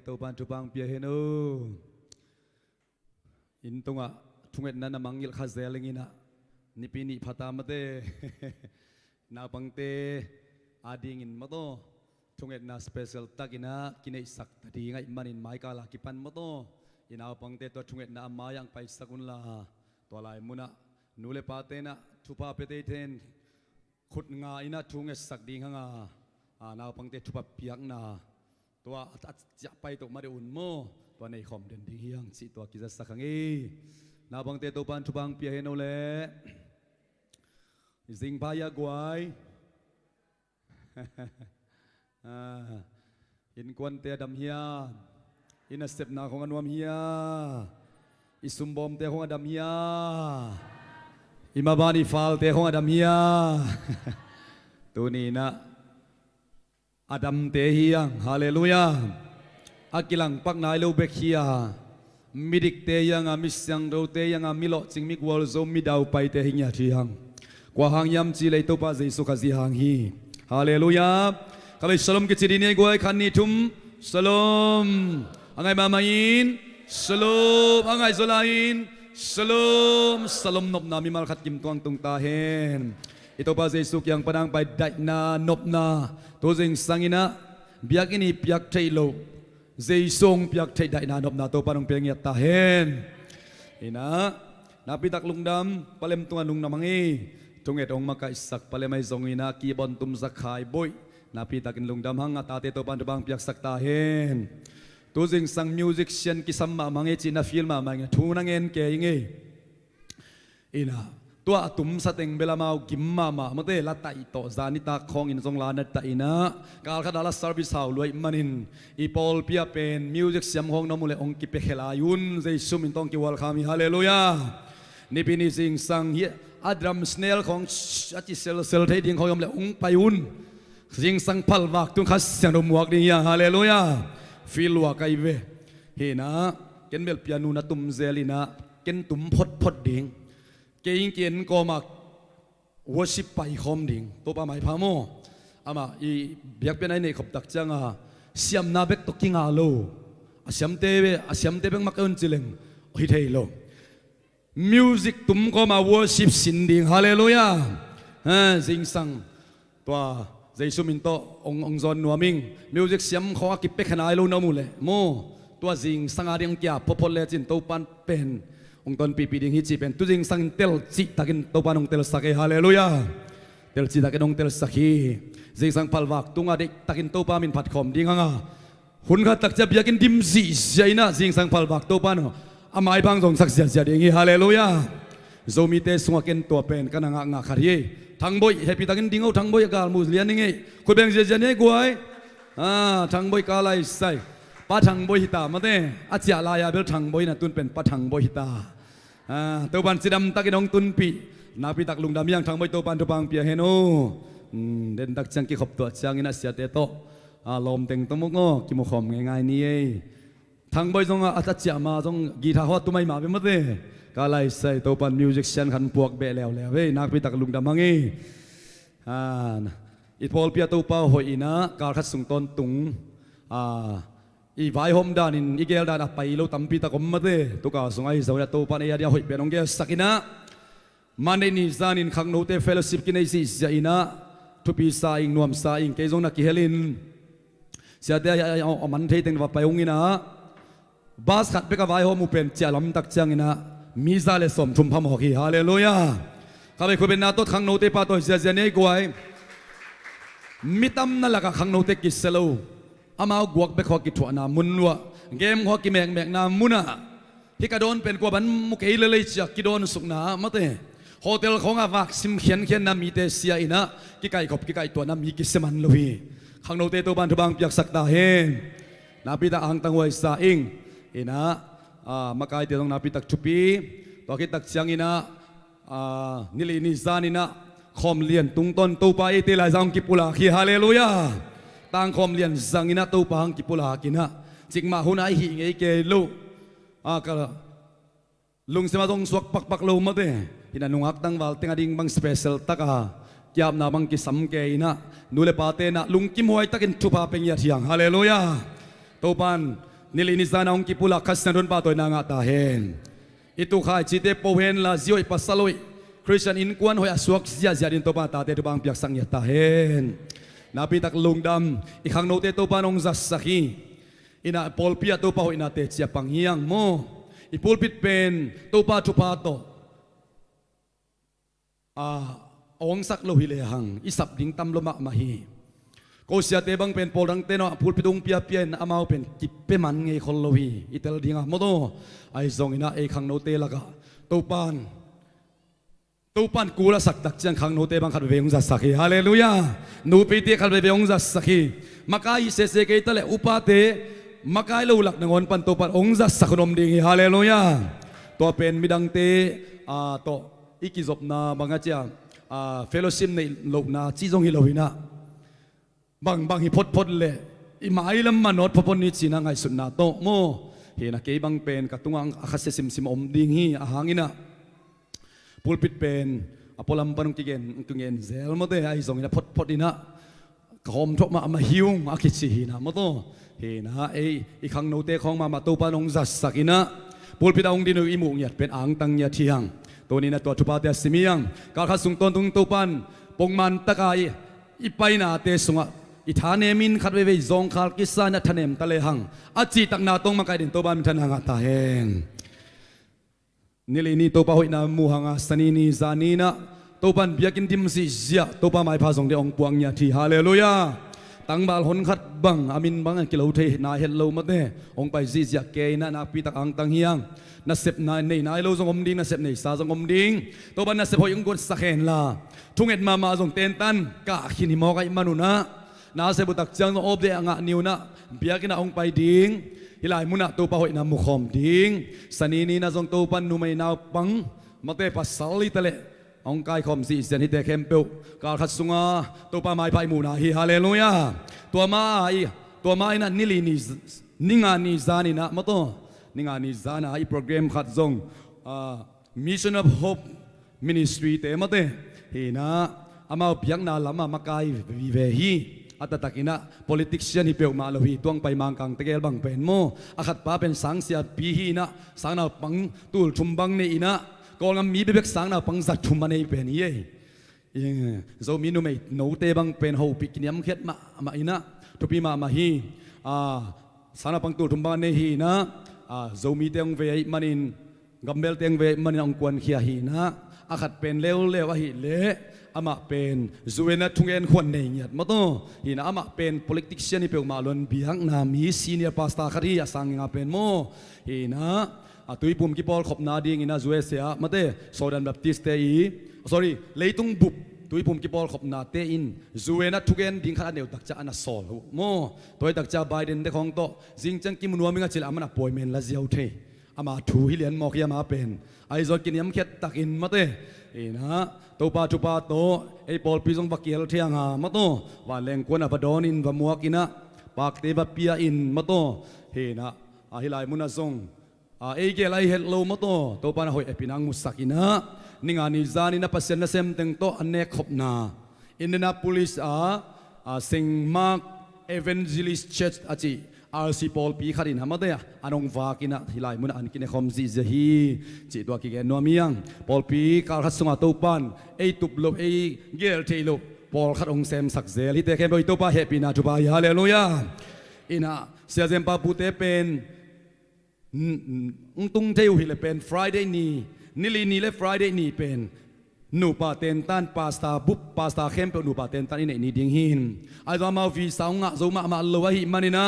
tàu ban chụp băng bia heno in tonga thunget na namangil khazel ngina nipini phata mate na pangte ading in mato thunget na special takina kinai sak tadi ngai manin mai kala kipan mato ina pangte to thunget na mayang pai sakun la to lai muna nule pate na thupa pete ten khut nga ina thunget sak ding nga na pangte thupa piak naตัวจะไปตกมาเดือนโมตัวในคอมเดินที่เฮียงสิตัวกิจสักงี้นาบังเตตัวปันทุบังเปียเฮนเอาเลยสิงพายากวยอินควันเตดำเฮียอินเสพนาของอันวมเฮียอิสุมบอมเตของอดัมเฮียอิมาบานีฟาลเตของอดัมเฮียตัวนี้นะAdam tehiyang haleluya akilang pak nai lo bekhia midik tehiyang amisyang do tehiyang amilo chingmik wol zo midau pai tehingya thiang kwa hang yam chi lei to pa jesu khazi hang hi haleluya kabai shalom ke chidine goi khanni thum shalom angai mamain shalom angai zolain shalom shalom nop na mi mal khat kim tuang tung ta hen ito pa jesu kyang padang pai dai na nop naตัวจริงสังอินะเบียกินีเปียกไทยโลเจสงเปียกไทยได้นานบนาตัวปานงเปียงยตาเห็นอินะนาพิตักลุงดำปเลมตัวลุงนามังอีจงเอ็ดองมาไกสักปเลไม่จงอินะกีบอนตุมสักขายบ่อยนาพิตักินลุงดำหังตาเตตัวปานตัวบางเปียกสักตาเห็นตัวจริงสังมิวสิกเชียนกิสัมมามังเอจินาฟิลมามังทูนังเอ็นเกยงอินะตัวตุ่มสเต็งเบลามากิมมาเมื่อเตลัตตาอิโตจานิตาคองอินทรงลานัตตาอินะการขัดลาสซาร์บิสฮาวลวยมันินอีพอลพิอาเป็นมิวสิกเสียงของน้ำมูลองกิเปเขลายุนเจสุมินตองกิวัลคามิฮาเลลูยานี่เป็นสิ่งสังเฮียอัดรัมสเนลของอาจิเซลเซลเทดิงของยมเลองไปยุนสิ่งสังพัลวักตุนขัสเสียงดมวักนี่ฮาเลลูยาฟิลวักไอเวเฮนะเกนเบลพิอานูนัตุมเซลินะเกนตุมพดดิงเกี่ยงเกียนก็มาวอชิปไปคอมดิ่งตัวป้าหมายพาโมอามาอีเบียกเป็นไอเนี่ยขบตักจังเสียมนาเบกตกิงอาโลเสียมเตเบกมักเอินจิเลงฮิเทโลมิวสิกตุ้มก็มาวอชิปสินดิ่งฮาเลลูยาสิงสังตัวเจสุมินโตองจอนนัวมิงมิวสิกเสียมขอกิบเป็กขนาดโลน้ำมูเลยโมตัวสิงสังอาเดียงเกียพพเลจินตัวปันเป็นองตอนปีดิ่งฮิจิเป็นตุจิงสังเตลจิตากินตัวปานองเตลสักฮาเลลูยาเตลจิตากินองเตลสักฮีจิงสังพัลวักตุงอาเด็กตากินตัวปามินผัดขมดิ่งอ่ะหุ่นขัดตักจะเบียกินดิมซีเจน่าจิงสังพัลวักตัวปานอาไม่พังสงสักเสียดิ่งฮาเลลูยาโซมิเตสงกินตัวเป็นกันงาขารีทั้งบ่อยเฮปิตากินดิ่งเอาทั้งบ่อยกาลมุสลิมนี่คุณแบ่งเจเนี่ยกวยทั้งบ่อยกาลายใส่ป้าทั้งบ่อยหิตามาเต้อาเจียลายาเบลทั้งบ่อยน่ะตุนเป็นป้าทั้งบ่อยหิตาตัวปันสีดำตะกินองตุนปีนาพิตักลุงดำยังทางใบตัวปันตัวบางเปียเฮโนเดินตักจังกิขบตัวจังอินะเสียเตโตลมเต็งตัวมุกงอกิมุขมง่ายๆนี่ทางใบจงอาจจะเจียมาจงกีตาร์ฮอตตัวไม่มาเป็นมั้งเต้ก็ไล่ใส่ตัวปันมิวสิกเชียนขันพวกเบะแล้วเว้ยนักพิตักลุงดำมังอีพอลเปียตัวเป้าหอยนะการคัดส่งตอนตุงอีไวโฮมดานินอีเกลดานไปโลตัมปีตะกมมาเตตุกาสงไอสาวตัวปานเอเดียหอยเป็นองเกสักินะมันในนิจานินขังโนเตเฟลชิปกินไอซิเจนะทุปีสาอิงนวมสาอิงเกจงนักกิเฮลินเสียเดียเอามันเทติงว่าไปองอินะบาสขัดเบกไวโฮมูเป็นเจลัมตักจังอินะมิซาเลสมทุมพมหอกฮีฮาเลลูยาข้าพเจ้าเป็นนาโตขังโนเตปาโตเสียเจเนกวยมิตัมนั่นแหละขังโนเตกิเซโลอามาบวกไปขอกิจวนามุนวะเกมขอกิแมกนามุนะที่กระโดนเป็นกว่าบันมุกเอเลยจากกิโดนสุกนามาเตโฮเทลของอาวักซิมเขียนนามีเตเสียอินะกิไก่ขบกิไก่ตัวนามีกิสมันลุยขังโนเตตัวบันทุบังเปียกสักตาเฮนาพิตาอังตังไว้สาอิงอินะมาไก่เตตรงนาพิตักชุปีตัวกิตักเสียงอินะนิลินิซานินะคอมเลียนตุงต้นตูปาเอเตลายซังกิปุลาคีฮาเลลูยาต่างคอมเลียนสังอินะตัวปังกิปุลากินะจิกมาหุนไอหิงไอเกลูก็ลุงเสมาตรงสวกปักลูมาเตฮินันนุงักตั้งวัลเต็งอดิ่งบังสเปเชียลตักยามนาบังกิสัมเกอินะนูเลปาเตนะลุงกิมหวยตักินทุพาเป็นยาเทียงฮาเลลูยาตัวปัน nilinisan ang kipula kas na ron pa to na nga tahen itu kha chite pohen la zioi pasaloi Christian in kuan hoy aswak sia sia din to pa tate to bang piak sang ya tahen napitak lungdam ikhang note to pa nong zasaki ina polpia to pa hoy nate sia panghiyang mo ipulpit pen to pa chupato ong sak lo hilehang isap ding tam lo mak mahi ko sia te bang pen polrang te no pulpitung pia pian amau pen kippe man nge kholohi itel dinga modo ai zong ina e khang no te laga topan kula sak tak chang khang no te bang khat veung za sakhi hallelujah nu pi te khat veung za sakhi makai se ke tale upate makai lo lak nangon pan topan ong za saknom ding hallelujah to pen midang te to ikizop na mga cha fellowship nei lo na chi jong hi lo hina bang hi pot le imai lam manot popon ni china ngai sun na to mo he na ke bang pen katungang akhase sim om ding hi ahangina pulpit pen apolam panung tigen tungen zel mo te ai jong ina pot ina khom thok ma hiung akichi hi na mo to he na e ikhang no te khong ma to panong jas sakina pulpit ong dinu imung yat pen ang tang ya thiangตัวนี้นะตัวชุบาเตสิมียังการขัดสุงตนตุงตุปันปงมันตะกายอีไปนาเตสุงะอีฐานเนมินขัดเวจงขาลกิสานะทะเนมตะเลหังอาจีตักนาตงมาไกดินตัวบ้านทันหังตาเฮงนี่ลีนี่ตัวป้าหอยนามูหังอาสนีนีซานีนะตัวบ้านเบียกินดิมสิเสียตัวป้าไม่พาส่งเดองปวงยาทีฮาเลลูยาตั้งบาลหนขัดบังอามินบังกิโลเทนาเฮลโลมาเตองไปซิเสียเกยนะนักปีตักอังตังเฮียงนับเสพนายในนายโลจงอมดิ้งนับเสพในสาจงอมดิ้งตัวบ้านนับเสพหอยงกุศสักเห็นละทุ่งเอ็ดมาจงเต้นตันกะขินหิมอกไอมานุนะนับเสพบุตักจังจงอบเดงะนิวนะเบียกินองไปดิ้งฮิลายมุนะตัวป้าหอยนามุขอมดิ้งสนีนีนะจงตัวปันนุไม่นาวปังมาเตปัสสาลิตะเลองกายคอมสีเสียนฮิเตเข้มเปลการขัดสุงาตัวป้าไม้ไผ่มูนาฮิฮาเลลูยาตัวไม้นั่นนิลีนีนิงานีซานีนะมาตัวนิงานิจานะไอโปรแกรมขัดจงMission of Hope Ministry เตมาเตเฮนะอามาเบียงนาลามามาไกวิเวฮีอัตตะกินะ politician ฮิเปียวมาโลฮีตวงไปมังกังตะเกลบังเป็นโมอาขัดป้าเป็นสังเสียปีฮีนะสังนาปังตูลชุมบังเนอินะกองมีเบกสังนาปังจัดชุมมันเนเป็นเย่โซมินุไม่โนเตบังเป็นหูปิกินยำเข็ดมาอินะทุปีมาฮีสังนาปังตูลชุมบังเนฮีนะzomi teng ve manin gambel teng ve manin ang kwan khia hi na akhat pen lew hi le ama pen zuena thungen khwan nei nyat ma to hi na ama pen politician ni pe ma lon biang na mi senior pastor khari ya sang nga pen mo hi na atui pum ki pol khop na ding ina zuwe sia mate Southern Baptist te sorry leitung bup tui pum ki pol khop na te in zuena thugen ding kha neu tak cha ana sol mo toy tak cha Biden te khong to jing chang ki munwa minga chil amana appointment la ziau the ama thu hi lian mok ya ma pen ai zot kin yam khet tak in mate ina to pa chu pa to ei pol pi jong bakiel thiang ha ma to wa leng kona badon in wa muak ina pak te ba pia in ma to he na hi lai muna zong ei ge lai het lo ma to pa na hoi epinang musakina ningani zani na pasien na sem teng to ane khop na Indianapolis St. Mark Evangelist Church achi RC Paul pi kharin hamade anong vakina hilai mun an kine khom ji hi chi to ki ge no miang Paul pi kal khat sunga to pan ei tup lo ei gel thelo Paul khat ong sem sak zel hi te khem to pa happy na to pa hallelujah ina sia jem pa pu te pen tung theu hi le pen Friday ni le Friday ni pen nu pa ten tan pasta khem pe nu pa ten tan ni ding hin ai zo ma vi saunga zo ma lo hi manina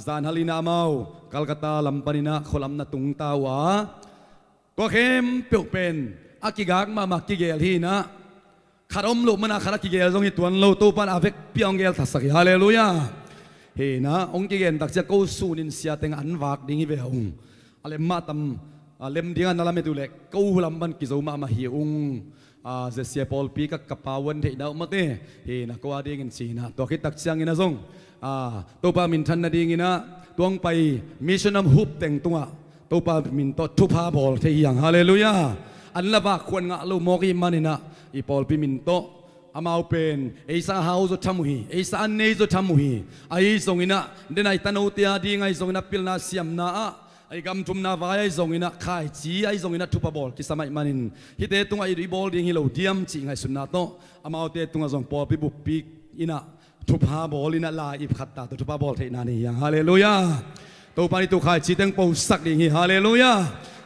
zan halina mau Calcutta lampanina kholam na tung tawa to khem pe pen akigak ma kigel hi na kharom lo mana khara kigel jong hi tuan lo to pan avek piang gel thasak hallelujah he na ong kigen tak cha ko sunin sia teng an wak ding hi ve ong ale ma tam lem dingan na lame tulek ko lamban ki zo ma hi ung ze sia Paul pi ka kapawan the na mate he na ko ading in sina to ki tak chiang ina zong to pa min than na ding ina tuang pai mission am hup teng tunga to pa min to thu pa bol the yang hallelujah an la ba khwan nga lo mo ki manina i Paul pi min to อามาเป็นไอ้สาหาวจะทำหุยไอ้สาอันนี้จะทำหุยไอ้ทรงอินะเดินไอ้ตันอุตยาดีไงทรงอินะพิลนาเสียมนาไอ้กำจุมนาไว้ไอ้ทรงอินะขายจีไอ้ทรงอินะทุบบอลกิสมัยมันฮิตเตตุงไอ้บอลดิ้งฮิโลเดียมจีไงสุนนาโตอามาเตตุงทรงปอปิบุปิกอินะทุบฮาบอลอินะลาอิบขัดตาทุบบอลเทนานี่ยังฮาเลลูยาตัวปานิตุขายจีเต็งปูสักดิ้งฮิฮาเลลูยา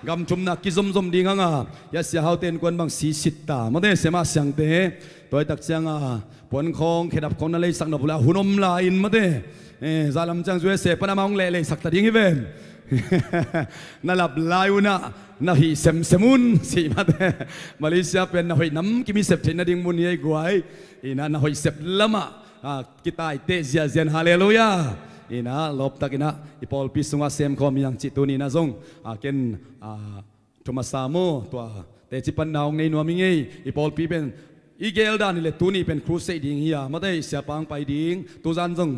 กำจุมนักกิจมดิ้งอ่ะยาเสียหาวเต็นกวนบางสีสิตตาไม่ได้เสียมาเสียงเตะตัวตักเสียงปนคงเขดับคนนั่นเลยสักหน่อยแล้วหุ่นอมลาอินไม่ได้ซาลัมจังช่วยเสพปนามองเล่สักตัดยังไงเป็นนั่นหลับลายุนะน่าหิเซมุนสิมาได้มาเลเซียเป็นน่าหิน้ำกิมิเซปเทนดิ่งมุนยัยกวยอินะน่าหิเซปละมากิตาอิเตเซียเซียนฮาเลลูยาอินะลบตักินะอิปอลพิสุงาเซมคอมยังจิตุนีนะซงเกนทุมาสามูตัวแต่จิปันนาวในนัวมิงอิปอลปีเป็นอีเกลดานี่แหละตัวนี้เป็นครูเซดิ้งเฮียมาได้เสียปังไปดิ้งตัวจันซง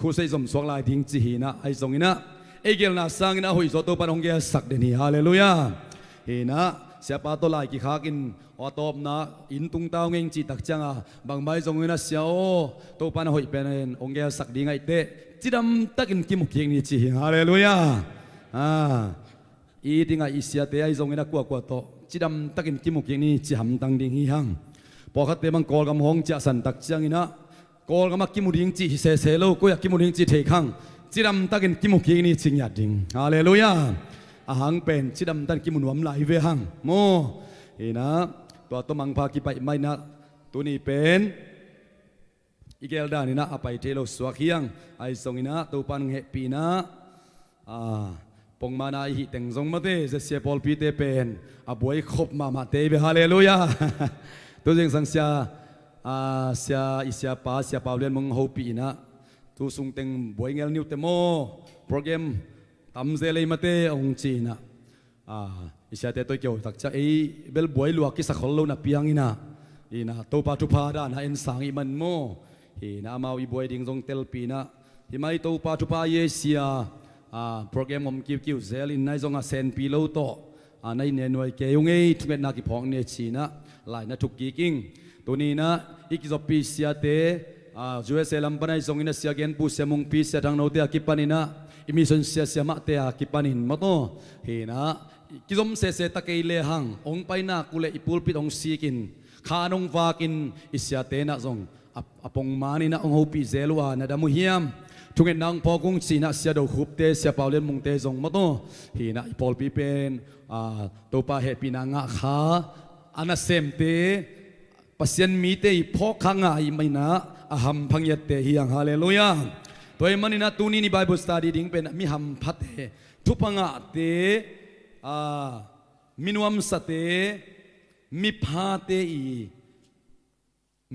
ครูเซจมสวงลายดิ้งจีฮีนะไอซงอินะอีเกลน่าสังอินะหุยโซตัวปันองเกสักเดนีฮาเลลูยาอินะเสียปาตัวลายกิขากินอตอบนะอินตุงตาวเงจิตักจังบางใบซงอินะเสียวตัวปันหุยเป็นองเกสักดิ้งไอเตจิดำตักินกิมุกยังนี่จีฮาเลลูยาอีดิ้งไอเสียเตไอซงอินะกัวโตจิดำตักินกิมุกยังนี่จีหำตังดิ้งฮิฮังพอขัดเตะบังกอลกำหงจะสันตักจังอินะกอลกำมักกิมุดิงจีเสโลก็อยากกิมุดิงจีเทคังจิดำตักินกิมุกยังนี่จิงหยาดิ้งฮาเลลูยาอาหังเป็นจิดำตันกิมุนวมไหลเวหังโมอินะตัวตัวมังพากิไปไม่นะตัวนี้เป็นอีเกลดานี่นะอภัยเทโลสวกเฮียงไอซงอินะตัวปันเฮปีนะปงมานาอิเต็งซงมาเตจะเสียพอลปีเตเป็นบวยคบมาเตเบฮาเลลูยาตัวเจงสังเสียเสียอิเสียป้าเสียป้าเรียนมงฮูปีนะตัวสุงเต็งบวยเงลนิวเตโมโปรแกรมทำเซเลยมาเตองจีนะอิเสียเตตัวเกี่ยวตักจะไอเบลบวยลวกกิสักคนโลนับยังอินะตัวปาทุพาดานะเอ็นสังอิมันโมนะมาอีบวยดิ้งซงเตลปีนะที่ไม่ตัวปาทุพาเยเซียโปรแกรมผมคิวเซลินในซงเซนปีโลโตในเนนวยเกยงเอทุกเม็ดนักกีพองเนชีนะหลายนักทุกกีกิ้งตัวนี้นะอีกจบปีเสียเตจูเอเซลัมปนัยซงอินเสียเกนปูเสมงปีเสียทางโนเตียกิปานินะอิมิสันเสียมาเตียกิปานินมาโตนะกิจมเสตะเกยเลหังองไปนักกุเลอิปูลปิดองซีกินขานองฟากินอิเสียเตนะซงอปงมานี่นะองฮูปีเซลวานะดามุฮิยมทุกเงินนางพอกงสีนะเสียดอกหุบเตเสียเปล่าเลียนมงเตซงมาโตฮีนะพอลปีเป็นตัวปาเหปีนางะขาอันนั้นเซมเตปัสยันมีเตยพอขังไอไม่นะอาหัมพังยัดเตฮียังฮาเลลูยาตัวมันนี่นะตัวนี้ในไบเบิลสตาร์ดี้ดิ้งเป็นมีหัมพัดเตทุพังะเตมินวัมสเตมิพาเตอี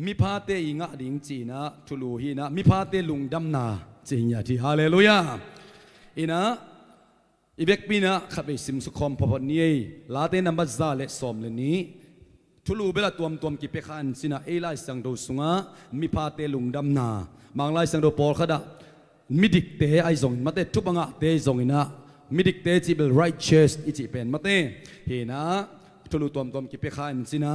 มิพาเตอีงะดิ้งจีนะทุลูฮีนะมิพาเตลุงดำนาจริงอย่างที่ฮาเลลูยาอินะอีเบกปีนะขับไปสิมสุขคอมพอพนี้ลาเตนัมบัซาเลสอมเลนี้ทุลูเบลตัวมกิเปขันสินะเอไลสังโดสุงะมิพาเตลุงดำนามังไลสังโดปอลขดามิดิกเตไอซงมาเตทุบังะเตซงอินะมิดิกเตจิเบล righteous อิจิเป็นมาเตเฮนะทุลูตัวกิเปขันสินะ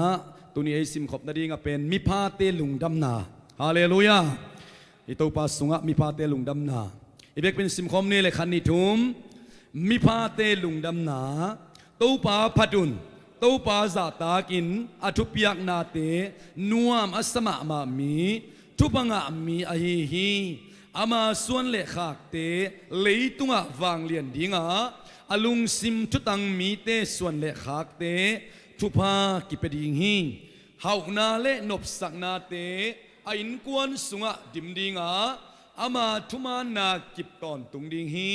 ตัวนี้ไอสิมขบนาดีงะเป็นมิพาเตลุงดำนาฮาเลลูยาอิตัวปาสุงะมิพาเตลุงดำนาอีเบกเป็นสิมคอมนี่เลยขันนิทุมมิพาเตลุงดำนาตัวปาพัดุนตัวปาซาตากินอทุพยักนาเตนัวมอัสมะมามีทุปังะมีอหิฮีอามาส่วนเลขากเตเลยตุงะวางเลียนดิงะอลุงซิมทุตังมีเตส่วนเลขากเตทุพากิเปดิงฮีเฮานาเลนบสักนาเตอินกวนสุงะดิมดิงอามาทุมานากิบตอนตุงดิงฮี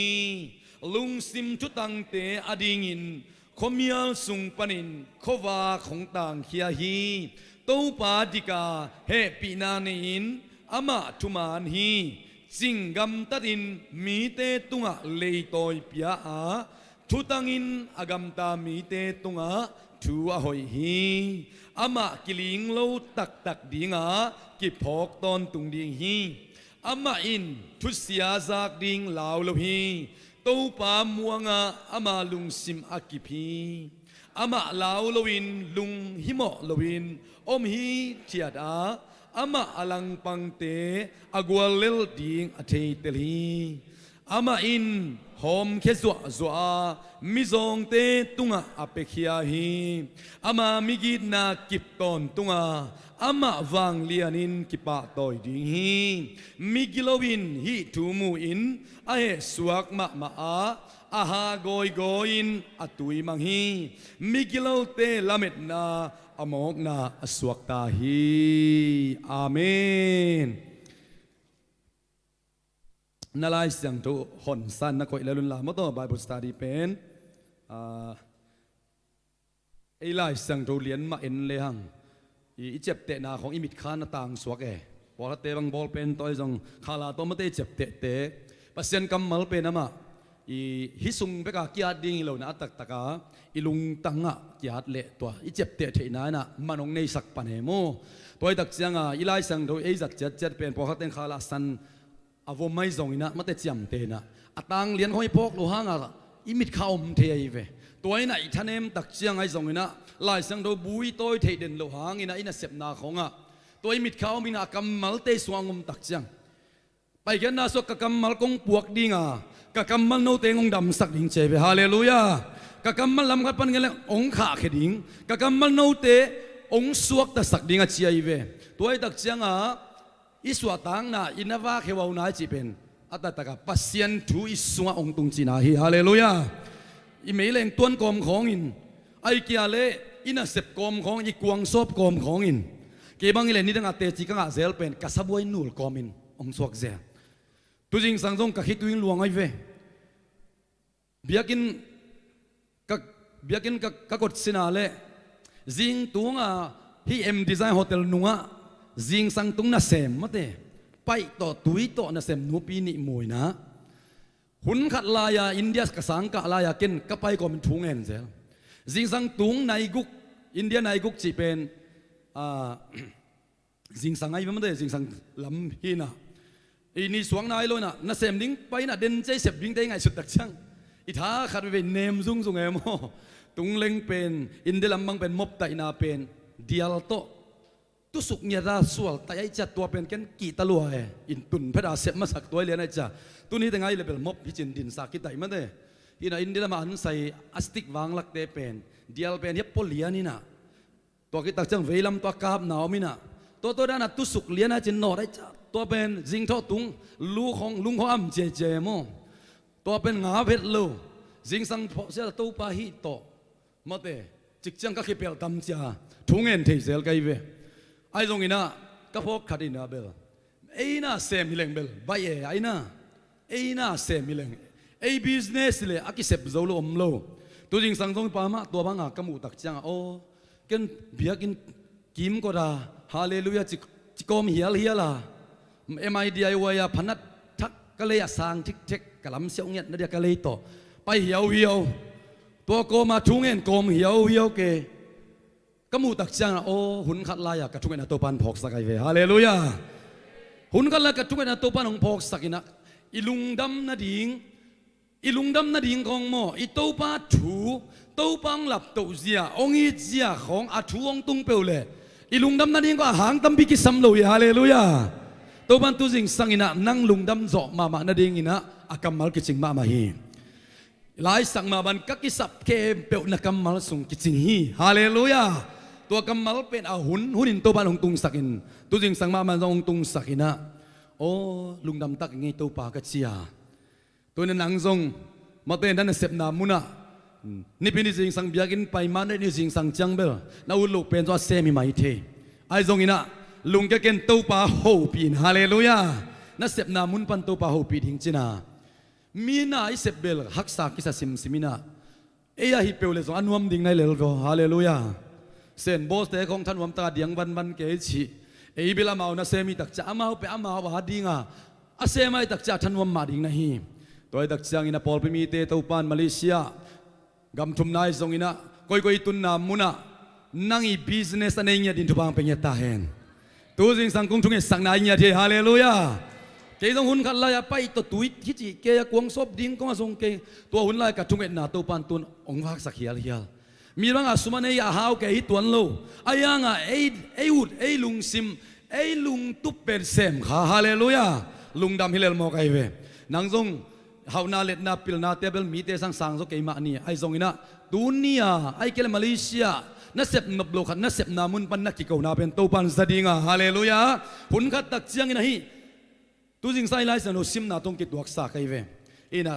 ลุงซิมทุตังเตอดิงินขมียลสุงปนินขวาของต่างเฮียฮีตู้ปาดิกาเฮปีนานินอามาทุมานฮีจิงกัมตัดินมีเตตุงะเลยตอยปียาทุตังอินอากำตามีเตตุงะทูอหอยฮีอามากิลิงโลตักดิงกิพอกตอนตุงดิงฮีอามาอินทุเสียจากดิงลาวโลฮีตู้ปามัวงอามาลุงซิมอากิพีอามาลาวโลวินลุงฮิโมโลวินอมฮีเทียด ama alang pangte agwal lel ding athei teli ama in hom khe zwa mi zong te tunga apekhia hi ama migit na kipton tunga ama wang lianin kipa toy ding hi migilowin hi thumu in a he suak ma a aha goi goin atui mang hi migilow te lamet na amok na aswak ta hi amen nalai siang tu hon san na koi lalun la mo to Bible study pen ei lai siang tu lian ma en le hang i จ็บเตะนาของอิมิดคานna tang swak e pol te bang ball pen toy jong khala to ma te จ็บเตะte pasien kamal pe nama i hisung be ka kiat ding lo na tak taka ilung tanga kiat le to i จ็บเตะthe na na manong nei sak pan he mo toy tak chianga i lai sang do ei zat chet pen po khaten khala san avom mai zong ina mate chiam te na atang lian hoi pok lo hanga imit khaom the ai ve toy na i thanem tak chiang ai zong ina lai sang do bui toy the den lo hang ina ina sep na khonga toy mit khaom ina kamal te swangum tak chiang pai gen na so ka kamal kong puak dinga ka kamal no te ngong dam sak ding che ve hallelujah ka kamal lam khat pan ngel ong kha kheding ka kamal no te ong suak ta sak dinga chi ai ve toy tak chiang a iswa tang na inawa khewau na chi pen atataka pasien thu iswa ong tung chi na hi hallelujah i meileng tuan kom khong in ai kia le ina sep kom khong i kuang sop kom khong in ke bang ile ni dang ate chi ka zel pen ka saboi nul kom in ong suak ze tu jing sang jong ka khituing luang ai ve biakin ka kot sinale jing tunga hi em design hotel nunga jing sang tung na sem mate pai to tui to na sem nu pi ni moi na hun khat la ya india ka sang ka la ya ken ka pai ko min thung en zel jing sang tung nai guk india nai guk chi pen jing sang ai mate jing sang lam hi na ini suang nai lo na sem ding pai na den chei sep ding te ngai sut tak chang i tha khat ve nem zung zung em ho tung leng pen inde lam bang pen mop ta ina pen dial to tu suk nya ra sual ta ai cha tua pen ken ki ta lua e in tun pheda sep ma sak toy le na cha tu ni tengai level mop hi chin din sa ki tai ma de ina inde ma an sai astik wang lak te pen dial pen he polian ina to ki tak chang veilam to kap naw mina to da na tu suk lian a chin no dai cha to pen jing tho tung lu khong lung ho am che che mo to pen nga phet lo jing sang pho se to pa hi to ma te chik chang ka khipel tam cha thungen thei zel kai ve ai zong ina ka phok khadina bel eina sem hileng bel bai e aina eina sem hileng ei business le akisep zolo omlo tu jing sang jong pa ma to banga kamu tak chang o ken biakin kim ko da hallelujah chikom hial hiala MIDIY ya phanat thak ka le asang thik thek kalam seong yat na dia ka le to pai hiao hiao to ko ma thungen kom hiao hiao ke kamu tak chang o hun khat la ya ka thungen na to pan phok sakai ve hallelujah hun khat la ka thungen na to pan ong phok sakina ilungdam na ding kong mo i to pa thu to pang lap to zia ong i zia khong a thu ong tung pe le ilungdam na ding ko hang tam bi ki sam lo ya hallelujah to ban tu jing sangina nang lungdam zo ma na ding ina akamal ki ching ma hi lai sang ma ban ka ki sap ke pe na kamal sung ki ching hi hallelujah to kamal pen a hunin to ban ong tung sakin tu jing sang ma man ong tung sakina o lungdam tak ngai to pa ka chia to na nang zong ma te dan sep na muna ni pin ni jing sang biakin pai man ni jing sang chang bel na u lu pen zo se mi mai the ai zong ina lung ka ken to pa ho pin hallelujah na sep na mun pan to pa ho pi ding china mina i sep bel haksa kisa sim simina eya hi peule zo anuam ding nai lel go hallelujah sen boss te khong than wam ta diang ban ke chi ei bila mau na semi tak cha amau pe amau wa dinga a semai tak cha than wam ma ding na hi toy tak chang ina pol pe mi te to pan Malaysia gam thum nai zong ina koi tun na muna nangi business anei nya din thubang pe nya ta hen tu jing sang kung thung e sang nai nya the hallelujah ke dong hun khat la ya pai to tuit hi chi ke ya kuang sop ding ko ma song ke to hun la ka thung e na to pan tun ong wak sak hial mi bang a sumane ya hau ke hi tuan lo ayanga ei ut ei lung sim ไอ้ลุงตุ๊บเป็นเสมขาฮาเลลูยาลุงดำฮิเลลมอกไอเวนางทรงเฮานาเล็ดนาปิลนาเตเบลมีเตสังสังโซเกมานี่ไอ้ทรงอินะดุนยาไอ้เกลมาเลเซียนัเซบนบโลขันนัเซบนามุนปันนักกิโกนาเป็นตัวปันสดิงาฮาเลลูยาผลขัดตักเจียงอินะฮีตูจิงไซไลซ์นุซิมนาตรงกิดวักสักไอเวอินะ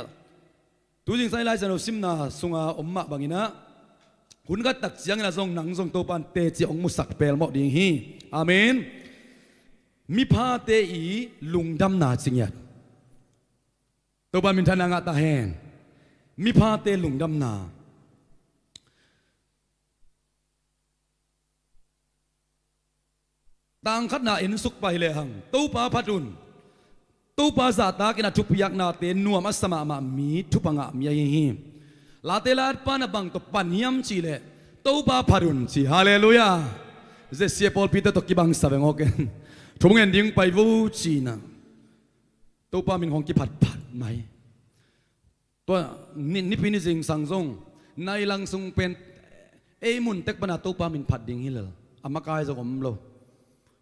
ตูจิงไซไลซ์นุซิมนาสุงาอมมะบังอินะคุณก็ตักเสียงนะทรงหนังทรงตัวปันเตจิองมุสักเปลหมดดิ่งฮีอาเมนมีพาเตอีลุงดำนาจริงยัดตัวปันมินทนางาตาแหนมีพาเตลุงดำนาต่างขัดนาเอ็นสุกไปเลยหังตัวปาพัดุนตัวปาซาตากินาทุพยักนาเตนัวมัสมามามีทุปังะมียิฮีลาเตลาดปานบังตปันยามชีเลตัวบาพารุนชีฮาเลลูยาเจสเซียพอลปีเตอร์ตกิบังสาเวงโอเกนทุ่งเงินดิ้งไปวูชีนะตัวปามินของกิพัดพัดไหมตัวนิพินิสิงสังซงในลังซุงเป็นเอมุนเต็กปนาตัวปามินพัดดิ้งฮิเลอามากายจะกมโล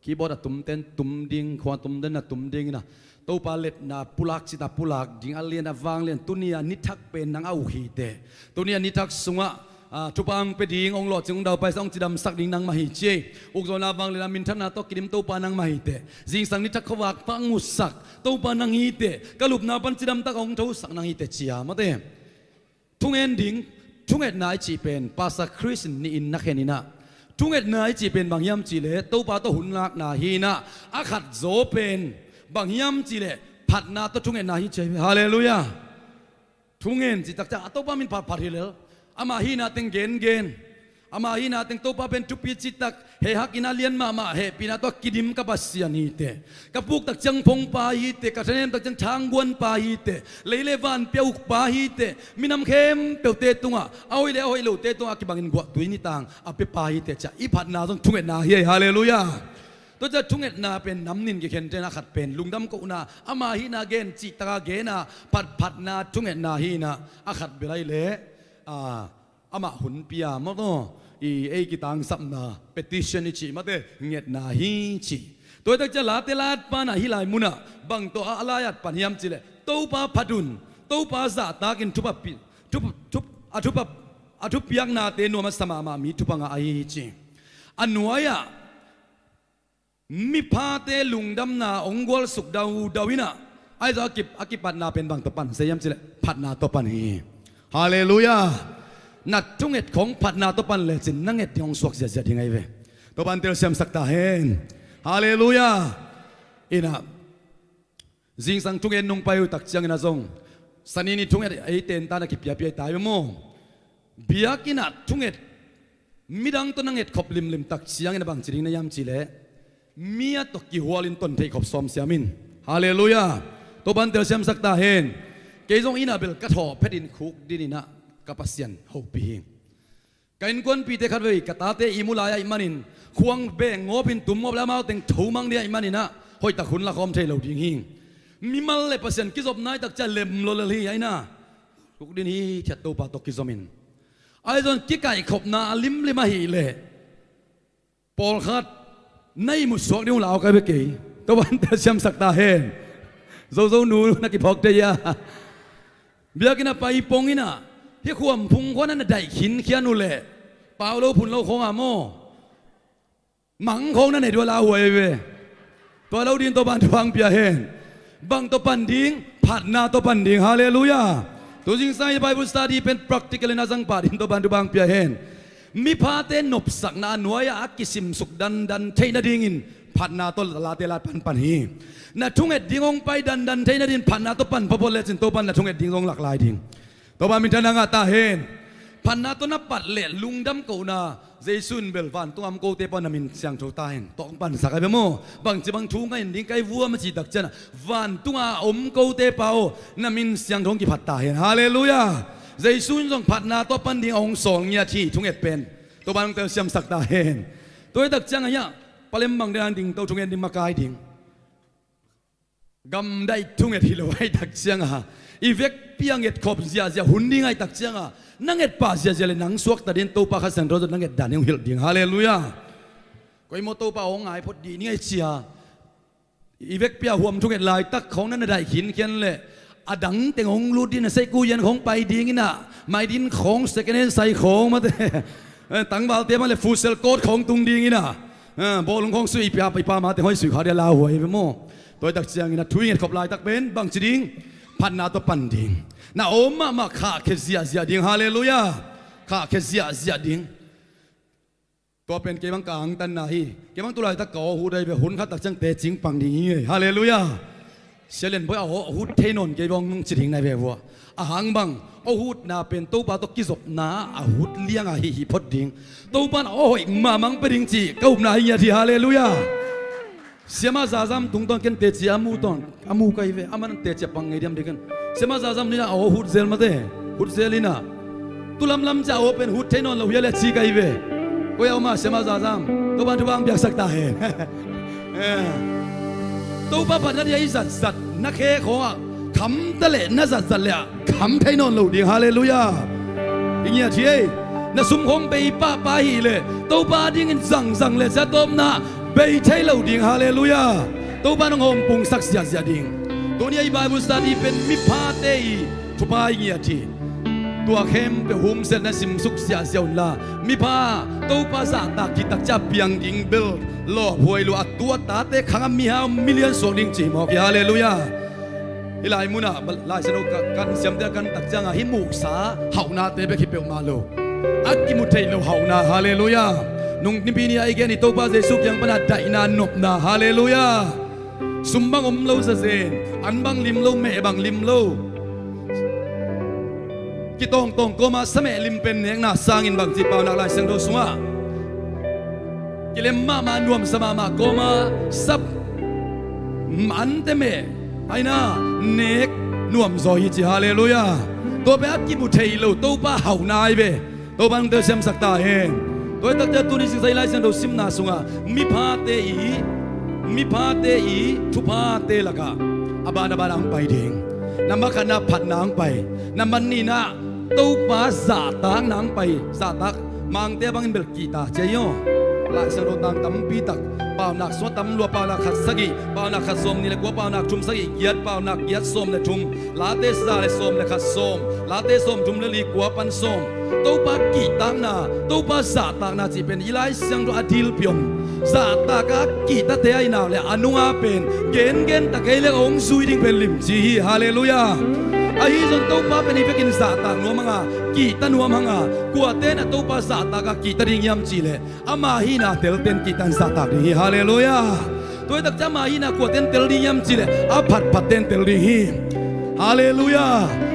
คีย์บอร์ดตุ้มเต้นตุ้มดิ้งขวานตุ้มเต้นนะตุ้มดิ้งนะตัวปาเล็ดนาปุลักสิตาปุลักดิ้งอัลเลียนวางเลียนตุนียนิทักเป็นนางเอาฮีเตตุนียนิทักสุงะทุปังไปดิ้งองหลอดจึงดาวไปส่องจิดำสักดิ้งนางมาฮีเจอุกโซนาวางเลียนมินทันาตกิดิมตัวปานางมาฮีเตจิงสังนิทักขวากฟังมุสักตัวปานางฮีเตกลุบนาปันจิดำตักองทูสักนางฮีเตเชียมาเตทุ่งเอ็นดิ้งทุ่งเอ็ดนายจีเป็นภาษาคริสต์นี่อินนักเฮนินะทุ่งเอ็ดนายจีเป็นบางยามจีเลตัวปาตัวหุ่นลักนาฮีนะอาขัดโซเป็นบางยามจีเลผัดนาตัวทุ่งเอ็นนาฮีเจฮาเลลูยาทุ่งเอ็นจิตักจะตัวปามินผัดฮิเลอามาฮีนาเต็งเกนอามาฮีนาเต็งตัวปาเป็นทุปีจิตักเฮฮักอินาเลียนมาเฮปีนาตัวกิดิมกับปัสยานีเตกับพวกตักจังพงปาฮีเตกับเทนตักจังช้างกวนปาฮีเตเลวันเปียวปาฮีเตมินำเข้มเปียวเตตุงะเอาไว้แล้วเอาไว้ลูเตตุงะกิบังอินกว่าตุยนิตังอาเปปาฮีเตจะอีผัดนาต้องทุ่งเอ็นนาเฮฮาเลลูยาตัวจะทุ่งเอ็ดนาเป็นน้ำนินกิเคนเจนาขัดเป็นลุงดำก็อุนาอามาฮีนาเกนจิตาเกนาผัดนาทุ่งเอ็ดนาฮีนาอาขัดเบลัยเละอามาหุนปียามโตไอกิตังสัมนาเปติชันจิมาเตเงียดนาฮีจิตัวจะลาเตลาดปานาฮิลายมุนาบังตัวอาลายัดปัญญามจิเลตัวปาพัดุนตัวปาซาตากินทุบปีทุบยังนาเตนัวมัสมามามีทุบังอาฮีจิอันนัวยามีพาเตลุงดำนาองกวลสุกดาวินะไอ้จะอากิปัดนาเป็นบางตปันเสียมสิเลยพัดนาตปันฮีฮาเลลูยานัดทุ่งเอ็ดของพัดนาตปันเลยสินั่งเอ็ดยองสวกเสียยังไงเวตปันเตลเสียมสักตาเฮนฮาเลลูยาอินะจิงสังทุ่งเอ็ดนุ่งไปอุตักเชียงนะซงสันนี่ทุ่งเอ็ดไอเต็นตานักเปียตายโมเบียกินัดทุ่งเอ็ดมิดังตัวนั่งเอ็ดขบลิมตักเชียงนะบางจริงนะยามจิเลมียตกิหัวลินต้นเทขบซอมเสียมินฮาเลลูยาตัวบันเตลเซมสักตาเฮนเกยงอินาเบลกระถอเพดินคุกดินินะกับปัสยันฮูปีหิงกันกวนปีเตขัดเวกตาเตอิมุลายอิมานินควงเบงงอพินตุ่มงอบแล้วมาเต็งถูมังเดียอิมานินะหอยตะขุนละคอมเทลดิงหิงมีมัลเลปัสยันกิจอบนายตักจะเล็มโลเลลีไอนะคุกดินีเฉดตัวปาตกิจอมินไอจนกิไก่ขบนาลิมลิมาฮีเลปอลขัดในมุสวกนิ้วเหลากันไปกี่ตัววันเตชมสักตาเฮนโซนูนักกิพอกเดียเบียกินาไปปงอินะที่ขวมพุงคนนั้นได้ขินเขียนุเล่เปล่าเราพุ่นเราคงอาโมหมังคงนั่นไหนตัวลาหวยเวตัวเราดินตัวบันทวังเปียเฮนบังตัวปันดิ้งผัดนาตัวปันดิ้งฮาเลลูยาตัวจริงใส่ไบเบิลสตัดดี้เป็น practical นะจังป่าดินตัวบันทวังเปียเฮนมีพาเตนนบสักนาหน่วยอากิสิมสุกดันเทนดิ่งินพันนาตลาเตลาปันฮีนาทุ่งเอ็ดดิ่งองไปดันเทนดิ่งพันนาตัวปันพอพอเลจินตัวปันนาทุ่งเอ็ดดิ่งองหลากหลายดิ่งตัวปันมิทนางาตาเฮนพันนาตัวนับปัดเละลุงดำกูนาเจสุนเบลฟันตัวอัมโกเตปานามินเสียงโชตาเฮนตัวปันสักไอเบโมบางจีบางทุ่งไงดิ่งไกวัวมาจีดักเจนะฟันตัวอมโกเตปาโอนามินเสียงทงกิพัดตาเฮนฮาเลลูยาเจสุนส่งพัดนาตัวปันดิ่งองสองเงียทีทุ่งเอ็ดเป็นตัวบางเตลเสียมสักตาเฮนตัวดักจังไงเนี่ยปเลมบางเดือนดิ่งตัวทุ่งเอ็ดดิ่งมากายดิ่งกำได้ทุ่งเอ็ดที่เราให้ดักจังอ่ะอีเวกเปียงเอ็ดขอบเสียหุ่นดิ่งไอ้ดักจังอ่ะนั่งเอ็ดป่าเสียเลยนั่งสวกตาดินตัวป่าขัดสันโรจนั่งเอ็ดด่านยังหิลดิ่งฮาเลลูยา ก็ไอ้โมโตป่าองไงพอดีนี่ไอ้เชียอีเวกเปียหัวมทุกเอ็ดลายตักของนั้นได้ขินเขียนเลยอดังเต็งองรูดินใส่กูยันของไปดีงี้น่ะไม่ดินของเสกเนใส่ของมาเตตั้งบาลเตียมาเลยฟูเซลโกดของตุงดีงี้น่ะบอลของสุยปียไปปามาแต่ห้อยสุยขาเดียลาหวยไปโม่ตัวตักเสียงงี้น่ะทุยเงี้ยขบลายตักเป็นบางจีดิงพันนาตัวปันดิงน่ะโอมาขาเคเซียดิงฮาเลลูยาขาเคเซียดิงตัวเป็นเกมังกางตันนาฮีเกมังตัวไรตะกอหูได้ไปหุ่นขัดตักจังเตจิงปังดีฮาเลลูยาเชลเลนพวกเอาหูเทนนเกบองจิถิงในเบวัวอาหางบังเอาหูนาเป็นตู้ปลาตกิศพนาอาหูเลี้ยงอาฮีพอดดิงตู้ปลาโอ้ยมามังเป็นดิงจีก้าวนาฮีที่ฮาเลลูยาเสียมาซาซัมตุงตอนกันเตจิอามูตอนอามูไกเวอามันเตจิปังไงเดียมดิกันเสียมาซาซัมนี่นะเอาหูเซลมาเตหูเซลินะตุลำลำจะเอาเป็นหูเทนนเราเยอะเลยชีไกเวก็เอามาเสมาซาซัมตัวบ้านทุบางเบียกสักตาเห็นตัวบ้านพันธุ์ยัยสัตนักเขยของคำตะเล่น่าสัตเลยคำไทยนนลูดีฮาเลลูยาอย่างเงี้ยที่น่าสมคงไปป้าไปเลยตัวบ้านดิ้งสั่งเลยจะต้มน่ะไปไทยลูดีฮาเลลูยาตัวบ้านงงปุงสักเสียดิ้งตัวนี้ไอ้บาบุสตาดีเป็นมิพาเตยทุบายอย่างเงี้ยที่ตัวเข้มเป็นหุ่มเส้นนั้นสิมสุกเสียเสียวละมีผ้าตัวภาษาตากิตักจับเปียงดิงเบลโลหวยลูอัดตัวตาเตะขังมี5 มิลลิอนส่วนดิงจีมอกฮาเลลูยาฮิลายมุนะลายสนุกกันเสียมเดียกันตักจังหิมุสาเฮานาเตะเบคิเปลมาโลอักกิมุเทโลเฮานาฮาเลลูยานุ่งนิปีนี้ไอเกนี่ตัวภาษาสุกยังปนัดใจนานนบนาฮาเลลูยาสุมบังโลเซนอันบังลิมโลแม่บังลิมโลกิตองก็มาสมัยลิมเป็นเนียงน่าสร้างอินบางจีปาวนักลายเสียงโดสวะกิเลมมานวมสมาก็มาสับมันเตเมไอ้น่าเนกนวมซอยจีฮาเลลูยาตัวไปอักกิบุเทยโลตัวป้าเฮานายเบตัวบังเตเซมสักตาเองตัวตักเจตุนิสิไซไลเสียงโดซิมนาสุงะมีพาเตอีทุพาเตละกะอบานาบาลังไปเด้งนำมาขณะผัดนางไปนำมันนี่นะตู้ป้าสาตางนางไปสาตักมังเตบังเบลกีตาเจโยลายสรุตังตั้มปีตักเป่านักสวดตั้มลัวเป่านักขัดสกีเป่านักขัดสมนี่เลยกัวเป่านักชุมสกีเยียดเป่านักเยียดสมเลยชุมลาเตสาเลยสมเลยขัดสมลาเตสมชุมเลยลีกัวปันสมตู้ป้ากีตังนาตู้ป้าสาตังนาจีเป็นอีไลเสียงตัวอดิลพิมสาตากากีตาเตยนาวเลยอนุอาเป็นเกณฑ์ตะเกยเลยองซุยดิ้งเป็นลิมจีฮาเลลูยาไอ้จนตัวป้าเป็นอีเวกินสาตางนัวมังอ่ะกีตานัวมังอ่ะกัวเต้นตัวป้าสาตากากีตาดิ้งยำจีเลยอามาฮีนาเตลเต้นกีตันสาตากดิ้งฮาเลลูยาตัวตักจะมาฮีนากัวเต้นเตลดิ้งยำจีเลยอาผัดเต้นเตลดิ้งฮาเลลูยา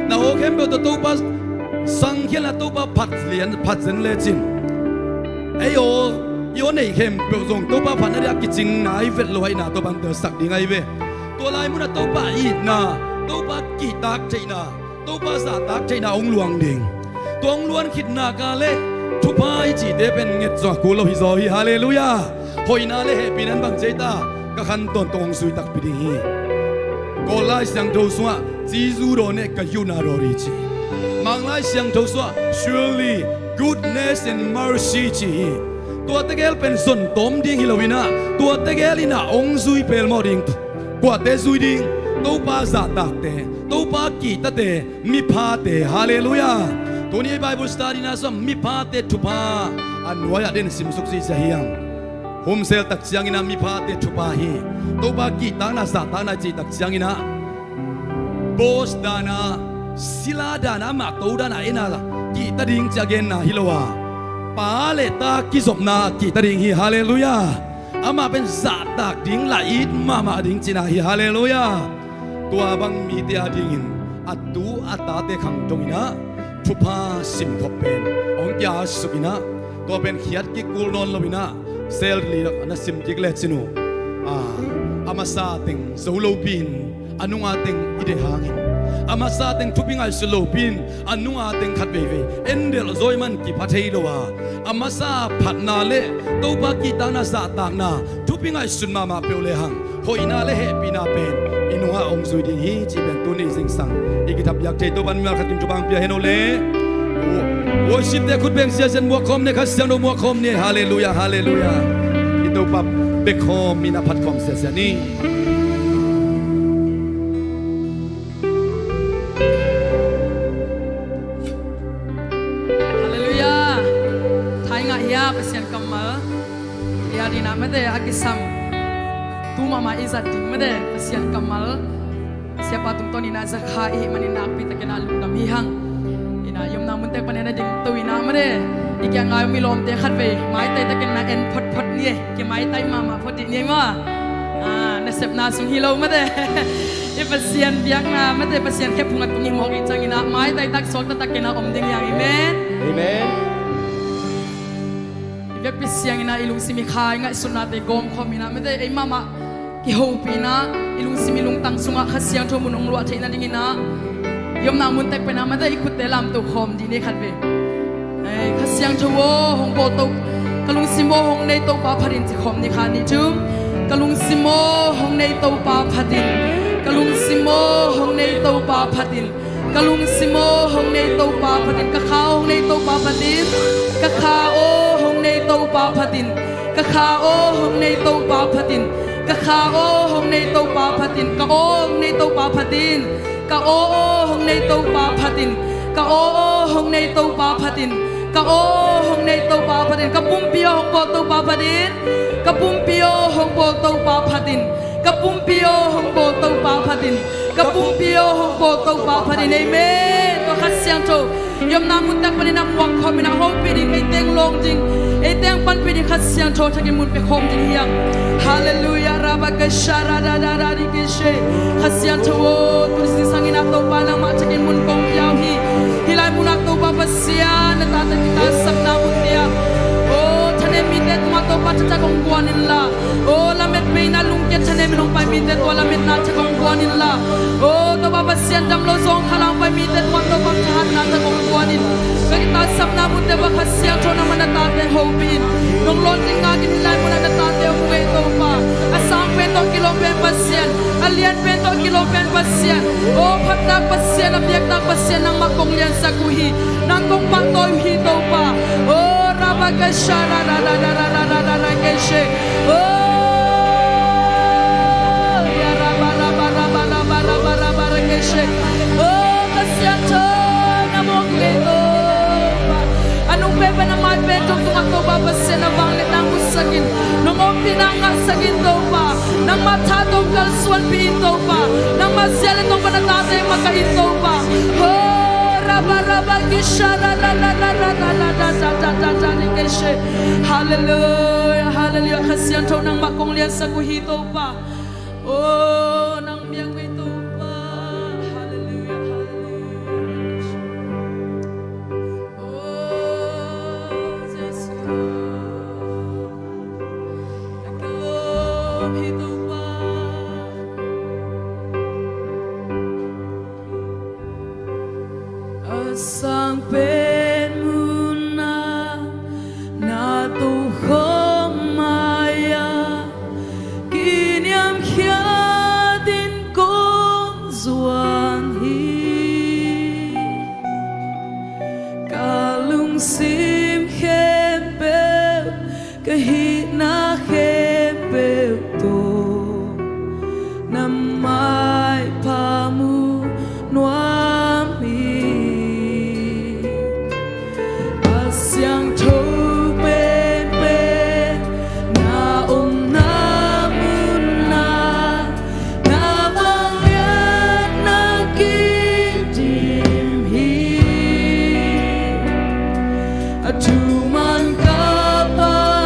น่าโอเคเบลตัวป้าสังเกตตัวป้าผัดเลียนผัดเซนเลจินไอ้โยนไอ้เข้มเปลงตัวป้าผัดอะไรกิจริงนายเวทลอยนาตัวบังเตอสักดิ้งไอ้เวตัวลายมุนตัวป้าอีดนาตัวป้ากีตากใจนาตัวป้าสาตากใจนาองหลวงดิ่งตัวองหลวงคิดนากาเล่ทุพายจีเดเป็นเงจกูโลฮิโซฮิฮาเลลูยาหอยนาเล่เฮปีนั้นบังใจตากะขันตนตองสุยตักปีดีก็ไล่เสียงโทสวะจีซูโรเนกะยูนาโรริจีมังไล่เสียงโทสวะ surely goodness and mercy จีตัวเตเกลเป็นส่วนตมดิ่งฮิโลวินาตัวเตเกลินาองซุยเปลมอดิ่งกว่าเตซุยดิ่งตัวป้าสาตักเตตัวป้ากีตาเตมิพาเตฮาเลลูยาตัวนี้ไบเบิลสตาร์ดีนะสมมิพาเตทุพาอันวายเดนซิมสุกซีเสียงโฮมเซลตักเสียงอินามิพาเตทุพาฮีตัวป้ากีตานาสาตานาจีตักเสียงอินาโบสดานาศิลาดานามาตัวดานาเอนากีตาดิ่งจะเกนนาฮิโลวาปาเลตากิสมนากีตาดิ่งฮีฮาเลลูยาอามาเป็นสาตักดิ่งละอีดมาดิ่งจีนาฮีฮาเลลูยาตัวบังมีเดียดิ่งอัตตูอัตตาเตขังตรงนี้ทุพาสิมทบเป็นองค์ยาสุกินะตัวเป็นขีดกิกูลนนลวินะเซลลีนัสิมจิกเลจินูอามาซาติงโซโลบินอนุอาติงอิเดฮังินอามาซาติงทุบิงไอโซโลบินอนุอาติงขัดเวเอ็นเดลโซยมันกิพัทเฮโลวาอามาซาผัดนาเลตัวปากีตานาซาตากนาทุบิงไอสุนมาเปลเลหังหอยนาเลเฮปีนาเป็นอินุฮาองซุยดิ่งฮีจีเป็นตัวนี้สิงสังอีกิทับอยากใจตัวบันเมืองขัดกิมจุบังเปียเฮโนเลโอชิตเดคุดเบงเสียเซนมัวคอมเนี่ยขัดเสียงโนมัวคอมเนี่ยฮาเลลูยาฮาเลลูยา ito pa bekom minapat kom sesani Hallelujah. Thai nga ya pasien kamal. Ya di na mede agisam. Tu mama izat ding mede pasien kamal. Siapa tung toni na zakhai manina pita kena lundam hihang. Ina yum na muntek panena ding tu ina mede. Ikya ngai mi lom te khat ve. Mai tai ta kena en phot phot ni ke mai tai mama phot ni ma. Na sep na sung hilo mede. I pasien biak na mede pasien ke pungat pungi mo ki changina mai tai tak sok ta kena om ding yang amen. amen Ivek pisiang ina ilung simi khai ngai sunate gom khomina mede ei mama ki hopina ilung simi lung tang sunga khasiang tho munong lua theina dingina yom na mun tek pena mede ikut telam tu khom di ne khatve ei khasiang tho wo hong bo to kalung simo hong nei to pa pharin chi khom ni khani chung kalung simo hong nei to pa phatin kalung simo hong nei to pa phatin kalung simo hong nei to pa phatin ka khao hong nei to pa phatin ka khao hong nei to pa phatin ka khao hong nei to pa phatin ka khao hong nei to pa phatin ka o hong nei to pa phatin ka o hong nei to pa phatin ka o hong nei to pa phatin ka o hong nei to pa phatin ka pum pio hong bo to pa phatin ka pum pio hong bo to pa phatin ka pum pio hong bo to pa phatin ka pum pio hong bo to pa phatin amen to khasyang to yom na mun tak pani na muak khom na ho pi ding ei teng long ding ei teng pan pi ding khasyang to thagi mun pe khom ding hiang hallelujah rabaka shara da da da di ke she khasyang to tu si sangina to pa na ma thagi mun kong yaw hi hilai mun ak to pa pasya na ta ta kita sab na mun dia oh thane mi te ma to pa cha kong kuanin la oh la met pe na lung ke thane mi long pa mi te to la met na cha kong kuanin la oh to pa pasya dam lo song khalang pa mi te to to pa cha na cha kong kuanin kita sab na mun te ba khasya to na man ta te ho bin nong lon ding ga kin lai mun na ta te ho we to pa asang pe to kilo pe pasyan alian pe to kilo pe pasyan oh phat na pasyan na biak na pasyan nang makong lian sa kuhi nang kong pa to hi to pa oh rabaka shara la la la la la la la ke she oh ya raba raba raba raba raba raba ke she oh pasyan to na mo ke to anong beba na mat pe to tumakto ba pasyan na bang let nang usagin nung ompinang asagin to pa nang mathatong kalswan pi to pa nang masyal itong panatatay makaito pa oh raba raba kishara la la la la la la la la la la la ni keshe hallelujah hallelujah kasiyan to nang makong lian sa kuhito pa oh nang biyang kuhito pa hallelujah hallelujah oh Jesus hito pa asang pen muna na tu maya kinyam khia din kong zuan hi kalung sim khempe kahi na khempe to namai pamu nuam hi asyang to pen pen na na mun na bang yan na kidim hi atuman kapasyan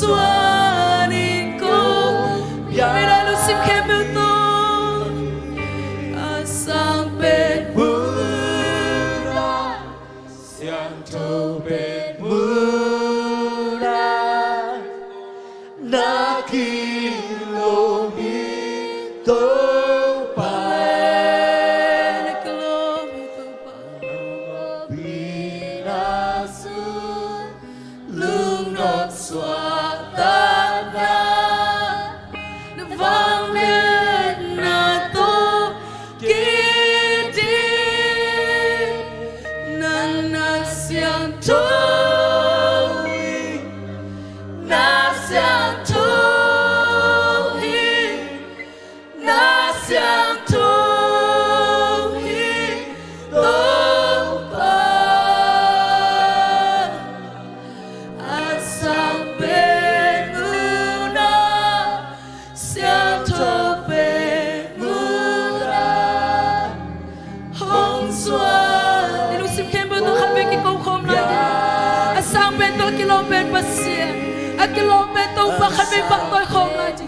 xuân có bây giờ lúc sim khem biểu tô sang bên Mura Siang to ben Mura Naki lomi to pa Binasu lung not swatana vang lên na tô kiti na siang to na siang to na siang to to pa asang bên una siang to bên una hong xuân đi lúc sim khem bơ tôi khát bên cái câu khom này asang bên tôi kilo bên bát xiên kilo bên tôi bắt khát bên bắt tôi khom này chứ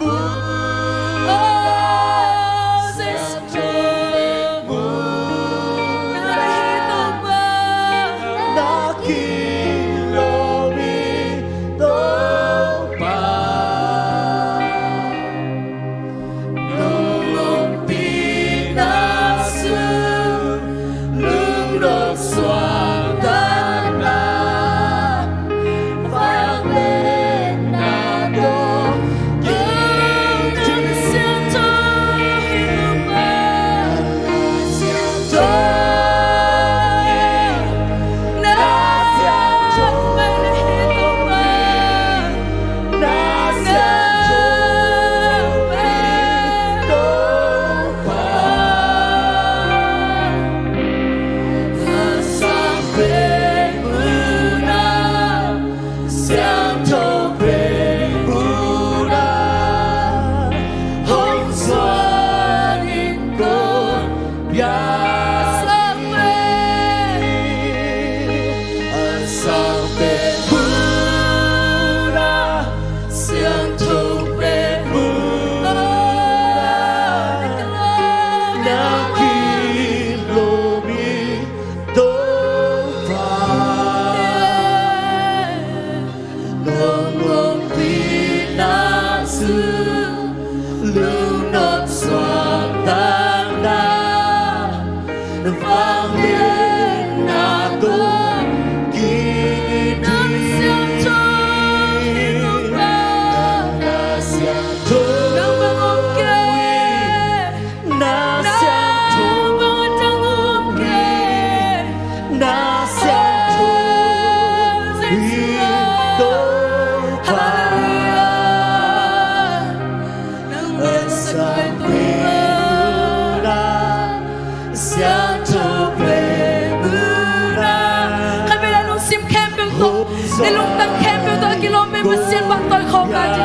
Để lúc tăng khem biểu tôi kilo bên bát xiên bắt tôi không là gì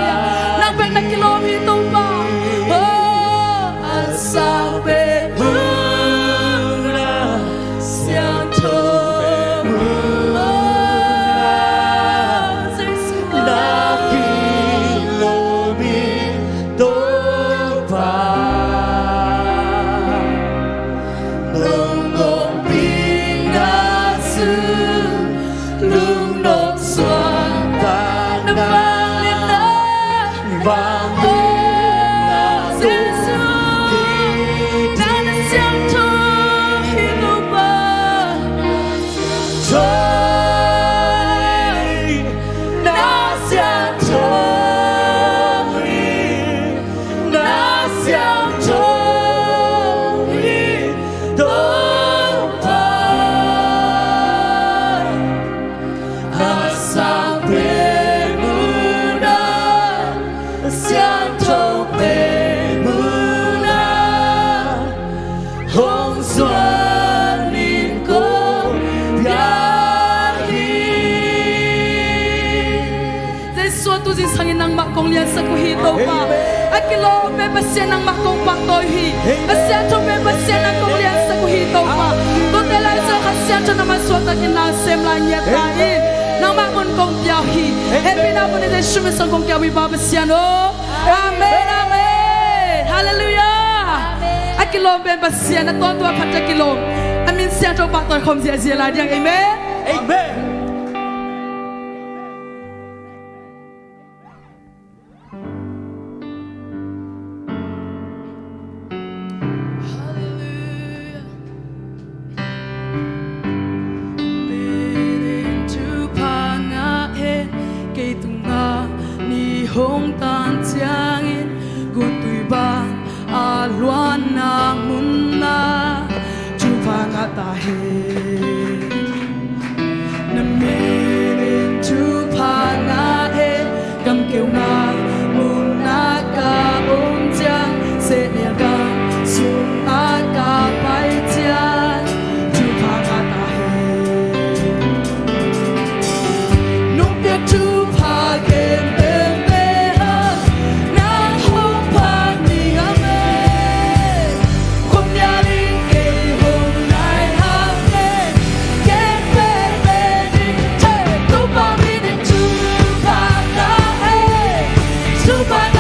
nàng bên là kilo mi tung ba sao bên mưa xiang thơ Kong lian sa kuhito pa akilo be basya nang makong paktoy hi asya to be basya nang kong lian sa kuhito pa to tela sa kasya to na maswata kinasem la nya kain nang ma mun kong piao hi happy na mun de shume song kong piao bi ba basiano amen amen hallelujah akilom ben basiana ton tua phat akilom amin sia to ba to khom sia sia la diang amen Amen. hong tan chiang in gu tui bang a luan na mun na chu pha nga ta he na mi rin chu pha nga he gam kêu nga mun na ka om chiang se ne ga sun a ka pai chiang chu pha nga ta he nung piak chu pha kem Super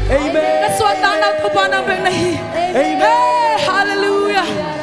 Amen. Kaswatan ang tupanang pagnahi. Amen. Hey, hallelujah. Hey,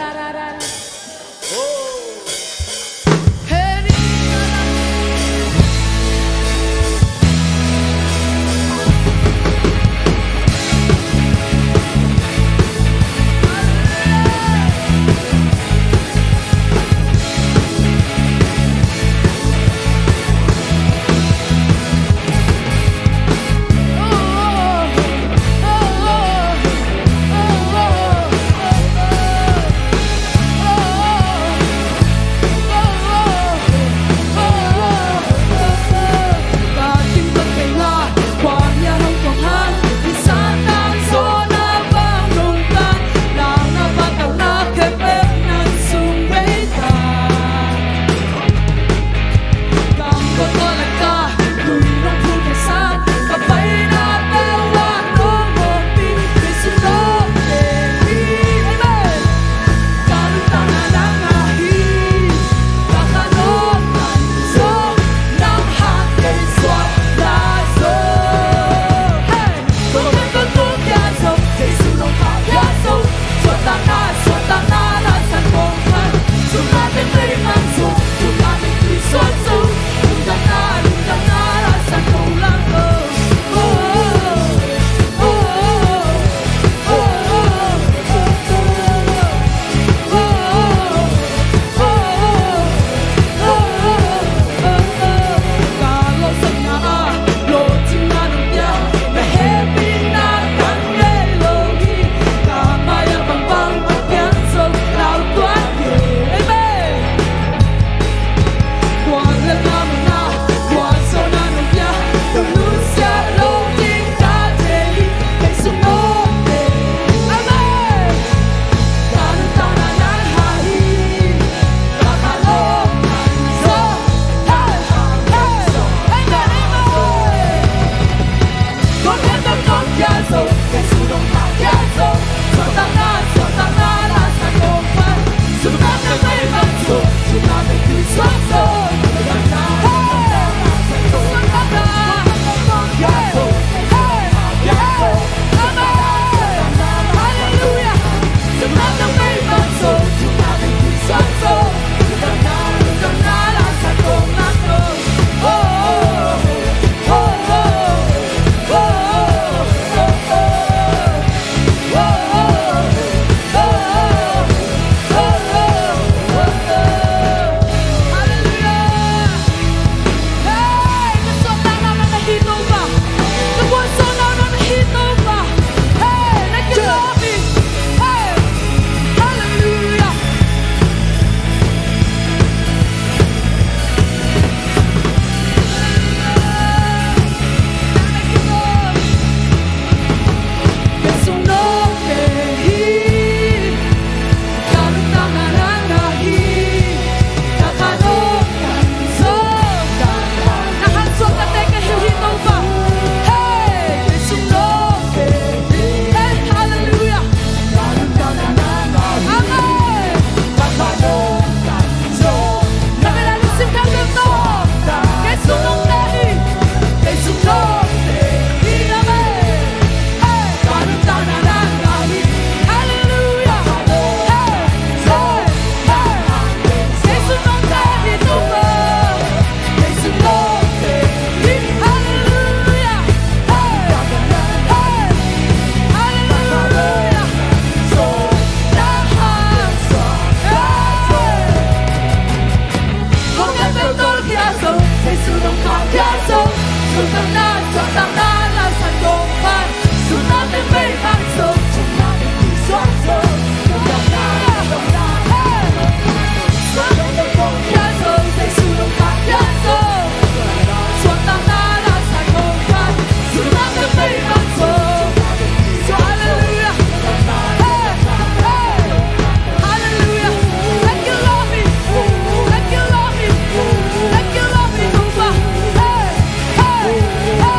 Hey!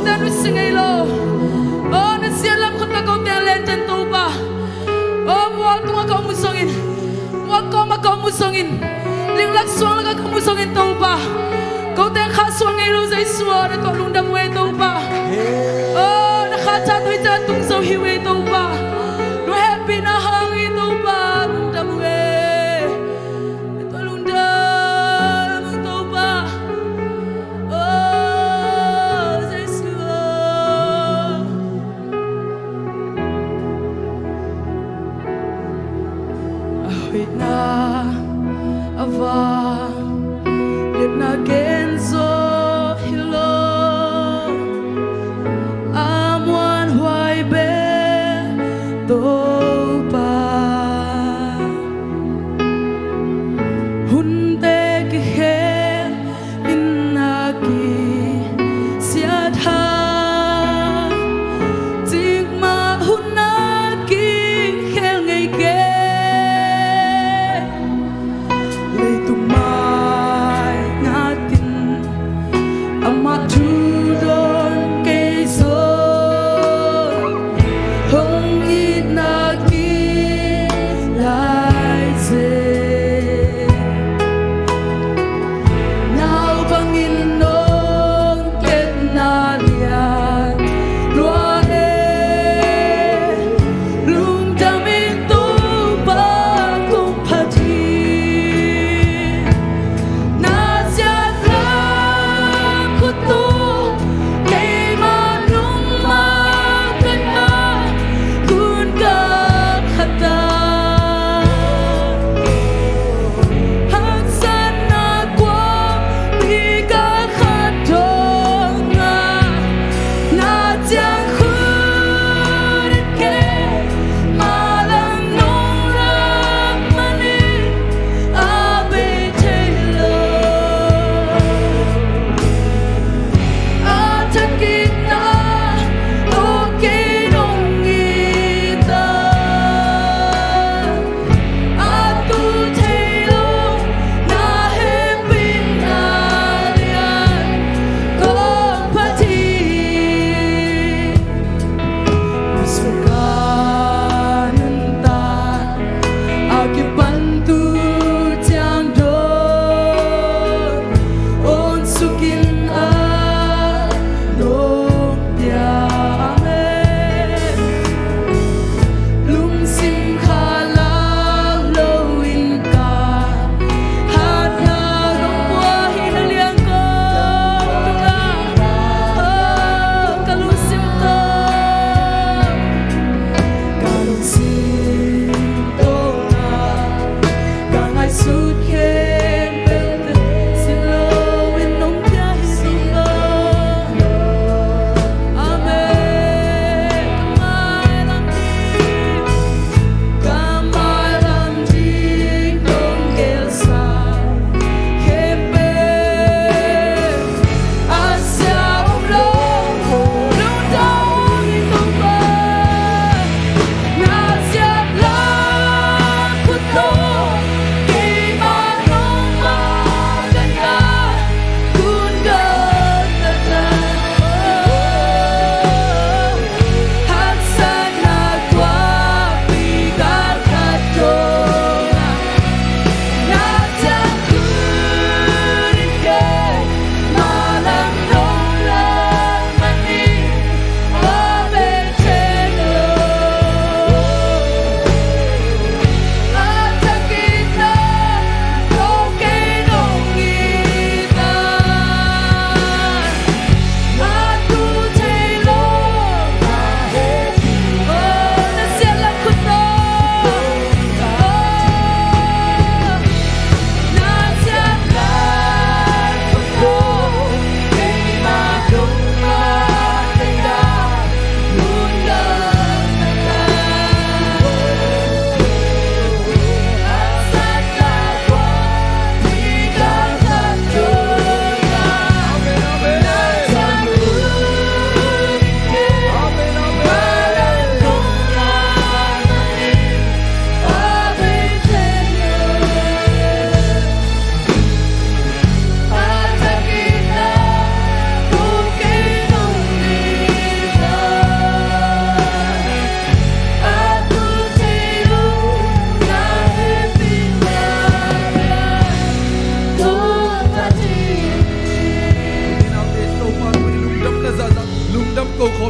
ten nu singai lo oh na sialam khota kau ten len ten to ba oh muak tu kau musongin muak kau ma kau musongin ling lak suang la kau musongin to ba kau ten kha suang ngai lo zai suwa na to lung dam we to ba oh na kha cha tu cha tung so hi we to ba nu happy na hang i to ba lung dam we to lung dam to ba oh zai suwa ahit na ava lit na genzo hilo amwan huai be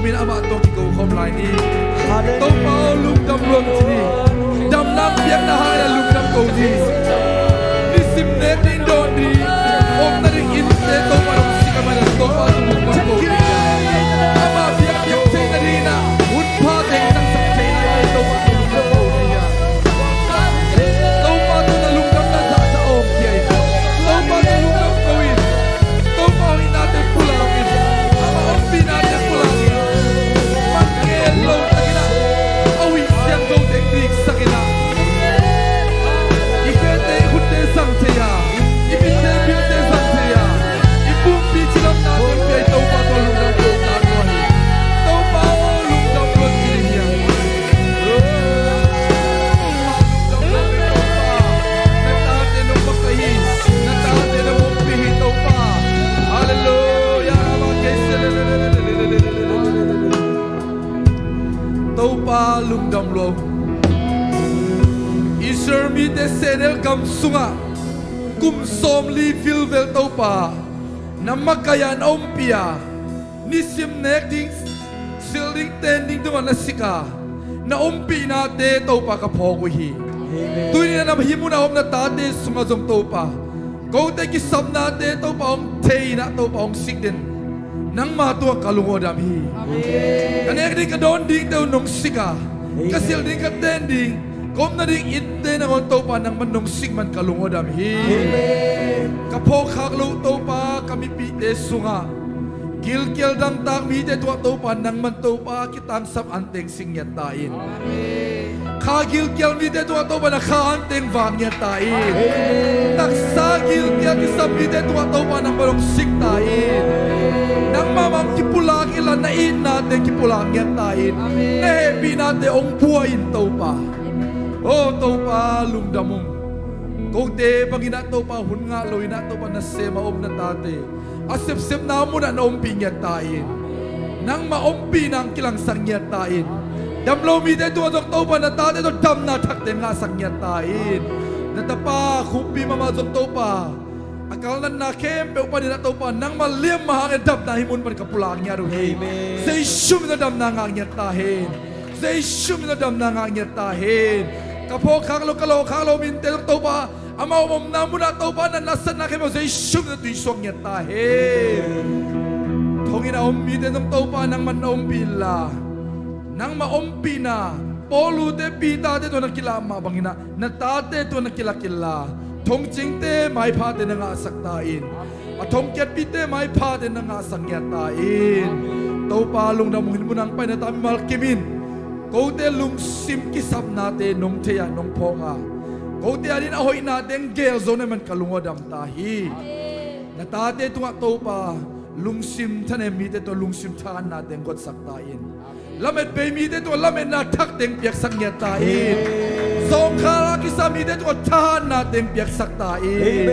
มินอามาตองกิโกคอมไลนี่โตเปาลุงดำรวมที่นี่ดำน้ำเพียงนาหายลุงดำโกดีนี่ซิมเนตินโดนดีอมนาริกินเตโตมาลงสิกามาโตเปาลุงดำโกดีอามาเพียงเทนาดีนะหุ่นพาเทนังสักเทนะโตเปาลุงดำโกดีโตเปาตัวลุงดำน่าจะจะอมเพียงโตเปาตัวลุงดำโกดีโตเปาอินาเตปุลากินอามาอมปีนาเตปุลากินมันเกลโลตะกินะเอาวิเสียงโตเด็กดีสักกินะอีเกเตหุ่นเตสังเทียอีพิเตพิเตสังเทียอีปุ่มปีชิลนาเตเปียโตเปาตัวลุงดำโกตาโนฮีโตเปาลุงดำโกดีเนี่ยTopa lung dam lo Isher mi te senel kam sunga kum som li fil vel topa namakayan ompia nisim nek ding silding tending tu manasika na ompi na te topa ka phogu hi tuini na nam himu na om na ta te sunga jom topa ko te ki samna te topa om thei na topa om sikden nang ma tua kalungo dam hi kanek di ka don ding teu nong sika kasil ding ka ten ding kom na ding itte na on topa nang man nong sik man kalungo dam hi ka pho khak lo topa kami pi te sunga gil kel dam tak mi te tua topa nang man topa kitang sap anteng sing ya tain kha gil kel mi te tua topa na kha anteng wang ya tain tak sa gil kel ki sap mi te tua topa nang barong sik tain nang mamam kipulang ilan na in natin kipulang yan tain na happy natin ang buhayin topa topa lungdamong kung te pangina topa hun nga loy na topa na sema om na tate asip-sip na mo na naumpi yan tain nang maumpi nang kilang sang yan tain damlo mi te tuwa topa na tate to dam na takte nga sang yan tain natapa kumpi mamazong topa akal na kempe upa nila topa nang maliam mahangin dam na himun pan kapulang niya rin. Amen. Zay shum na dam na ngang tahin. Zay shum na dam na ngang tahin. Kapo kanglo kalo minte ng topa amaw mom na muna topa na nasan na kayo zay shum na tuisong niya tahin. Tongin na umpite ng topa nang manaumpila. Nang maumpi na polo te pita te to nakilama bangina natate to nakilakila. Thong ching te mai pha te nga saktain athong ket pi te mai pha te nga sangyatain to pa lung na mungin munang pai na tam malkimin ko te lung sim ki sap na te nong the ya nong phonga ko te alin ahoy na te gel zone man kalungodam tahi na ta te tunga to pa lung sim thane mi te to lung sim than na te got saktain lamet be mi te to lamet na thak teng piak sangyatain song khala kisami det wa than na teng piak saktain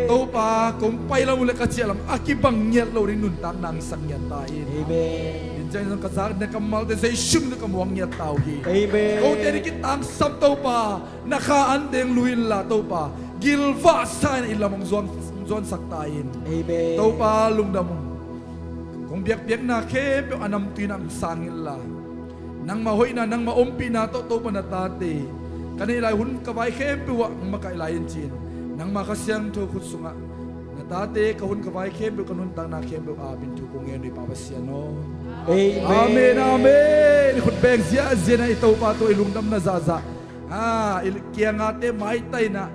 to pa kung pai la mula ka chialam akibang nyet lo rin nun tak nang sangyan tain amen injay nang kazak na kamal de say shum na kamwang nyet tau hi amen ko te ki tang sam to pa naka andeng luin la to pa gilva sign ilamong zon saktain amen to pa lungdam kung biak na ke pe anam tinang sangil la nang mahoy na nang maumpi na to pa na tate kanilay hun kawai kempe wa makailayan chin nang makasyang to kutsunga na tate kahun kawai kempe kanun tang na kempe abin to kung ngayon ipapasyan no amen amen kun beng siya zina ito pa to ilungdam na zaza kaya nga te maitay na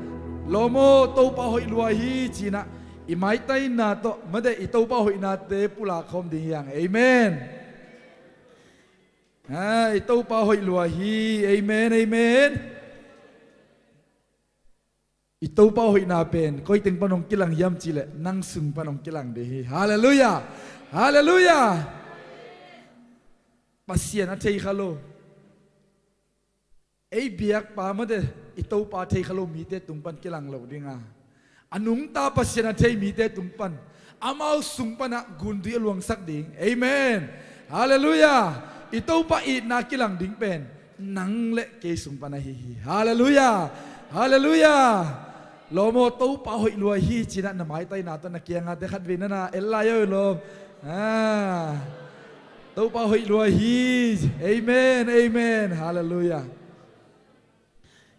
lomo to pa hoy luwahi china imaitay na to mada ito pa hoy na te pulakom diyang amen ito pa hoy luwahi amen amen ito pa hoy napen koy ting panong kilang yam chile nang sung panong kilang dehi hallelujah hallelujah pasien athei khalo ei biak pa ma de ito pa thei khalo mi te tungpan kilang lo dinga anung ta pasien athei mi te tungpan amau sung pana gundi luang sak ding amen hallelujah ito pa i na kilang ding pen nang le ke sung pana hi hallelujah hallelujah lomo to pa hoy lua hi china na mai tai na to na kianga de khat vin na ella yo lo tàu pa hoi lua hi amen amen hallelujah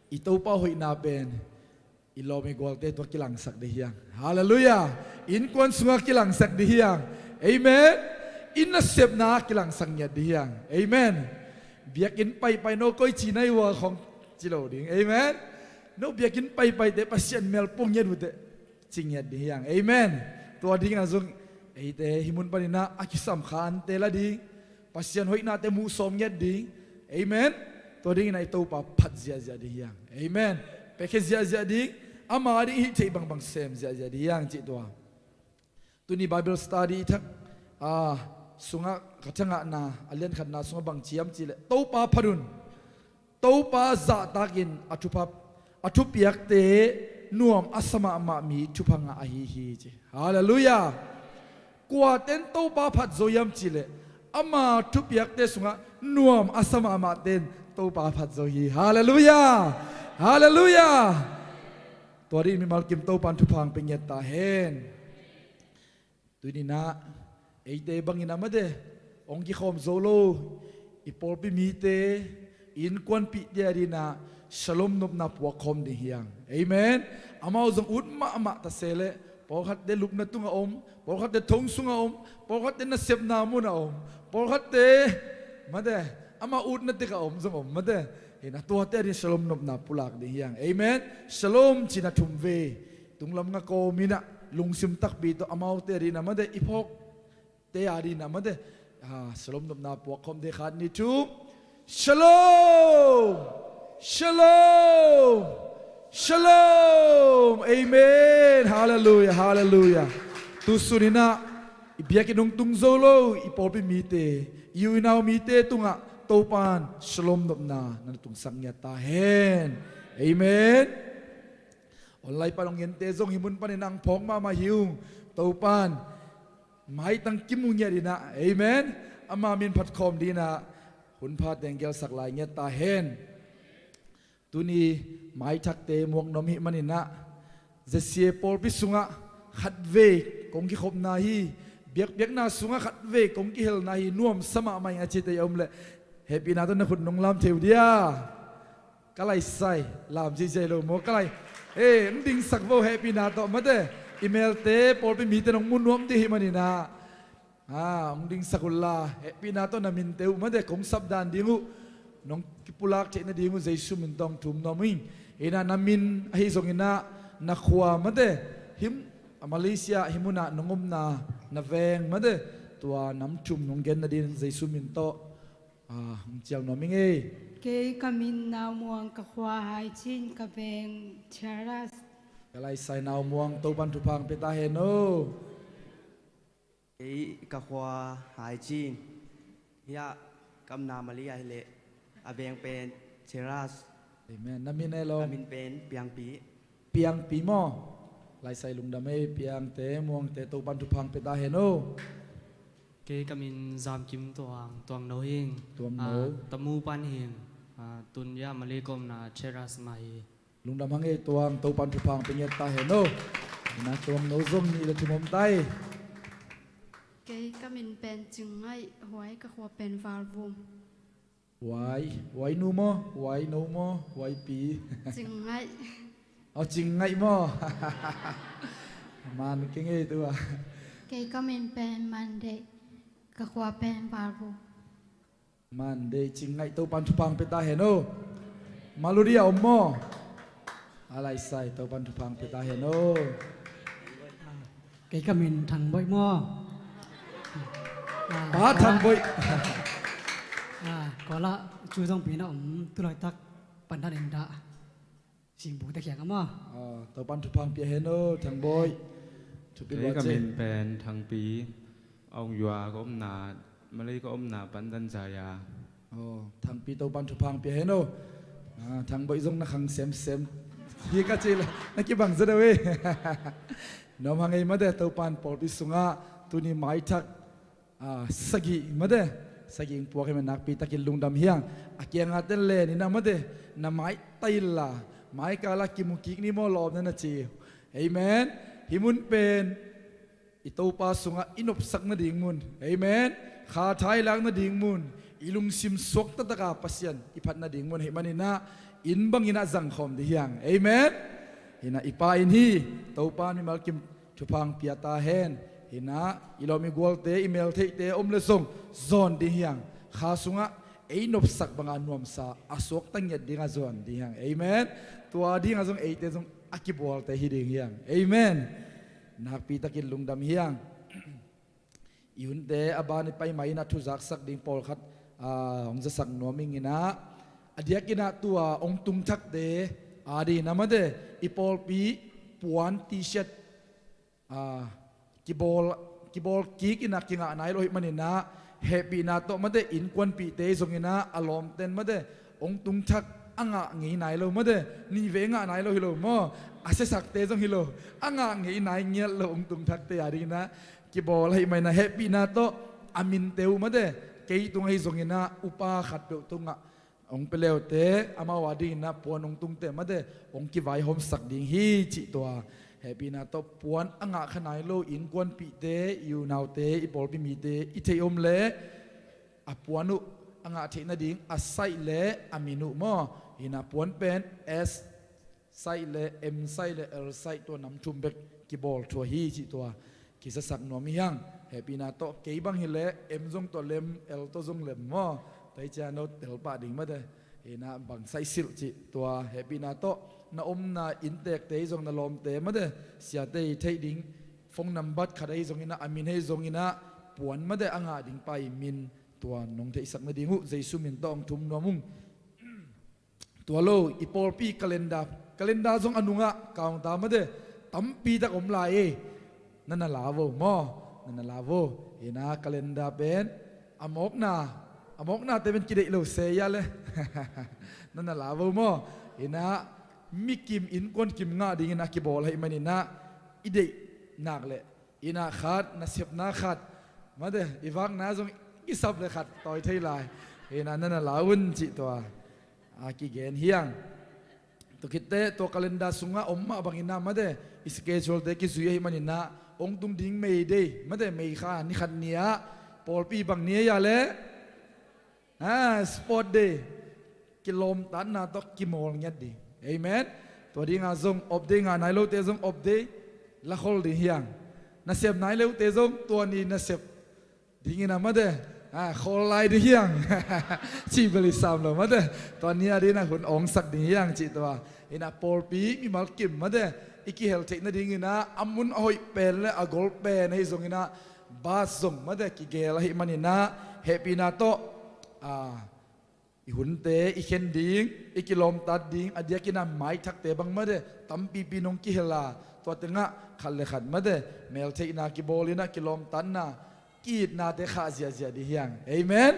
i tàu pa hoi na ben i lo me gol te to kilang sak de hiang hallelujah in kon sunga kilang sak de hiang amen in na sep na kilang sang nya de hiang amen biak in pai no koi chi nai wa khong chi lo ding amen no biak in pai te pasien mel pong nya du te ching nya de hiang amen to ding na zung ei te himun panina akisam khan te la ding pasien hoi na te mu som nya ding amen to ding na to pa phat zia de hiang amen pe khe zia ding ama ri hi chei bang sem zia de hiang chi to tu ni bible study thak sunga kachanga na alian khat na sunga bang chiam chi le to pa pharun to pa za takin athupiak te nuam asama ma mi thupanga a hi chi hallelujah kwa ten to pa phat zoyam chi le ama thupiak te sunga nuam asama ma ten to pa phat zo hi hallelujah hallelujah tori mi malkim to pan thupang penget ta hen tu ni na eite bangin amade ongki khom zolo ipol pi mi te in kwan pi dia na shalom nop na puak khom de hiang amen amao zong ut ma ta sele por khat de lup na tunga om por khat de thong sunga om por khat de na sep na mu na om por khat de made ama ut na te ka om zong om made ina to te ri shalom nop na pulak de hiang amen shalom china thum ve tunglam nga ko mina lungsim tak bi to amao te ri na made ipok te ari na made shalom nop na puak khom de khat ni tu shalom shalom shalom amen hallelujah hallelujah tu surina ibiak nong tung zolo ipolpi mite you now mite tunga topan shalom nop na tung sangya ta hen amen online palong yente zong himun panin ang phok ma hiung topan mai tang kimunya dina amen ama min phat khom dina hun pha tengel saklai nya ta hen tuni mai thak te muak nom hi manina zesie pol pi sunga khat ve kong ki khop na hi biak na sunga khat ve kong ki hel na hi nuam sama mai achi te om le happy na to na khut nong lam theu dia kalai sai lam ji je lo mo kalai ding sak vo happy na to mate email te pol pi mi te nong mun nuam ti hi manina ding sakulla happy na to na min teu mate kong sabdan dingu nong kipulak che na dingu jaisu min tong thum noming ina namin hi zong ina na khwa mate him Malaysia himuna nongom na veng mate tua nam chum nong gen na din jaisu min to chiang noming ke kamin na muang ka khwa hai chin ka beng charas kalai sai naw muang to ban thu phang pe ta he no ka khwa hai chin ya kam na malia hele abeng pen cheras amen namin elo amin pen piang pi mo lai sai lung dame piang te muang te to ban thu phang pe ta he no cái kamin zam kim tuang no hing tuam no tamu pan hin tunya malikom na cheras mai lung dam hange tuang to pan thu phang pe nge ta he no na tuam no zong ni le thumom tai ke kamin pen chungai huai ka khwa pen valvum wai nu mo wai no mo wai pi chungai ching ngai mo man kinh ấy tu ke kamin pen mande ka khwa pen valvum man de ching ngai to pan thu phang pe ta he no maluria om mo alai sai to pan thu phang pe ta he no cái mình thằng bội mo pa thang boi có là chú dòng pin ông tôi nói tắc bản thân em đã xin bố ta khiang mà to pan thu phang pe he no thang boi thu pi Thế wa cả che mình bèn thằng Pí ông Yòa có ông nà mà lấy có ông nà bắn dân dài à thang pi to pan thu phang pe he no thang boi zong na khang sem hi ka che la na ki bang za we no ma ngai ma de to pan pol pi sunga tu ni mai thak sagi ma de sagi ing puak nak pi takin lungdam hiang akianga ten le ni na ma de na mai taila mai kala ki mu ki ni mo lob na chi amen himun pen ito pa sunga inop sak na ding mun amen ขาไทยล้างนาดิ่งมุนอิลุงซิมสวกตะตะกาปัสยันอิพัดนาดิ่งมุนเฮมันนะอินบังอินะสังคมดิยังเอเมนฮินะอิปาอินฮีเต้าปานมีมัลกิมทุพังพิยาตาเฮนฮินะอิโลมีกวลเตอีเมลเทเตอมเลส่งซอนดิยังข้าสุงะไอ้นบสักบางอันนวมซาอสวกตั้งยัดดิงาซอนดิยังเอเมนตัวดิงาซงไอ้เตซงอากิบวลเตฮิดิงยังเอเมนนักปีตะกินลุงดำยังยุนเดอบานไปไม่นัทุจักสักดิ่งปอลขัดองจะสักนวมิงนะอดียกินะตัวองตุงทักเดอาดีนะมาเดอีปอลปีปวนตีเช็ดกิบอลกีกินะกิงะนายโลหิมันนะเฮปีนาโตมาเดอินควนปีเตสงนะอารมณ์เต้นมาเดองตุงทักอ่างะงี้นายโลมาเดนี่เวงะนายโลฮิโลมออาเซสักเตสงฮิโลอ่างะงี้นายเงียโลองตุงทักเตอาดีนะกิบอลให้ไม่นะเฮปีนาโตอามินเตวมาเดเกยตุงให้สงนะอุปาขัดเปตุงะองเปลวเตอามาวาดีนะปวนองตุงเตมาเดองกิไวหอมสักดิ่งฮีจิตัวเฮปีนาโตปวนอ่างะขนายโลอินกวนปีเตอยู่นาวเตอีปอลปีมีเตอิเทอมเลอปวนุอ่างะเทนาดิ่งอาไซเลอามินุมอหินาปวนเป็นเอสไซเลเอ็มไซเลเอลไซตัวนำทุมเบกกิบอลทัวฮีจิตัวกิสสักนวมิยังเฮปีนาโตเกยบังฮิเลเอ็มซงตัวเลมเอลตัวซงเลมมอแต่จานโนเตลปาดิ่งมาเดเฮนาบังไซซิลจิตัวเฮปีนาโตนาอมนาอินเตกเตยซงนาลอมเตมาเดเสียเตยเทยดิ่งฟงนำบัดขัดไอซงอินะอามินให้ซงอินะปวนมาเดอ่างะดิ่งไปมินตัวนงเทสักนาดิ่งหุเจสุมินตองทุมนวมุงตัวโลอีปอลปีกาเลนดาซงอนุงะกาวตามมาเดตั้มปีตะอมลายนั่นน่ะลาวมอนั่นน่ะลาวเห็นนะกาเลนดาเป็นอมอกนาแต่เป็นกิเลสโลเซียเลยนั่นน่ะลาวมอเห็นนะมิกิมอินกวนกิมงาดิ่งนะกิบอลให้มันนะอิเดนักเลยอินะขาดนะเสียบนาขาดมาเดอีฟังนะซงอิสับเลยขาดต่อยไทยลายเห็นนะนั่นน่ะลาวุนจิตัวอากิเกนเฮียงตัวคิดเตตัวกาเลนดาสุงะอมมาบังอินะมาเดอิสเกจวลเตกิสุยให้มันนะองตุงดิ้งไม่ได้ไม่ได้ไม่ข้านี่ขัดเนียปอลปีบังเนียอย่าเลยสปอร์ตเดย์กิโลมตันน่ะต้องกิโมลเงี้ยดีเอเมนตัวดิ้งอาซงอบเดงอ่ะนายโลเตซงอบเดย์ละคนดิ้งเฮียงน่าเสียบนายโลเตซงตัวนี้น่าเสียบดิ้งน่ะมาเด้คนไล่ดิ้งเฮียงชีบริสามเลยมาเด้ตอนนี้ดีนะคุณองสักดิ้งเฮียงจิตตัวอินะปอลปีมีมาลกิมมาเด้อีกเฮลเทนดิ่งนะอามุนอ้อยเป็นและอากอลเป็นให้ส่งนะบาส่งมาเด็กกิเกลให้มันนะเฮปีนาโตอีหุ่นเตอีเข็นดิ่งอีกิลมตัดดิ่งอดียกินะไม้ทักเตบังมาเดตั้มปีปีนงกิเฮลาตัวตึงะขัดเลขัดมาเดเมลเทนากิโบลินะกิลมตันนะกีดนาเตขาเสียเสียดิเฮียงเอเมน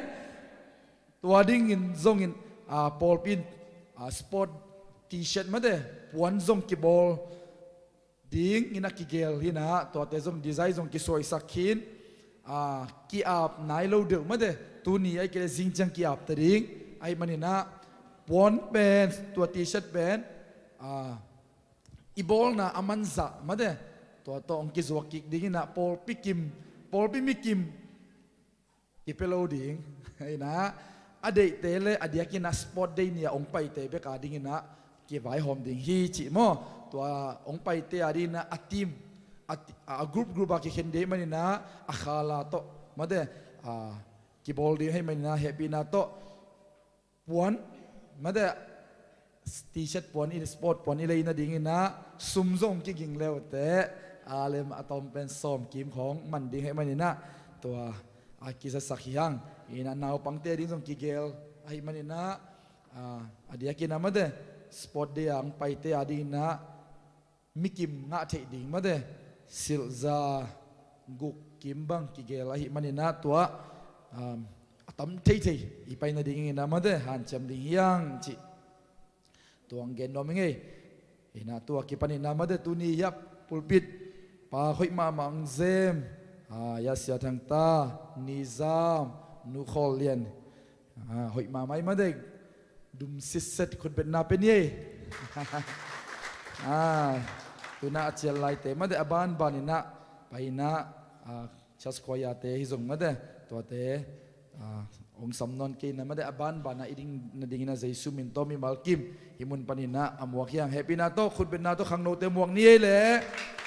ตัวดิ่งอินซงอินปอลปินสปอร์ตทีเชิร์ตมาเดปวนซงกิโบลดิ้งอินักกิเกลฮินะตัวเตซงดีไซน์ซงกิสวยสักขินกีอาบนายโลเดือมาเดตัวนี้ไอ้เกลซิงจังกีอาบตดิ้งไอ้มันนี่นะปวนเป็นตัวทีเชิร์ตเป็นอีบอลนะอามันซะมาเดตัวองกิสวกิกดิ้งนะปอลปิมิกิมอีเปโลดิ้งไอ้นะอดีตเตเลอดียกินะสปอร์ตเดย์เนี่ยองไปเตเบกาดิ้งนะเก็บไว้หอมดิ้งฮีจิโมตัวองไปเตอดีนะอัทีมกรุ๊ปอากิเข็นเดมันนี่นะอาคาลาโตมาเดกิบอลดีให้มันนะเฮปีนาโตปวนมาเดตีเช็ดปวนอินสปอร์ตปวนอิเลยนะดิ่งนะซุ่มส่งกิกิ่งเร็วแต่เลมอะตอมเป็นซ้อมกิมของมันดิ่งให้มันนี่นะตัวอากิสสักยังอินะนาวปังเตดิ่งส่งกิเกลให้มันนี่นะอดียกินะมาเดสปอร์ตเดียงไปเตอดีนะมิกิมงะเทดิ่งมาเดซิลซากุกกิมบังกิเกลหิมันนะตัวตั้มเทอีไปนะดิ่งนะมาเดหันจำดิ่งยังจิตัวเกนนอมิงเห็นนะตัวกิปันนะมาเดตุนียับปุลปิดปาหอยมามังเซมยาเสียทังตานิซามนุคอลเลียนหอยมาไม่มาเดดุมซิสเซตคนเป็นนาเป็นเย่ตัวน่าเจริญไลเตมาเดอบ้านบ้านนี่นะไปนะชัสควายาเตฮิซงมาเด ตัวเตองสำนวนกินนะไม่ได้อบันบานะอีดิงนาดิงนะใจสุมินโตมีมัลกิมหิมุนปนินะอมวกยังเฮปินาโตคุณเป็นนาโตขังโนเตมวกนี้เลย อ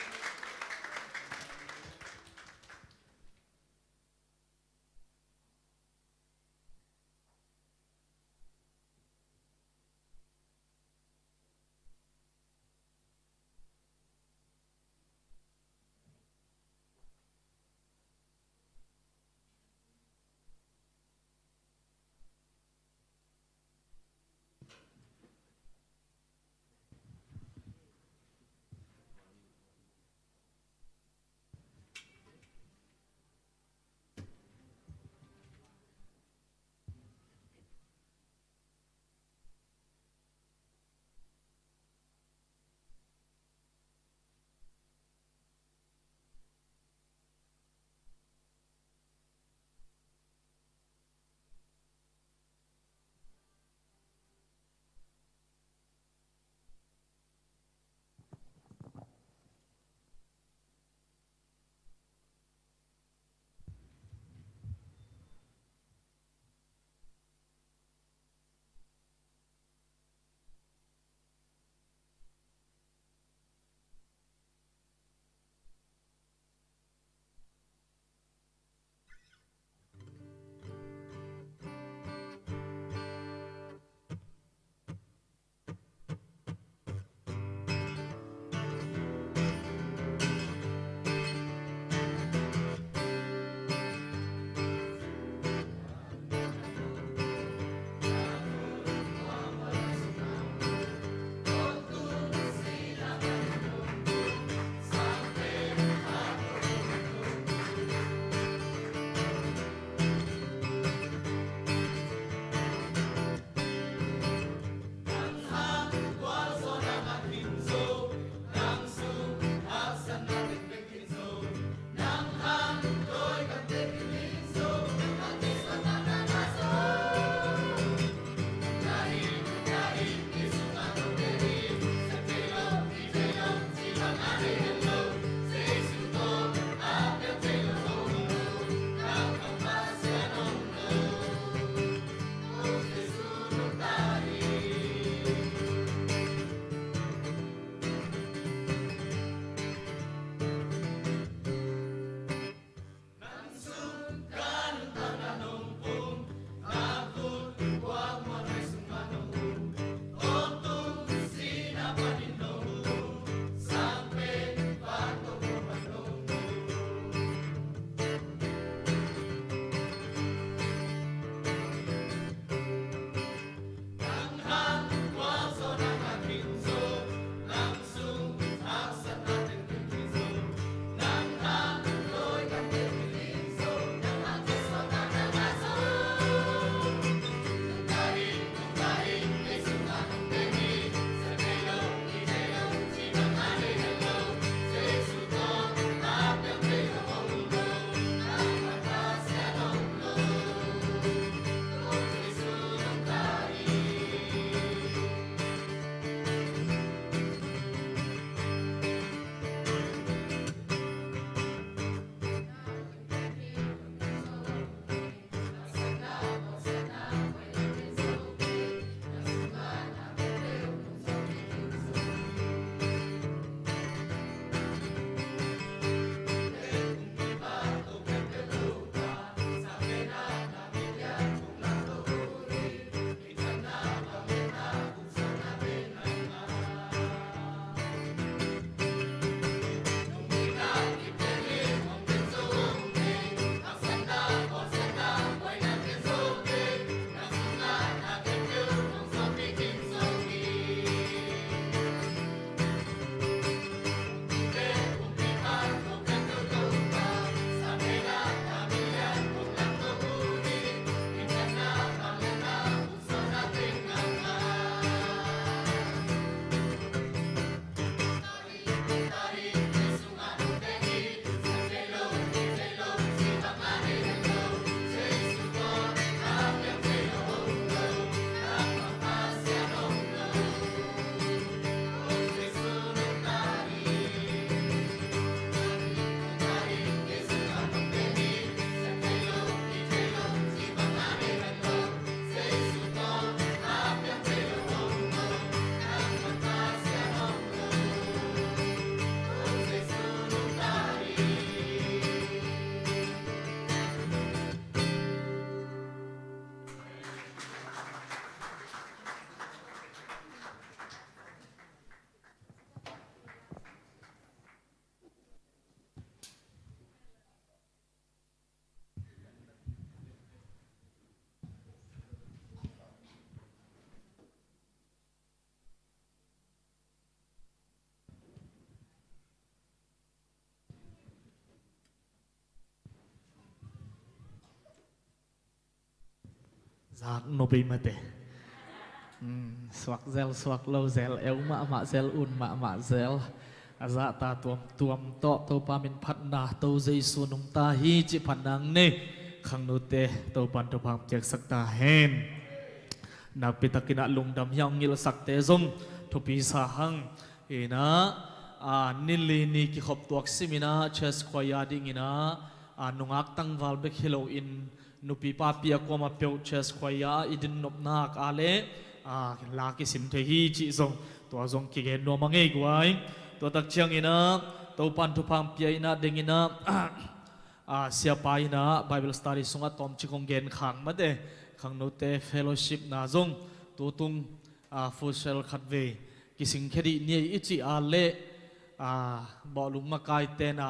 giặc nô bì mà tê swak lâu zel eo ma zel un ma zel za ta tuam to pa min phat na to Giêsu nung ta hi chi phan nang ne khang nu te to pan to pham chek sak ta hen na pitakina lungdam hyang ngil sak te zong thupi sa hang ina nili ni ki khop tuak simina ches khoya ding ina nungak tang wal bek hello in nupi pa pia ko ma peu ches khoya idin nop nak ale la ki sim the hi chi zong to zong ki gen no mangai guai to tak chiang ina to pan thu pham pia ina ding ina sia pa ina bible study sunga tom chi kong gen khang ma de khang no te fellowship na zong tu tung futsal khat ve ki sing khedi ni ichi ale bo lung ma kai te na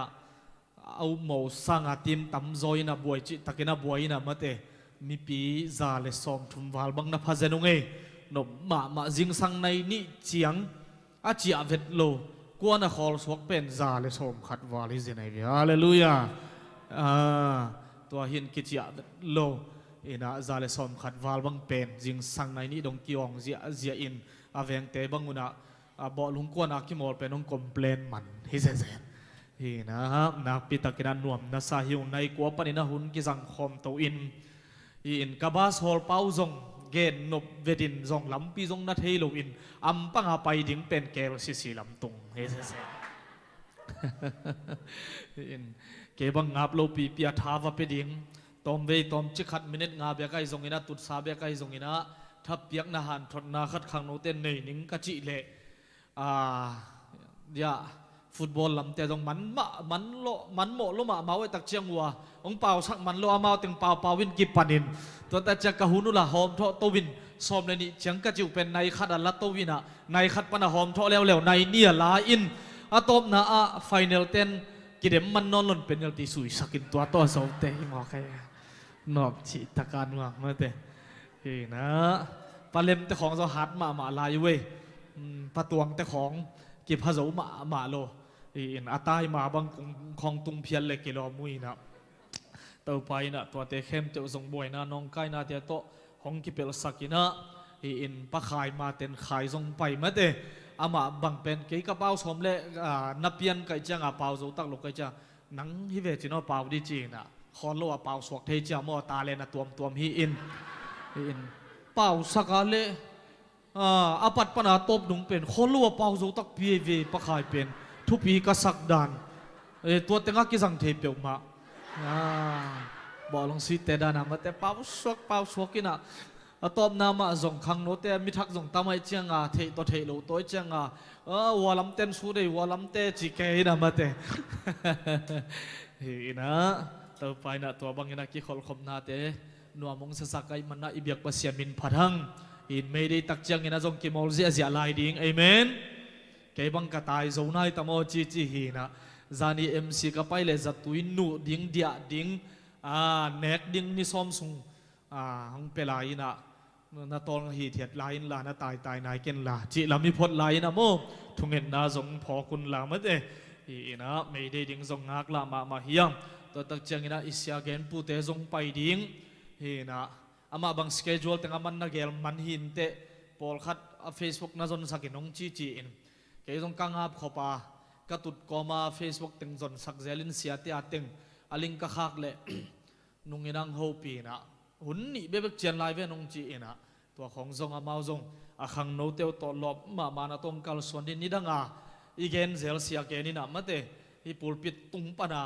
au mo sanga tim tam zoi na buai chi takina buai na mate mi pi za le som thum wal bang na phazenu nge no ma jing sang nai ni chiang a chia vet lo kwa na khol swak pen za le som khat wali zinai hallelujah tua hin ki chia vet lo ina za le som khat wal bang pen jing sang nai ni dong kiong zia in aveng te banguna bo lung kwa na ki mol pen ong complain man hi se hi na pitakina nuam na sa hiu nai ko panina hun ki jang khom to in kabas hol pau zong gen nop vedin zong lampi zong na thei lo in am panga pai ding pen kel si lam tung he se in ke bang ngap lo pi pia tha wa pe ding tom ve tom chi khat minute nga be kai zong ina tut sa be kai zong ina thap piak na han thot na khat khang no ten nei ning ka chi le ya football lam te dong man mo lo ma mawe tak chiang wa ong pau sak man lo amao teng pau win ki panin to ta cha ka hunula hom tho to win som le ni chiang ka chiu pen nai khat la to wina nai khat pana hom tho lew nai nia la in atop na final 10 kidem man non lon penalty sui sakin to to so te mo kai nop chi takan wa ma te hi na palem te khong zo hat ma la yu we pa tuang te khong ki pha zo ma lo in atai ma bang khong tung phial le kilo mui na tau pai na to te khem te zong boi na nong kai na te to hong ki pel sakina in pa khai ma ten khai zong pai ma te ama bang pen ke ka pau som le na pian kai changa pau zo tak lo kai cha nang hi ve chino pau di chi na khon lo pau swak thei cha mo ta le na tuam hi in pau sakale apat pana top dung pen khon lo pau zo tak pi ve pa khai pen thu pi ka sak dan tua tenga ki jang thei pe ma bo long si te dana ma te pau swak ina atop na ma zong khang no te mi thak zong tamai chianga thei to thei lo toi chianga walam ten su dei walam te chi ke na ma te hi na to pai na to bang ina ki khol khom na te nuamong sa sakai man na ibyak pasian min phadang in me dei tak chiang ina zong ki mol zia lai ding amen ke bang ka tai zo nai tamo chi hi na zani mc ka pai le za tuin nu ding dia ding nek ding ni som sung hong pelai na na tol hi thiat lain la na tai nai ken la chi lami phot lai na mo thungen na zong pho kun la ma de hi na me de ding zong ngak la ma hiam to tak chiang ina isya gen pu te zong pai ding hi na ama bang schedule teng aman na gel man hin te pol khat facebook na zon sakinong chi in ke zong kangap khopa ka tut koma facebook teng zon sak zelin sia te ateng aling ka khak le nunginang ho pi na hun ni bebek chian lai ve nong chi ina to khong zong amao zong khang no teu to lop ma na tom kal son ni danga igen zel sia ke ni na mate hi pulpit tung pana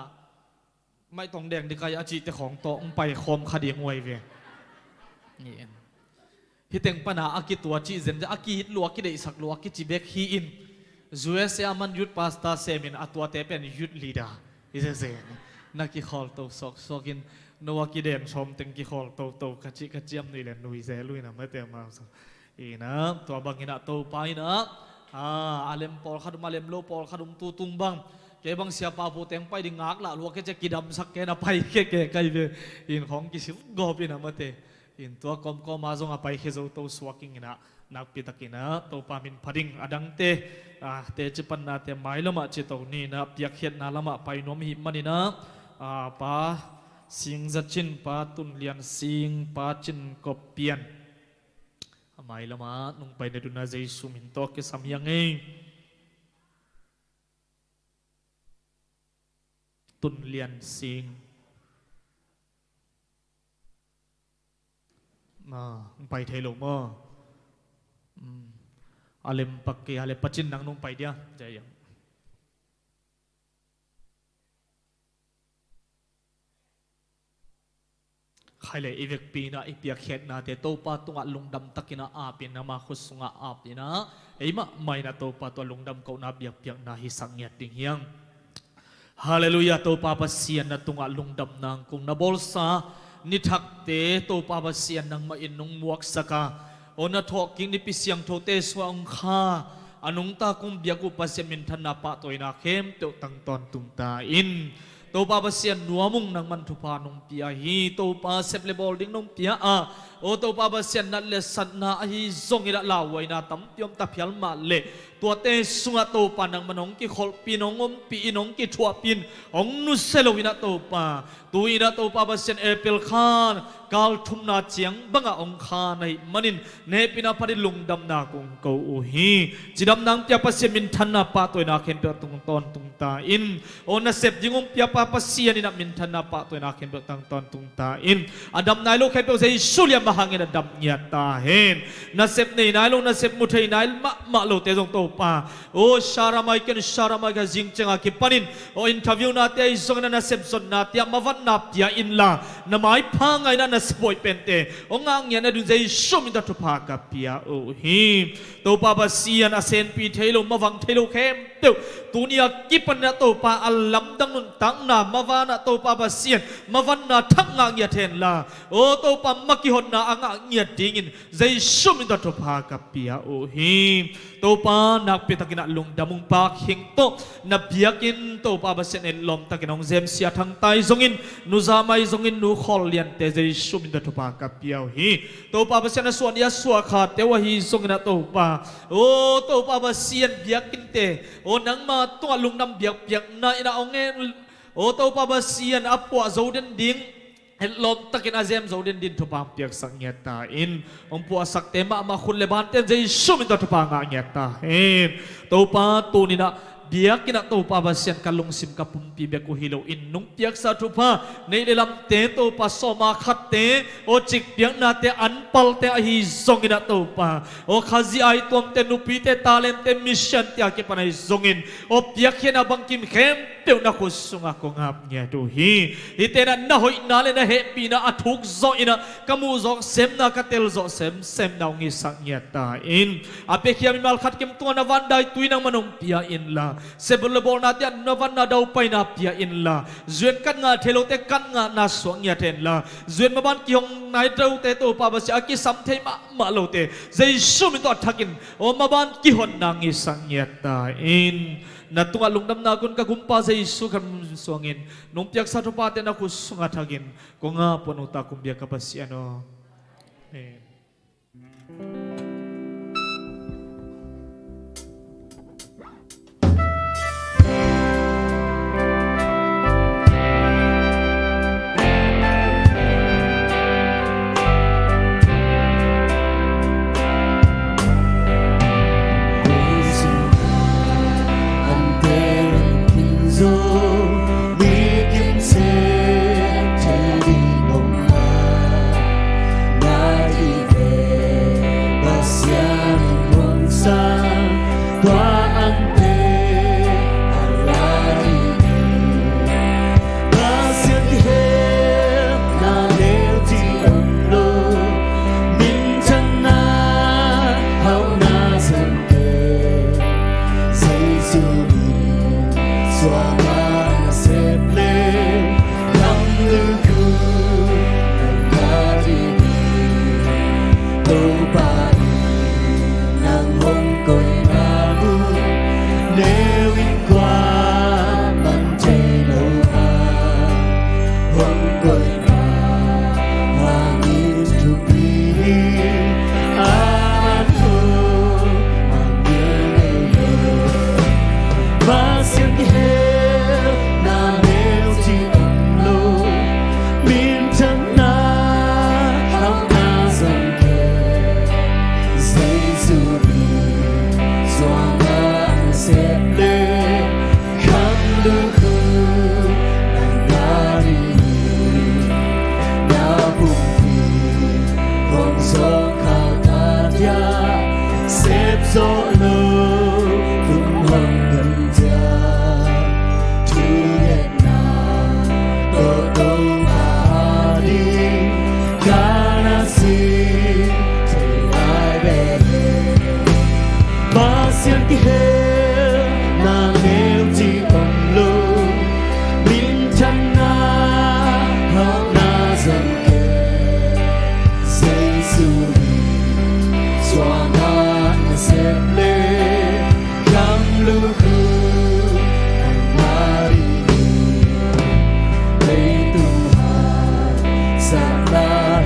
mai tong deng di kai achi te khong to ong pai khom khadi ngoi ve ni en hi teng pana aki tua chi zen ja aki hit lu aki dei sak lu aki chi bek hi in zuese aman youth pastor semin atwa te pen youth leader is a zen na ki khol to sokin no ki den som teng ki khol to kachi kachiam ni len nui ze lui na ma te ma so ina to bangina to pai na alem pol khadum alem lo pol khadum tu tung bang ke bang sia pa pu teng pai ding ngak la lu ke che kidam sak ke na pai ke kai ve in khong ki sim go pi na ma te in to kom ma zong a pai khe zo to swaking ina nak pitakina to pamin phading adang te chipan na te mai lama che to ni na piak het na lama pai nom hi manina pa สิงจัดชินปาตุนเลียนสิงปาจินกบเปียนทำไมละมานุ่งไปในดุนอาเจสุมินโตกิสามยังไงตุนเลียนสิงมาไปเทโลมาอาเลมปักเกอาเลปจินนังนุ่งไปเดียใจยังใครเลยอีเวกปีนะอีเปียกเข็ดนะเตโตปาตุงะลุงดำตะกินะอาปินะมาขุสุงะอาปินะไอ้มะไม่นะโตปาตัวลุงดำเขานาเบียกเปียกนะฮิสังเงียดดิ่งเฮียงฮาเลลูยาโตปาปะเซียนนะตุงะลุงดำนางกุงนะบอลซานิทักเตโตปาปะเซียนนังมาอินนุงมวกสกาโอนาทอกิงนิปิเสียงโทเตสวางคาอนุงตาคุมเบียกุปัสมินธนาปะตัวนาเข้มเตวตังตอนตุงตาอินโตปาปะเซียนนัวมุงนังมันทุพานงเปียฮีโตปาเซปเลบอลดิ้งนงเปียอาโอโตปาปะเซียนนัดเลสันนาฮีซงอิระลาไวนาตัมเปียมตาพิลมาเลตัวเตสุงะโตปานังมันงกิขอลปีนงอมปีนงกิทัวปินองนุเซโลวินาโตปาตุยนาโตปาปะเซียนเอเปิลคานกาลทุมนาเจียงบังองคาในมันินเนปินาพดิลุงดำนากุงเกาอูฮีจิดำนางเปียปะเซียนมินทันนาปาตัวนาเข็นเปตุงตอนตุงตาอินโอนาเซบยิงงเปียปาปะเซียนนินามินทันนาปาตัวนาเข็นเปตังตอนตุงตาอินอดัมนายโลกเข็นเปใจสุริยมหังเงินอดัมเนียตาเฮนนาเซบในนายโลนาเซบมุทัยนายมะโลเตจงโตปาโอชาราไมกันชาราไมกันจิงเจงอากิปันินโออินทาวิวนาเตยซงนาเซบซนนาเตียมาวันนาเปียอินลานาไม้พังไงนาสปอยเป็นเตองงเงียนดุนใจชุ่มอินททุพากับเปียโอฮีโตปาบาเซียนอาเซนปีเทโลมาวังเทโลเข้มเตวตุนียกิปันนาโตปาอัลลัมดังนุนตังนามาวานาโตปาบาเซียนมาวันนาทั้งงเงียเทนลาโอโตปามักกิฮอนนาอ่างเงียดิ่งินใจชุ่มอินททุพากับเปียโอฮีโตปานักเปตกินาลุงดามุงปากหิงโตนับเบียกินโตปาบาเซียนเอลอมตะกินองเซมเซียทั้งไตซงอินนุซาไมซงอินนูขอลเลียนเตใจชุ่มอินททุพากับเปียฮีโตปาบาเซียนส่วนยาสวขาดเตวะฮีซงอินโตปาโอโตปาบาเซียนเบียกินเตโอนังมาตัวลุงนำเบียกเบียกนาอินาองเงโอโตปาบาเซียนอัปวะโจเดนดิงเฮลอมตะกินอาเซมโจเดนดินทุพามเปียกสังเงตาอินองปัวสักเตมะมาคุณเลบานเตใจชุ่มอินททุพางเงตาเฮนโตปาตูนินะเบียกินะโตปาบาเซียนกัลลงซิมกับปุ่มปีเบียกุฮิโลอินนุงเปียกสาธุพาในเดลัมเตโตปาโซมาขัดเตโอจิกเปียกนาเตอันปัลเตอหิซงอินะโตปาโอขจิไอตวมเตนุปีเตตาเลนเตมิชชันเตียกิปนัยซงอินโอเปียกเขนะบังกิมเข้มเตียวนักขุสุงะกงอับเนียดูฮีฮิเตนะนะหอยนาเลนะเฮปีนะอัทุกโซอินะกามูโซเซมนะกะเตลโซเซมนางิสังเนียตาอินอาเปคิยามิมัลขัดกิมตัวนะวันได้ตุยนังมนุงเปียอินลาsebelum nanti navan nadau pai na pia in la zuan kan nga thelo te kan nga na swang ya ten la zuan maban ki hong nai dau te to pa ba sia ki sam thei ma lo te zai sum to thakin o maban ki hon nang i sang ya ta in na tunga lungdam na kun ka gumpa zai su kan swangin nong piak sa pa te na ku sunga thagin ko nga ponu ta kumbia ka pasiano Bikin sendiri oma, nadi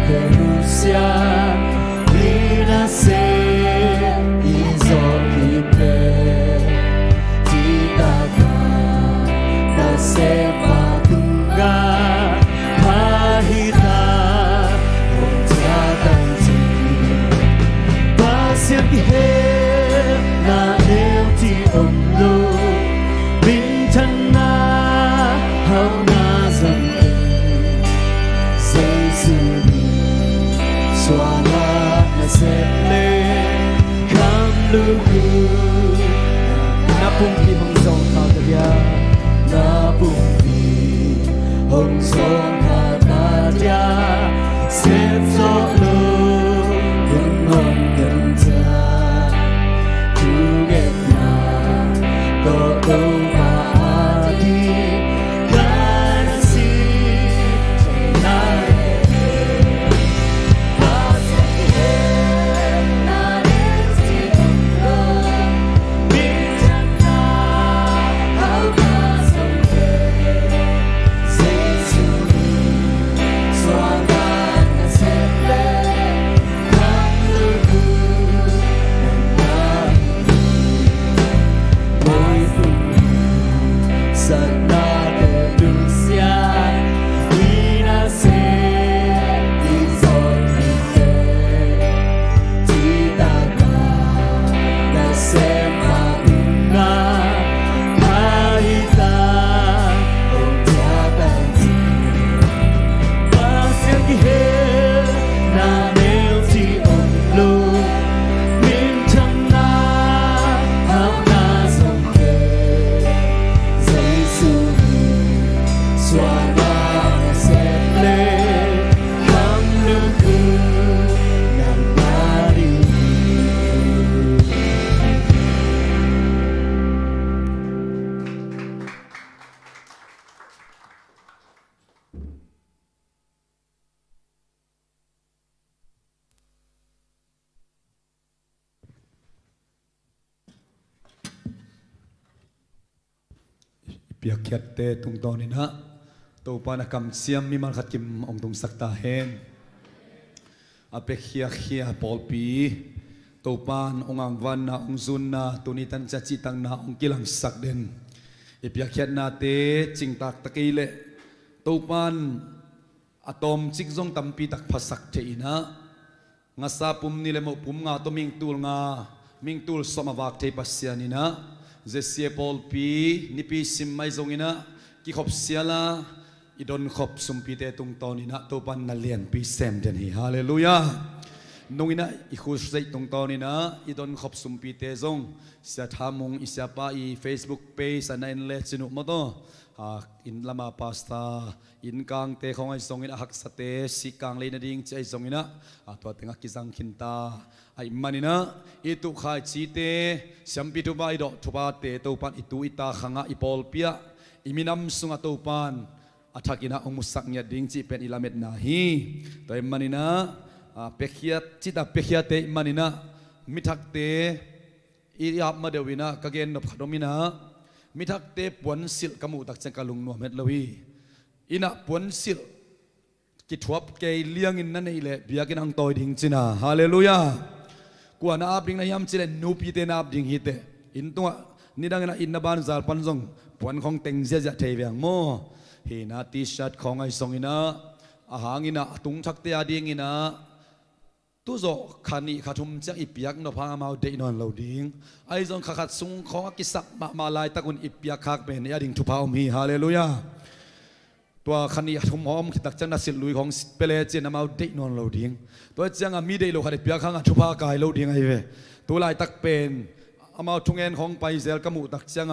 Perusia Inase Izokipe Tidaka Nasepa Tunga Pahita Onjatanti Pasiakihe Na Neuti Omlo Bintana Hau Nazamke Seisuni Suara Nasele Kamluku Napumpi Hong Song Kagaya Napumpi Hong Song Kagaya Setso Lu Yung Hong Ganta Kugetna Toto Maadi Ganasi Chainareเปียกเขียดเตตุงตอนนี้นะตัวปานกรรมเสียมมีมันขัดกิมองตุงสักตาเฮนอาเปขียเขียปอลปีตัวปานองอังวันนะองซุนนะตัวนี้ตันจะจิตังนะองกิลังสักเด่นเปียกเขียดนาเตจิงตักตะกี้เละตัวปานอะตอมจิกซงตัมปีตักภาษาเทอินะงาซาปุ่มนี่เลยมปุ่มงาตัวมิงตูลงามิงตูลสมาวากเทปัสยานี่นะเจสเซียปอลปีนิปีซิมไม่ทรงอินะกิขบเสียละอีดอนขบสุมปีเตตุงตอนินะตัวปันนัลเลียนปีเซมเดนฮีฮาเลลูยานุ่งอินะอีคุสเซตุงตอนินะอีดอนขบสุมปีเตซงเสียทามุงอิเสียป้าอีเฟซบุ๊กเพจอันนั้นเลจินุมโตอินลามาพาสตาอินกางเตของไอซงอินะฮักสเตสิกางเลยนะดิ้งใจซงอินะตัวเต็งกิจังคินตาไอ้มันนี่นะอีตุขายชีเตสัมปิทุบายดอกทุบาเตตัวปันอีตุอีตาขังอีปอลเปียอีมินำสุงตัวปันอัฐกินะองมุสักเนี่ยดิ้งจีเป็นอิลาเมตนาฮีตัวไอ้มันนี่นะเปียขียจิตาเปียขียเตมันนี่นะมิทักเตอีอาบมาเดวินะกะเกนนบขดมินะมิทักเตปวนสิลกมูตักจังกะลุงนัวเม็ดลวีอินะปวนสิลกิทวบเกยเลี้ยงอินนั่นเองเลยเบียกินังตัวดิ้งจีนะฮาเลลูยากวนอาบดิ้งนายามจิเลนูปีเตนาบดิ้งฮิตอินตัวนี่ดังนะอินนาบานซาลปันซงปวนของเต็งเสียจะเทวียงโมเฮนาตีชัดของไอซงอินะอาหางอินะตุงทักเตียดิ้งอินะตุโจขันีขัดทุมจังอิปยักนพามาเดนอนเหลาดิ้งไอซงขัดซุงของกิสักมาลายตะกุนอิปยักขักเป็นยาดิ้งทุพาอมีฮาเลลูยาตัวขันีทุมหอมขิตักจังนัสิลุยของเปเลเจนมาเดนอนเหลาดิ้งตัวจังมีเดโลขัดอิปยักขังทุพากายเหลาดิ้งไอเวตัวลายตักเป็นอามาทุงเงินของไปเซลกมูตักจัง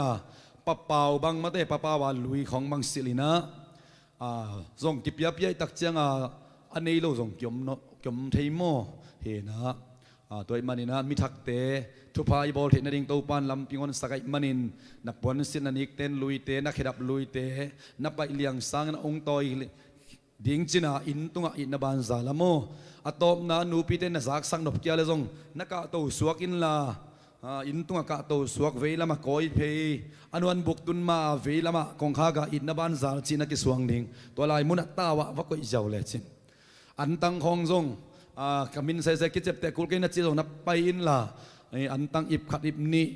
ปะเป่าบางมาเตปะเป่าวาลุยของบางสิลินะส่งกิบยับยัยตักจังอันนี้เราส่งจมเทโมเฮนะตัวมันนี่นะมิทักเตทุพายบอลเห็นนั่งตัวปันลำพิงอนสักมันนินนับวันสินันิกเตนลุยเตนักเขดับลุยเตนับไปเลี้ยงสังนองตอยดิ้งจินาอินตุงอินนบานซาลโมอัตบนานูปีเตนสักสังนบเกียร์เลยส่งนักกะตัวสวกินลาอินตุงกะตัวสวกเวลมาคอยเพย์อนุอันบุกตุนมาเวลมาคงข้ากะอินนบานซาลจินักสวงดิ้งตัวลายมุนัตตาวะวักก็อิจาวเลจิน อันตังของทรงกมินใส่กิจเจ็บแต่กุลกินจีตรงนับไปอินล่ะอันตังอิบขัดอิบนี้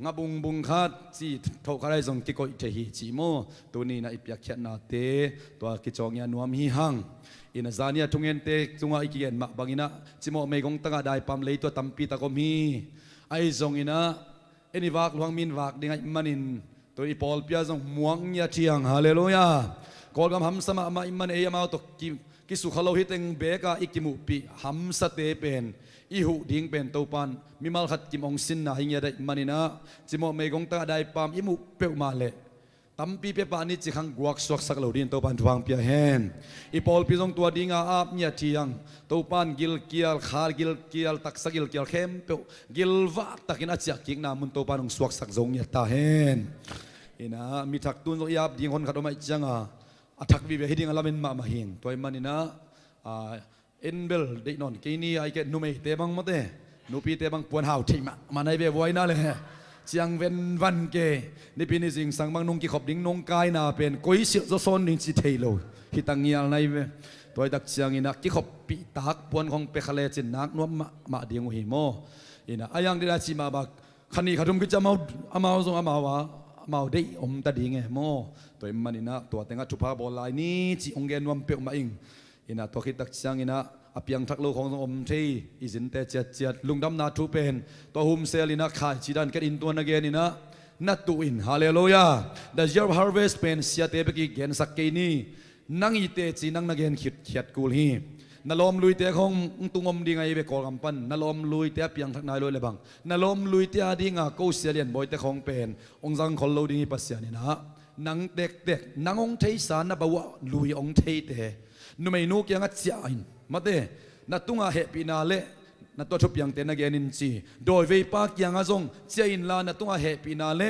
งาบุงบุงคัดจีทอกอะไรทรงกิโกอิเทหิจีโมตัวนี้นะอิบยักษ์นาเตตัวกิจงยานวมหิหังอินซานียทุงเงินเตจุงอาอิกิเกนมาบางอินะจิโมไม่กงตั้งได้ปั๊มเลยตัวตั้มปีตะกมีไอทรงอินะเอ็นิวักหลวงมินวักดิ่งไอมันอินตัวอีปอลเปียทรงม่วงยาเทียงฮาเลลูยากอลกำหัมสมามาอิมันเอยามาตกกิสุขเราฮิตเองเบกาอิกิมุปีหัมสเตเป็นอิหุดิ่งเป็นตัวปันมิมัลขัดกิมองสินนะหิงยาได้มันอินะจิโมไม่กงตั้งได้ปั๊มอิมุเปวมาเลตั้มปีเปปานิจิขังกวักสวกสักเหล่าดินตัวปันทวงเปียเฮนอีปอลปีทรงตัวดิ่งอาบเนี่ยเทียงตัวปันกิลเกียลขากิลเกียลตักสักกิลเกียลเข้มเปวกิลวักตักินอาจักกิงนามุนตัวปันองสวกสักทรงเนี่ยตาเฮนอินะมีทักตุนตัวยาบดิ่งคนขัดออกมาจังอาทักวิเวหิดิ่งอาลามินมาหิงตัวมันอินะเอ็นเบลเด็กนอนกีนี่ไอเกนูไม่เตบังมาเตนูปีเตบังปวนหาวทิมมาในเบวไว้น่าเลยเชียงเวนวันเกนี่ปีนี้สิงสังบางนงกีขบดิ่งนงกายนาเป็นกุยเสียจะซ้อนดิ่งสิเทโลฮิตังเงียในเวตัวดักเชียงอินะกีขบปีตักปวนของเปคเลจินนักนวมมาดิ่งหิโมอินะอายังได้ชิมาบักขันนี้ขัดมกิจมาอามาส่งอามาว่ามาได้อมตาดิ่งเอโมตัวมันอินะตัวเต็งจุพาบอลไลนี่จีองเกนวมเปียกมาอิงอินะตัวคิดตักเชียงอินะอภิยังทักโลของอมที่อิสินเตเจียดลุงดำนาทูเป็นตัวหุมเซลินะขายจีดันกันอินตัวนักเกนินะนัดตูอินฮาเลลูยา The year of harvest เป็นเสียเตเบกิเกนสักเกนี่นั่งอีเตจีนั่งนักเกนขีดกูลฮีนลอมลุยเตของตุงอมดีไงเบกอลกัมปันนลอมลุยเตเพียงทักนายลุยเลยบังนลอมลุยเตดีงาโกเซียเลียนบอยเตของเป็นองค์สังคนโลดีปัสยานี่นะนังเด็กนังองเทสานนะบ่าวลุยองเทเตนุ่มไอ้นุกยังอัดเสียอินมาเตนัตุงอาเฮปีนาเลนัตัวทุบยังเตนักเกนินซีโดยเวปากยังอาซงเจียอินลานัตุงอาเฮปีนาเล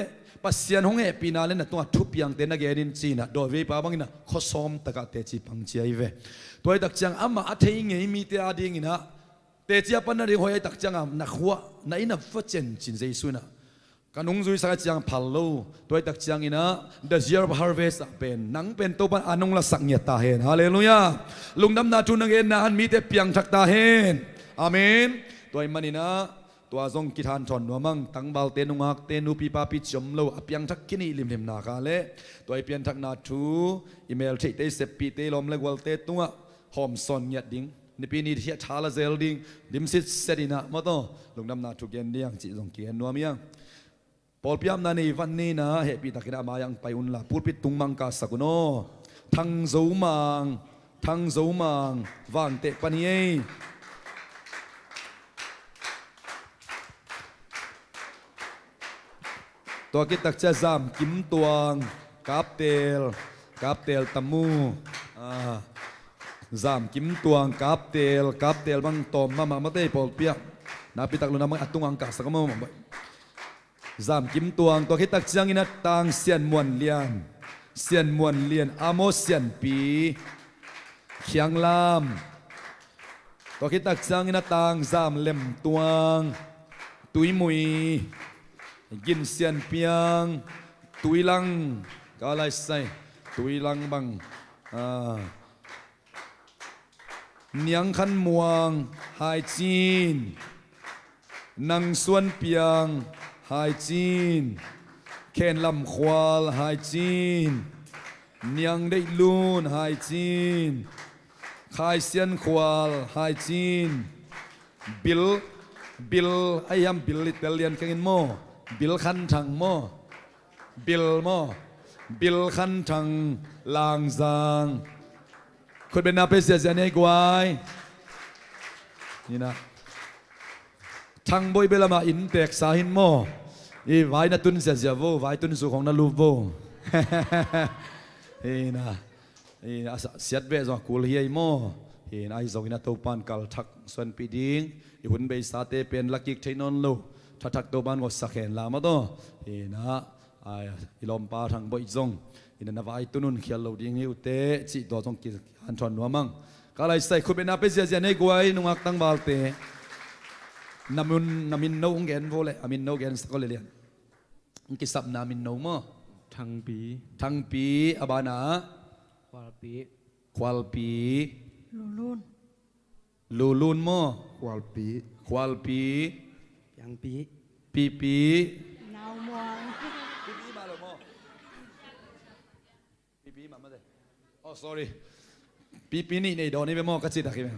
ปัสยานหงเฮปีนาเลนัตุงอาทุบยังเตนักเกนินซีนะโดยเวปาบังนะข้อซ้อมตะกะเตจีปังเจียเวตัวไอ้ตักจังอามาอัฐยิงเฮมีเตอาดิงินะเตจีปันนาริหอยตักจังอานักหัวนัยนับฟัดเจนจินเจสุนะกันงซุยสักจังพัลโลตัวตักจังอินะ The year of harvest เป็นนังเป็นตัวปันอันงละสักเงียตาเฮนฮาเลลูยาลุงดำนาจุนังเอ็นนะอันมีแต่เพียงทักตาเฮนอาเมนตัวมันนี่นะตัวทรงกิทานชนนัวมังตั้งบาลเตนุงักเตนุปีปาปิจมโลอเพียงทักกินีลิมลิมนาคาเลตัวเพียงทักนาทูอีเมลที่เตเสปีเตลมเลกวลเตตัวหอมซอนเงียดดิ้งในปีนี้ที่ชาลาเซลดิ้งดิมซิสเซดินะมาต่อลุงดำนาทุกเย็นเดียงจิตทรงเกียนนัวเมียงพอลพิยามนันในวันนี้นะเฮปีตะกินามายังไปอุนละพูดปิดตุงมังกาสักุโนทั้งโซมังวางเตปนีตัวกิตักจะจำกิมตวงกาบเตลตัมูจำกิมตวงกาบเตลบังตอมมาเตพอลพิยามนาปิตักลุนามังอัตุงอังกาสักโมจำกิมตวงตัวคิดตักจังอินัดตังเสียนมวนเลียนอโมเสียนปีเขียงลามตัวคิดตักจังอินัดตังจำเล่มตวงตุยมุยกินเสียนเปียงตุยลังก็อะไรใส่ตุยลังบังเนียงขันมวงไฮจีนนังส่วนเปียงไฮจีนเคนลำควาลไฮจีนเนียงได้ลูนไฮจีนไฮเซียนควาลไฮจีนบิลไอ้ยำบิลอิตาเลียนกันกินโมบิลคันทังโมบิลคันทังลางซางคุณเป็นนาเปเซียเซเนกวายนี่นะทังบอยเบลามาอินเตกสาหินโมอีไว้นัตุนเสียเสียโวไว้ตุนสุของนัลูโวนะเสียดเวสกุลเฮียโมไอ้สองนัตโตปันกัลทักส่วนปีดิ้งอีหุ่นเบสาเตเป็นลักกิกเทนนโลทักตัวบ้านก็สักเห็นลามาโตนะอีลมปาทางบอยจงอินนาวายตุนุนเขียนเราดิ้งฮิวเตจิตัวจงกิอันชนนัวมังก็เลยใส่คุณเป็นนาเปเซียเซเนกวายนุ่งอักตั้งบาลเตนามินโนงเกนโวเลอามินโนเกนสกอเลเลียนกิสับนามินโนมอทั้งปีอบานาควาลปี ลูลูนโม ควาลปี ควาลปี ยังปี ปีปี นาวมวง ปีปีมาเลยโมปีปีมาเลยอ๋อ sorry ปีปีนี่ในดอนนี่เป็นโมกัจจิตะคิดไหม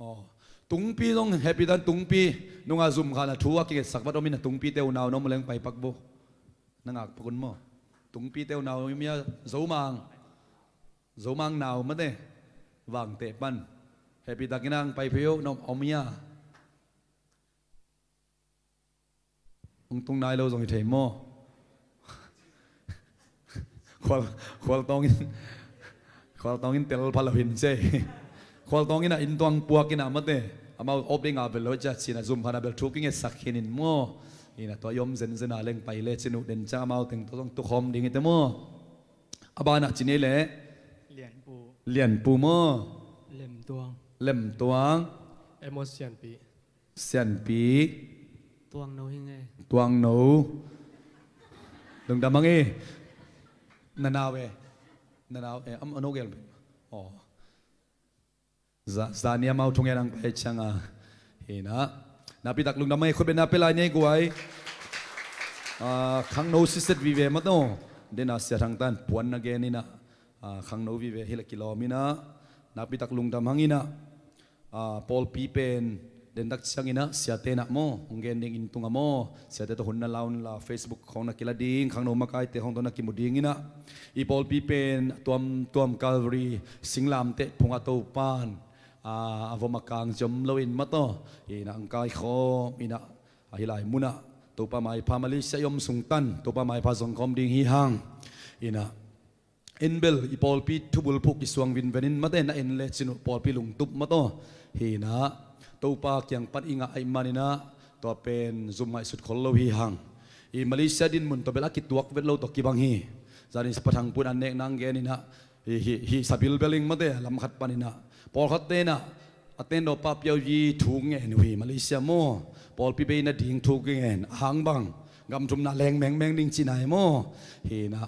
อ๋อตุงปีต้องแฮปปี้ดันตุงปีนุ่งอาซุมขานะทัวร์กิจสักวัดอมินะตุงปีเต้านาวน้องมะเร็งไปปักโบนั่งอักปกุนโมตุงปีเต้านาวมีโซมังนาวมาเต้วางเตะปันแฮปปี้ตะกินังไปเพียวน้องอมิยาตุงนายเราส่งเทมโมควาลตองอินเตลพาลหินเซ่ควาลตองอินอินตวงปัวกินามาเต้อามาอบดิ้งอาเบลโลจัดสินะซุมพานาเบลทุกิงเอสักหินินโมอินะตัวยมเซนเซนาเล่งไปเล่ชินุเดนจ้ามาถึงตัวต้องตุคอมดิ้งเตโมอาบานักจินเล่เหรียญปูโมเล่มตวง เล่มตวง เอโมเซียนปี เซียนปี ตวงโนหิงไง ตวงหนูดึงดำมังเอนานาเวอัมอโนเกลอ๋อซาเนียมาทุ่งยันไปช่างเห็นนะนาพิตักลุงดำไม่คนเป็นนาเปลายเนี่ยกูไอ้ขังโนสิสต์วิเวมาโต้เดน่าเสียทางตันปวนนักเกนี่นะขังโนวิเวฮิลกิโลมินะนาพิตักลุงดำหังอินะปอลปีเป็นเดินตักช่างอินะเสียเตนะโมองเกนดิ้งอินตุงโมเสียเตตัวหุ่นนั่นลาวนั่นละเฟซบุ๊กของนักกีฬาดิ้งขังโนมาไกเตของตัวนักกีฬาดิ้งอินะอีปอลปีเป็นตัวมกาลวรีสิงลามเตพุงอัตโตปานavom makang jom loin mato ina angkai kho ina ahilai muna to pa mai family sa yom sungtan to pa mai pa song kom ding hi hang ina inbel ipol pi thubul phuk iswang win venin mate na en le chinu pol pi lung tup mato hina to pa kyang pat inga ai manina to pen zum mai sut khol lo hi hang i malaysia din mun to bela ki tuak vet lo to ki bang hi zarin pathang pun an nek nang ge ni na hi sabil beling mate lam khat paninaปอลขัดเตนะอัตเตนโดปาเปียวยีถูกเงินวิมาเลเซียโมปอลปีเบย์น่ะดิ่งถูกเงินหางบังกำจุมน่ะแรงแมงดิ่งจีนายโมเฮนะ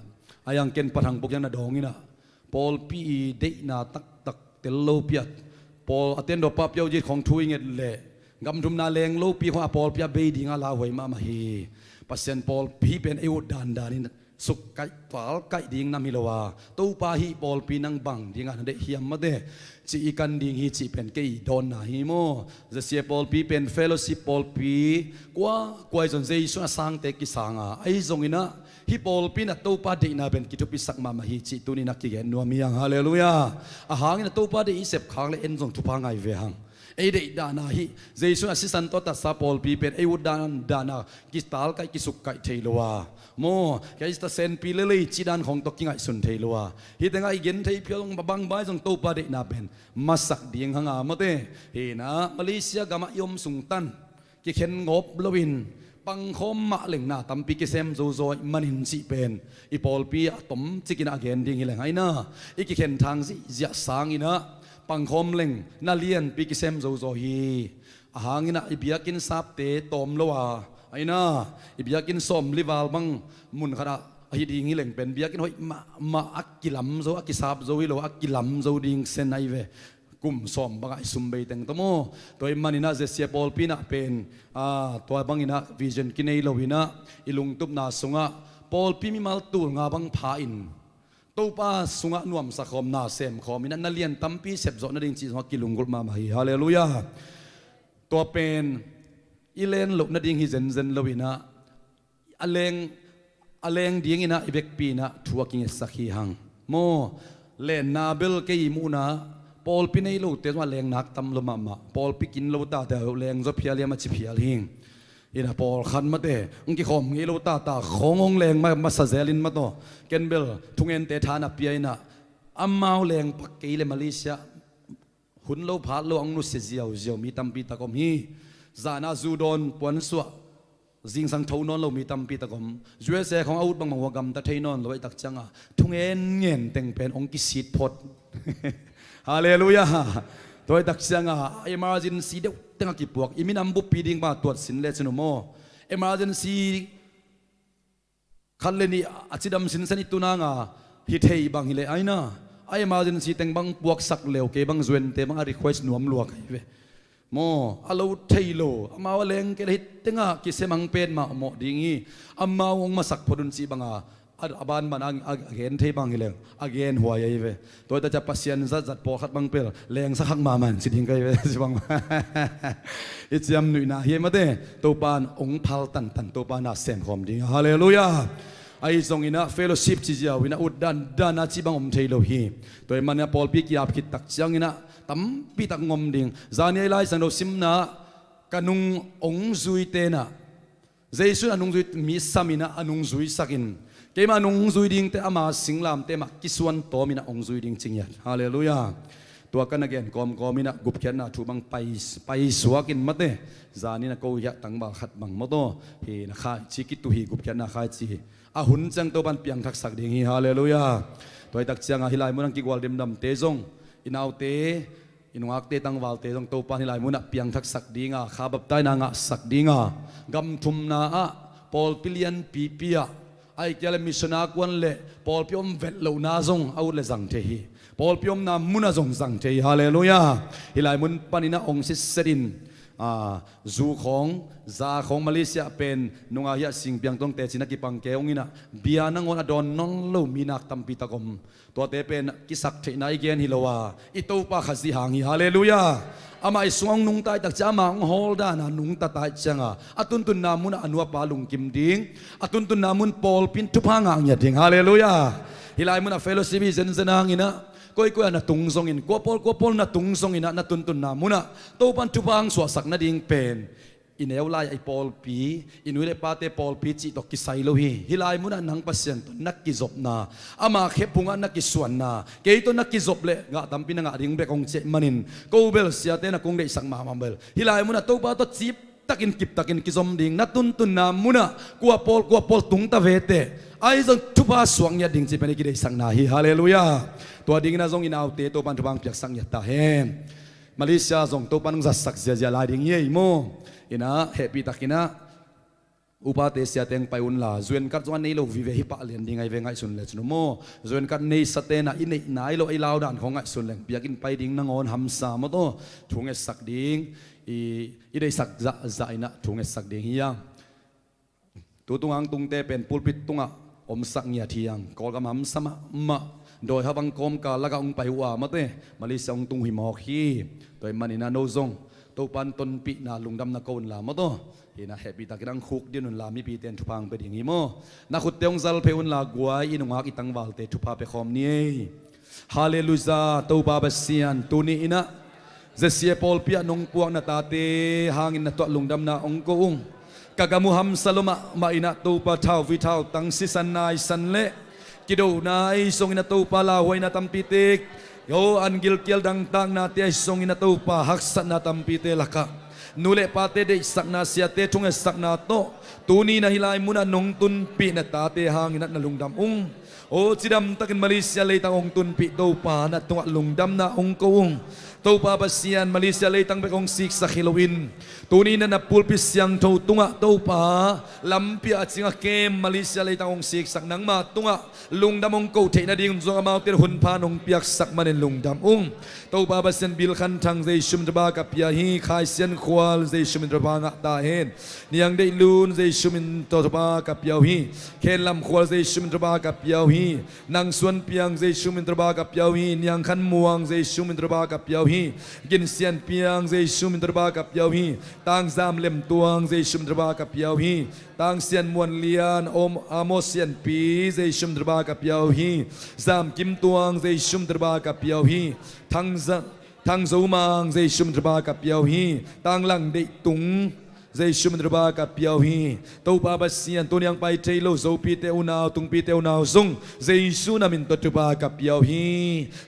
อายังเกณฑ์ปะทังปุกยังน่ะดองนี่นะปอลปีเดน่ะตักเตลโลเปียดปอลอัตเตนโดปาเปียวยีของถูกเงินเละกำจุมน่ะแรงโลปีของปอลปีเบย์ดิ่งอาลาหวยมาเฮปัสเซนปอลปีเป็นเอวดานนี่สุกไก่ฝาลไก่ดิ่งนามิลวาตู้ปาฮีปอลปีนังบังดิ่งอันเดเฮียมมาเดจีกันดิ่งฮีจีเป็นเกยดอนนาฮิโมจะเสียปอลปีเป็นเฟลโลชิปปอลปีกว่าจนเจสุนสังเตกิสังไอซงอินะฮีปอลปีน่ะตู้ปาดีน่ะเป็นกิทุปิสักมาฮีจีตุนี่นักกิเกนนัวมียังฮาเลลูยาอาหางน่ะตู้ปาดีอิเซบขางเลเอ็นซงทุพังไอเวหังไอเดดานาฮีเจสุนอสิสันโตตัสซาปอลปีเป็นไอวุดดานากิสตาลไกกิสุกไกเทลวาโมแกอิสตาเซนปีเลยจีดันของตกิงไอสุนเทลวาฮิตงไอเกนเทเพียงบังใบจงตู้ปาดีน่ะเป็นมาสักเดียงหางมาเตเฮนะมาเลเซียกามายมสุงตันกิเข็นงบลวินปังคมมาเหล่งนาตัมปีกิเซมโซโซมันหินสิเป็นอีปอลปีตมจิกินอาเกนดิ่งเหล่งไอนะอีกิเข็นทางสิจะสางอินะปังคมเหล่งนาเลียนปีกิเซมโซโซฮีอาหางอินะอีบียกินซับเตตอมละวาไอนะอีบียกินสมลิวาลบังมุนขนาฮิดิ่งเหล่งเป็นบียกินหอยมาอักกิลัมโซอักกิซับโซวิโลอักกิลัมโซดิ่งเซนไอเวกุมสมบางไอซุมเบย์ตังตโมตัวมันอินะเจเซียปอลปีนะเป็นตัวบางอินะวิจนกินไอโลวินะอิลุงตุบนาสุงะปอลปีมีมาลตูงาบังพาอินตัวป้าสุงะนวมสักคมนาเซมคอมินะนัเลียนตัมปีเสพจนดิ่งจีสวกิลุงกุลมาฮีฮาเลลูยาตัวเป็นอิเลนลุกนัดิ่งฮิเซนเซนโลวินะอเลงดิ่งอินะอิเบกปีนะทัวกิงสักฮีหังโมเลนนาเบลเกยมูนะปอลปีนี้ลูกเตว่าแรงนักตำลมาปอลปีกินลูตาแต่แรงจะเพียเลียมาจิเพียลิงอินะปอลขันมาเตะองค์กิขมงี้ลูตาขององแรงมาสะเซลินมาโตเกนเบลทุ่งเอ็นเตธานาเปียนะอัมมาแรงปักเกยเลมาเลเซียหุ่นโลพาโลอังนุเสียวมีตัมปีตะกมฮีจานาจูดอนปวนสัวจิงสังเท่านอนเรามีตัมปีตะกมจวยเสของอาวุธบางวกรรมตะเทนอนเราไอ้ตักจังทุ่งเอ็นเงินเต็งเป็นองค์กิสิทธิ์พดฮาเลลูยาตัวดักเสียงเอเมอร์เจนซีเดียวตั้งกี่พวกอิมินัมบุปีดิ่งมาตรวจสินเลสโนโมเอเมอร์เจนซีคันเลนี่อาจิดัมสินสันิตุนางฮิตเฮบังฮิเลไอนะ ไอ้มาจินสีเต็งบังปวกสักเหลวเกบังจวนเตบังรีเควสหนวมลวกไอ้เวโมอาลูเทโลอามาว่าเลงเกลิเต็งอ่ะกิเสมังเป็นมาโมดีงี้อามาองมาสักพดุนสีบังอ่ะอาบานมันเห็นเทบังเลงหัวยัยเวตัวแต่จะปัสยันจัดปอขัดบังเปลเลงสักขักมามันสิทิ้งไกเวสิบังอิจยามหนุ่ยนะเฮียมาเต้ตัวปานองพัลตันตัวปานาเซมคอมดีฮาเลลูยาไอ้ทรงอินะเฟลโลชิพจิเจียวอินะอุดดันอาชีบังอมเทโลฮีตัวมันเนี่ยพอลพิกยาบคิดตักจังอินะตั้มปีตักงอมดิ่งจานยัยไลสังโดซิมนะกันุงองซุยเตนะเจสุอนุงซุยมิสามินะอนุงซุยสักินเกมานุงซุยดิ่งเตอามาสิงลามเตมากิสวนโตมินะองซุยดิ่งจริงยันฮาเลลูยาตัวกันนักเรียนกอมมินะกุบเขียนนะทูบังไปสวกินมาเตจานี่นะกูอยากตั้งบาขัดบังมาโตเฮนะข้าชิกิตุฮีกุบเขียนนะข้าจีอาหุนจังตัวบันเปียงทักษะดิ่งฮาเลลูยาตัวตักเชียงอาฮิไลมุนังกิกวาลเดมดำเตจงอินเอาเตอินวักเตตังวาลเตจงตัวปาฮิไลมุนักเปียงทักษะดิ่งข้าบับไตนางะสักดิ่งกำทุมนาปอลปิเลียนปีเปียไอ้เจ้ามิชนาควันเล่ปอลพิอมเวทเหล่านาจงเอาเลจังเทฮีปอลพิอมนามุนาจงจังเทฮีฮาเลลูยาฮิไลมุนปานินะองค์สิสดินจูของซาของมาเลเซียเป็นนงอายะสิงเปียงตงเตจินักกิปังเกองอินะเบียนังอนอดอนนองลูมีนักตัมปิตะกมตัวเตเป็นกิสักเทนายเกนฮิโลวาอิตูปะขสิหางฮิฮาเลลูยาอามาสวงนุงตายตักจามังฮอลดานะนุงตาตายจังอาตุนตุนนามุนอนุปาลุงกิมดิงอาตุนตุนนามุนปอลปินทุพังางยดิงฮาเลลูยาฮิไลมุนเฟโลซิบิเซนเซนางอินะก็อีกว่านะตุงซงอินกัวปอลนะตุงซงอินะนะตุนตุนนามุนะตัวปันทุพังสวสักนาดิงเป็นอินเอวไลไอปอลปีอินวิเลปาเตปอลปีจิตกิไซโลฮีฮิไลมุนะนังปัสยันตนักกิจบนาอามาเขพุงนักกิส่วนนาเกยตนักกิจบเละงะตัมปินังอะดิงเบกองเจมันินกูเบลเสียเตนะคงได้สังมามัมเบลฮิไลมุนะตัวปาตัวจีบตักินกิบตักินกิจมดิงนัตุนตุนนามุนะกัวปอลตุงตะเวเตไอ้จงทุบาสวงยาดิงจีเป็นกิได้สังนาฮีฮาเลลูยาตัวดิงนะจงอินเอาเตตัวปันทุบังเปียกสังยาตาเฮมาเลเซียจงตัวปันจัดสักเสียลายดิงเย่โมอินะเฮปีตักินะอุปาเตเสียเต็งไปอุนลาจวนกัดจวนนี้เราวิเวหิปะเลียนดิงไอเวงไอสุนเลชโนโมจวนกัดนี้สเตนะอินไนเราไอลาวด่านของไอสุนเลงเปียกินไปดิงนางอนหัมสามโตถุงเอสักดิงอีได้สักจะอินะถุงเอสักดิงเฮียตัวตุงอังตุงเตเป็นปุลปิดตุงะอมสักเงียทียังกอลกำหัมสมะมะโดยฮับังคมกาละกองไปว่ามาเตมาลิซองตุงหิมอคีโดยมันอินาโนซงตัวปันตนปีนาลุงดำนักโกนลามาโตเห็นนะเฮปีตากิรังคุกเดียนุนลามีปีเตียนทุพังไปอย่างนี้โมนักขุดเตียงซัลเพอุนลากวายอินุงฮักอิตังวาลเตทุพาไปคอมนี้ฮาเลลูยาตัวบาบเซียนตัวนี้อินะเจเซียปอลเปียนงปวงนาตาเตหางอินตัวลุงดำนาองโกอุงกากามุฮัมสลมะมาอินะตัวปะเท้าวิเท้าตังสิสันนายสันเละกิโดนายทรงอินะตัวปะลาหวยนาตัมปิเตกโยอันกิลเกียลดังตังนาเตยทรงอินะตัวปะฮักสันนาตัมปิเตลักะนูเลปาเตเดสักนาเสียเตทุงเอสักนาโตตูนีนะฮิลายมุนะนงตุนปีนาตาเตหางอินะนาลุงดำอุงโอจิดำตะกันมาเลเซียเลยตังองตุนปีตัวปานะตัวลุงดำนาองโกอุงตัวปาบัสยันมาเลเซียเลยตังไปกองซิกสักฮิโลวินตัวนี้นั่นนับปูลพิสยังตัวตุงะตัวปาลำปีอาจิงะเกมมาเลเซียเลยตังองซิกสักนังมาตุงะลุงดำองโกเทนาดิงจงอามาเตอร์หุนพานองเปียกสักมันลุงดำอุงตัวปาบัสยันบิลขันทังเจชุมตบากับยาฮีขายเซียนควาลเจชุมตบางะตาเฮนนี่ยังได้ลูนเจชุมตบากับยาฮีเคนลำควาลเจชุมตบากับยาฮีนางส่วนเปียงเจชุมตบากับยาฮีนี่ยังขันมวงเจชุมตบากับยาฮีกินเสียนเปียงเจชุมตบากับยาฮีต่างซามเล่มตวงเจชุมตบากับยาฮีต่างเสียนมวนเลียนอมอามเสียนปีเจชุมตบากับยาฮีซามกิมตวงเจชุมตบากับยาฮีทั้งซูมังเจชุมตบากับยาฮีต่างหลังเดตุงเจชุมตบากับยาฮีตัวปาบัสเซียนตัวยังไปเทโลโซปีเตอุนาวตุงปีเตอุนาวซงเจชุนามินตบากับยาฮี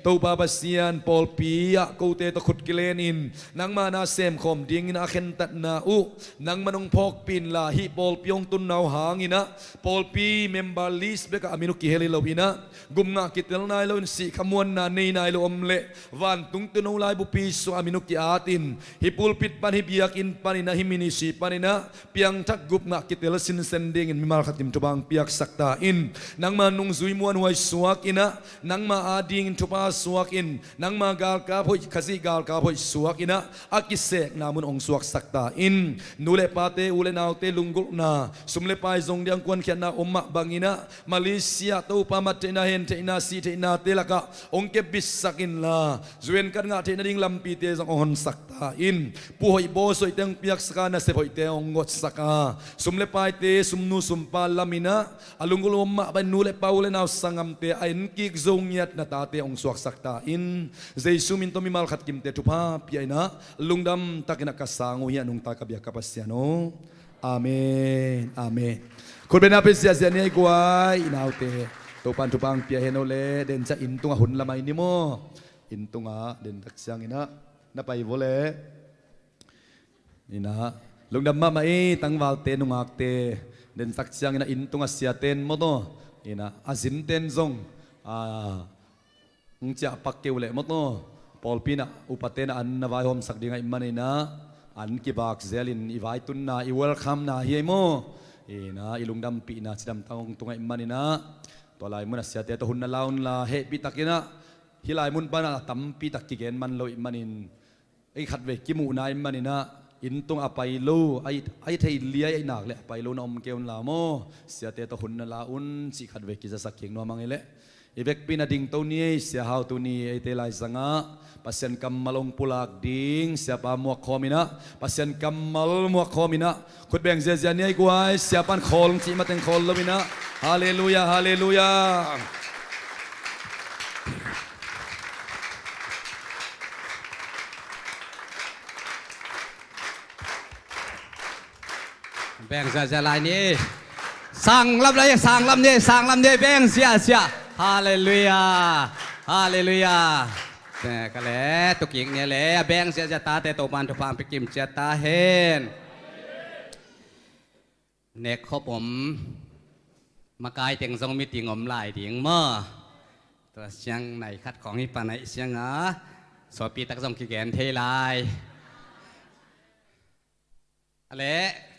ตัวปาบัสเซียนปอลปียะกูเตตขุดกิเลนินนังมานาเซมคอมดิ้งนาเข็นตัดนาอุนังมันงพอกปินลาฮิปอลปียงตุนนาวหางอินะปอลปีเมมบาลิสเบกอามินุกิเฮลิโลบินะกุมงากิตลนายโลนสีขมวนนาเนนายโลอมเลวันตุงตุนเอาลายบุปีสุอามินุกิอาตินฮิปุลปิดปันฮิบิยักอินปันอินะฮิมินิสิ panina piang tak gup ngak kitel sin sending in mimal khatim tubang piak sakta in nang ma nung zui muan huai suak ina nang ma ading tupa suak in nang ma gal ka hoi khazi gal ka hoi suak ina akisek namun ong suak sakta in nule pate ule naute lunggul na sumle pai zong diang kuan khian na umma bangina Malaysia to pamat te na hen te na si te na telaka ong ke bisakin la zuen kan nga te na ding lampi te zong on sakta in puhoi bo soi teng piak saka na se hoi te ong ngot saka sumle pai te sumnu sumpa lamina alungul umma ban nule paule na sangam te ain ki zong yat na ta te ong suak sakta in Jesu min to mi mal khat kim te tupa piaina lungdam takina kasangu ya nung ta kabya kapasiano amen amenคุณเป็นอาเปเสียเสียนี่กว่าอินเอาเตตัวปันทุปังเปียเฮโนเลเดินจะอินตุงหุ่นละไม่นิโมอินตุงเดินตักเสียงอินะนับไปโวเลนี่นะลุงดำมาไม่ตั้งวาลเตนุงอักเตเดินตักเสียงอินะอินตุงเสียเตนโมโตนี่นะอาซินเตนซงงจะปักเกวเลโมโตปอลปีนะอุปเตนะอันนวายโฮมสักดีไงมันนี่นะอันกิบักเซลินอีวายตุนนะอีเวลคัมนะเฮียโมna ilung dampi na sidam tangong tungay manina to lai mun asya te to hun na laun la he pitakina hilai mun pa na tampi takigen man lo manin ai khat ve kimu na manina in tung apai lo ai thei lia ai nak le apai lo na om keun la mo sia te to hun na laun si khat ve ki sa saking no mangile ibek pina ding to ni sia how to ni ai te lai sanga pasien kamalong pulak ding siapa muak khomina pasien kamal muak khomina khut beng zia ni ai guai siapan khol chi mateng khol lomina haleluya haleluya beng zia lai ni sang lam ni beng zia haleluya haleluyaแต่ก็แล้วตุกิงเนี่ยแหละแบงเสียจะตาแต่ตัวมันตัวฟางไปกิมจะตาเห็นเน็กเขาผมมากายเต็งทรงมีติงอมลายติงเมื่อตัวเสียงไหนคัดของนี่ปานไหนเสียงสอบปีตักทรงขี้แกนเทลายอะไร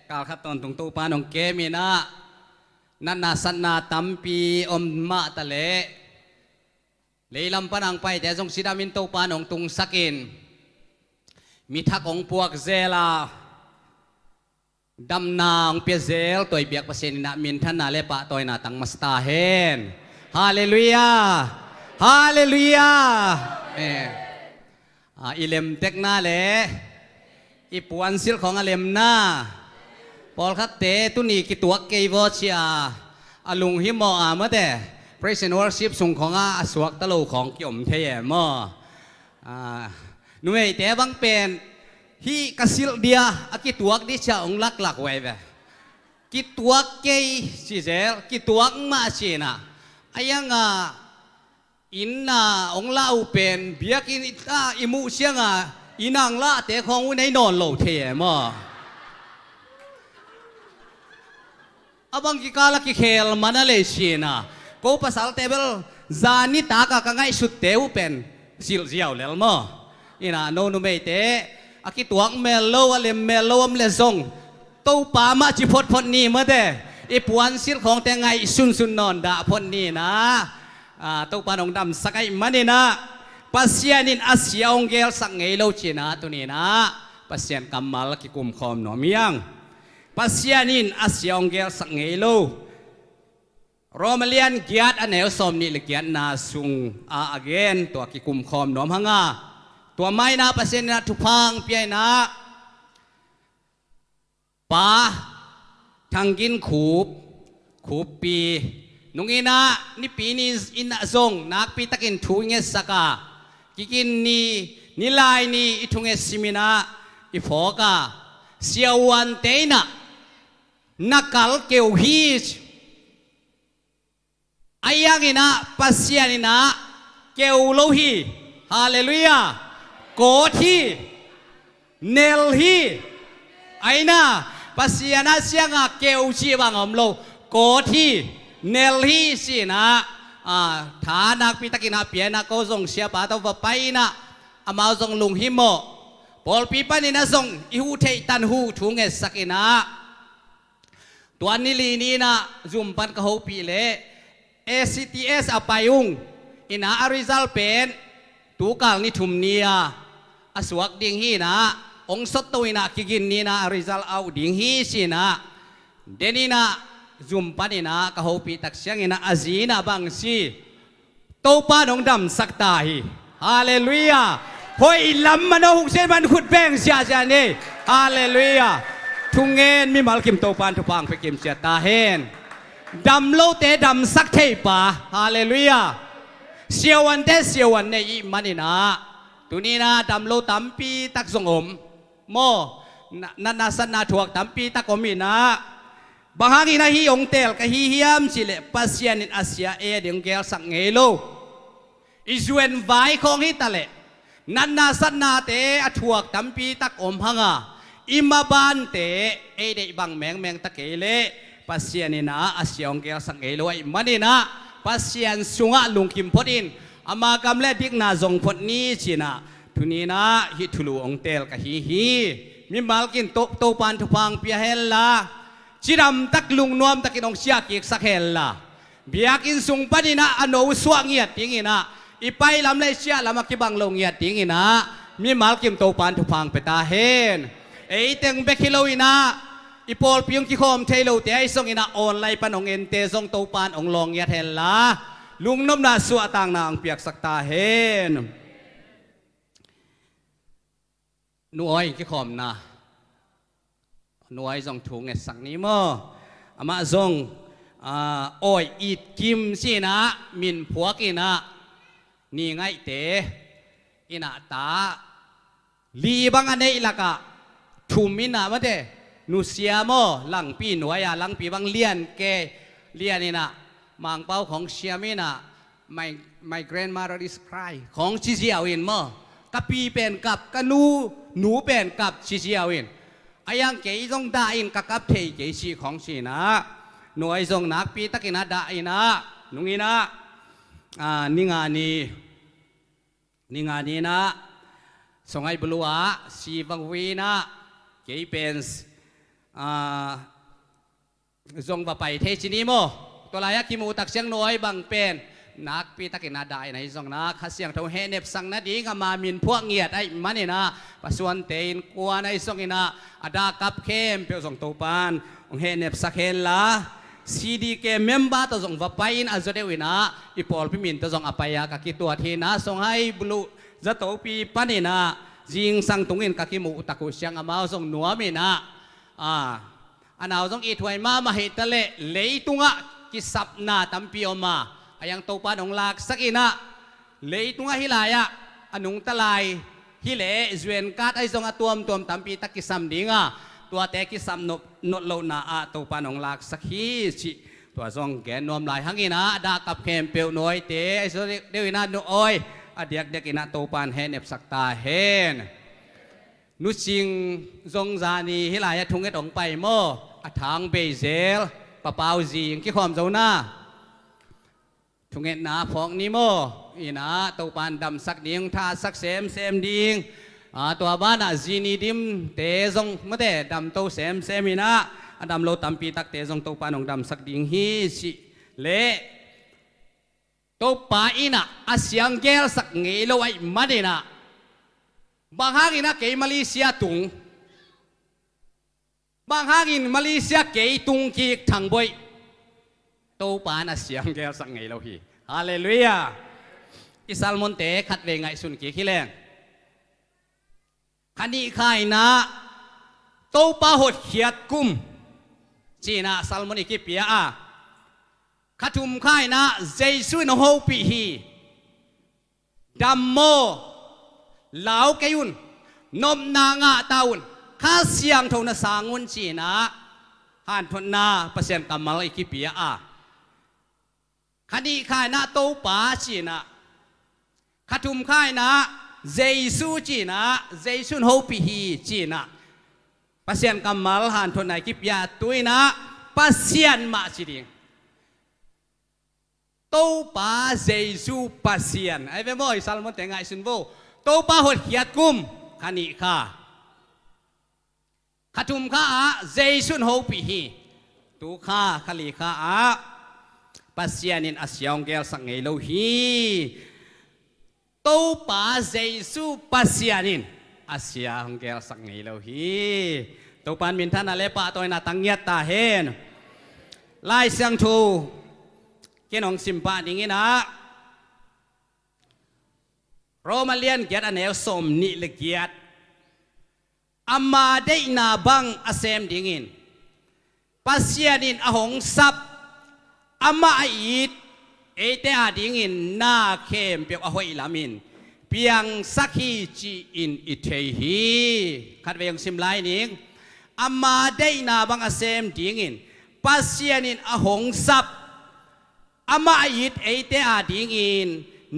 กาวขัดตอนตรงตู้ปานองเกมีนะนันนาสันนาตัมปีอมมาตะเลเลยลำปนังไปแต่ทรงสิดามินโตปานองตุงสักินมีทักของพวกเซลาดำนางเปียเซลตัวเบียกเปอร์เซ็นต์นะมินท่านนาเลปะตัวนาตังมัสตาเฮนฮาเลลูยาฮาเลลูยาอิเลมเทคนาเลอีปวนซิลของอเลมนาปอลคัตเตตุนีกิตัวเกย์วอชีอาอลุงฮิมอเมื่อแต่Praise and worship ส่งของสวกตะโลของเกี่ยมเทียมหน่วยแต่บางเป็นที่กสิลเดียกิตัวดิชาองลักหลักไว้แบบกิตัวเกย์สิเซลกิตัวมาเชนะไอ้ยังอินน่ะองลาอุเป็นเบียกินอิมุเชียงอินังละแต่ของในนอนโลเทียมบางกิกาลกิเคลมันอะไรเชนะก็ภาษาเทเบิลจานิตากะง่ายสุดเทวเป็นสิลเจียวเลลมออินาโนนุเมเตอากิตัวเมลโลอเลเมลโลมเลซงตู้ปามาจิพดพดนี้มาเดอีปวนสิลของแต่ไงซุนนอนดาพดนี้นะตู้ปานองดำสักไอมันนี่นะปัสยานินอาเซียองเกลสักไงโลจีนะตัวนี้นะปัสยานกัมมาลกิกุมคอมหนอมียังปัสยานินอาเซียองเกลสักไงโลโรมาเลียนเกียรติอันเหนวสมนี่เกียรตินาซุงอาเกนตัวกิคุมคอมน้อมหังตัวไม้นาเปอร์เซ็นต์นะทุพังเปียนะป่าทางกินขูบปีนุงอินะนี่ปีนี้อินะซงนักปีตะกินทุงเงสกากินนี่ลายนี่ทุงเงสิมินะอีฟอกาเสียวันเตนะนักกัลเกียวฮีไอ้ยังอินะปัสยานินะเกวโลฮีฮาเลลูยาโกทีเนลฮีไอ้นะปัสยานะเสียงเกวชีบังอมโลโกทีเนลฮีสินะฐานักพิตากินาเปียนะก็ส่งเสียปาตัวไปนะอามาส่งลุงฮิโมป ปอลปีปันนี่นะส่งอิหูเทตันหูถุงเอสักนะตัวนี้ลีนี่นะจุมปันกะหูปีเล่ ACTS อปายุงอินาอาริซัลเป็นตูกาลนี่ทุมเนียอสวกดิ่งฮีนะองสตุยนะกิกินนี่นะอาริซัลเอาดิ่งฮีสินะเดนี่นะจุมปันนี่นะกะหูปีตักเสียงนี่นะอาจีนะบังซีโตปานองดำสักตาฮีฮาเลลูยาพอยลำมันเอาหุกเส้นมันขุดแป้งเสียจานี่ฮาเลลูยาทุงเงินมีมาลกิมโตปานทุพังไปกิมเสียตาเฮนดำโลเตดำสักเทปะฮาเลลูยาเสียวันเตเสียวันในอีมันนี่นะตัวนี้นะดำโลตัมปีตักสงอมโมนันนาสนาถวกตัมปีตักอมีนะบางทีนะฮีองเตลกับฮีเฮียมสิเลปัสยานินอาเซียเอเดียงเกลสังเงโลอิจวนไว้ของฮิตาเลนันนาสันนาเตอถวกตัมปีตักอมพังาอิมาบานเตเอเดบังแมงตะเกเลปัสยานินาอาเซียองเกลสังเงโลไอมันนี่นะปัสยานสุงะลุงกิมพอดินอามากำเลดิกนาจงพดนี้ชินะทุนี้นะฮิทุลูองเตลกับฮีมีมาลกินโตปานทุพังเปียเฮลลาจิรำตักลุงนวมตักินองเสียกิกสักเฮลลาเบียกินสุงปดินะอโนสวงเงียดทิ้งนะอีไปลำเลเซียลำมักบังลงเงียดทิ้งนะมีมาลกิมโตปานทุพังเปตาเฮนเอเต็งเบคิโลอินะอีพอลพิยงกิโคมเทโลเตไอส่งอินะออนไลน์ปานองเอ็นเตส่งโตปานองลงเงียดเฮลลาลุงนมนาสวต่างนางเปียกสักตาเฮนหน่วยกิโคมนะหน่วยส่งถุงเงสักนี้มั้งอามาส่งอ้อยอีดกิมสินะมินผัวกินะนี่ไงเตอินะตาลีบังอันนี้ละกะทุมินะมาเดนุเสียโมหลังปีหน่วยหลังปีบังเลียนเกเลียนนี่นะมังเป้าของเชียมินะ my grandmother is cry ของชิเจียวอินมั้งกับปีเป็นกับกนูหนูเป็นกับชิเจียวอินอายังเกยจงได้อินกับเทเกยชีของชีนะหน่วยจงนักปีตะกินะได้นะนุงี้นะนิงานีนะสงไอบลัวสีบังวีนะเกยเป็นจงไปเทชินีโมตัวลายกิมูตักเสียงหน่วยบังเป็นนักปีตะกินาได้ในสองนักขัดเสียงเท่าเฮเนบสังนาดีงามามินพวกเงียดไอ้มันนี่นะปัสวันเตนกัวในสองอินะอดากับเข้มเปียวส่งตัวปานองเฮเนบสักเฮลละซีดีเกมเมมเบอร์ตัวส่งวับไปอินอาจจะเดวินะอีพอลพิมินตัวส่งอภัยกับกิตัวทีนะส่งให้บลูจะตัวปีปันนี่นะจิงสังตรงอินกับกิมูตะกุเสียงอามาส่งหนัวมินะอันเอาส่งอีถวยมาเหตุเลยเลยตุงะกิสับนาตัมปีออกมาayang topa nong lak sakina leitu nga hilaya anung talay hile zuen kat ay zong atuam tampi takisam dinga tua te kisam no lo na topa nong lak sakhi chi tua zong gen nom lai hangina da kap kem peu noi te ay so dewina no oi adiak dek ina topan hen ep sakta hen nu sing zong zani hilaya thunget ong pai mo athang bezel papau jing ki khom zo naทุงเงินนาฟองนิโมอีนะตัวปานดำสักดิ่งท่าสักเสมดิ่งตัวบ้านจีนีดิมเตจงเมื่อเตดำตัวเสมอีนะดำโลตัมปีตักเตจงตัวปานองดำสักดิ่งฮีสิเละตัวป่าอีนะอาเซียงเกลสักเงยโลไอมาดีนะบางฮากินะเกยมาเลเซียตุงบางฮากินมาเลเซียเกยตุงกีกถังบอยตัวปานเสียงแกสังไงเราฮีฮาเลลูยาอิสลามเตะขัดเวงไงสุนกีขี้แรงคันนี้ใครนะตัวปาหดเขียดกุมจีน่าซัลมอนอีกิเปียขัดทุมใครนะเจสุนโฮปีฮีดัมโมลาวเกยุนนมนางะตาอุนข้าเสียงเท่านั้นสางุนจีน่าฮันทนาเปอร์เซ็นต์กำมัลอีกิเปียคดีข่ายนะโตป่าจีนะขทุมข่ายนะเจสุจีนะเจสุนโฮปีฮีจีนะปัสยานกำมัลหันทนายกิบยาตุยนะปัสยานมาจีดิงโตป่าเจสุปัสยานไอ้เว้ยบ่อยซัลมอนแต่งไงสุนโวโตป่าหดเขียดกุม ขันิข้าขทุมข้าเจสุนโฮปีฮีตูข้าขลีข้าปัสยานินอาเซียงเกลสังเกโลฮีตูป้าเจสุปัสยานินอาเซียงเกลสังเกโลฮีตูปานมินท่านอะไรป้าตัวน่าตั้งเงียตาเห็นไล่เสียงทูเกี่ยนองสิมปาดิ่งนะโรมาเลียนเกียรติอันเอวสมนิลเกียรติอามาได้นาบังอาเซมดิ่งินปัสยานินอหงซับอามาอีดเอเตอาดิ่งินนาเข้มเปียกอหอยลามินเพียงสักฮีจีอินอิเทฮีขัดเวียงสิมไลนิ่งอามาได้นาบังอาเซมดิ่งินปัสยานินอหงซับอามาอีดเอเตอาดิ่งิน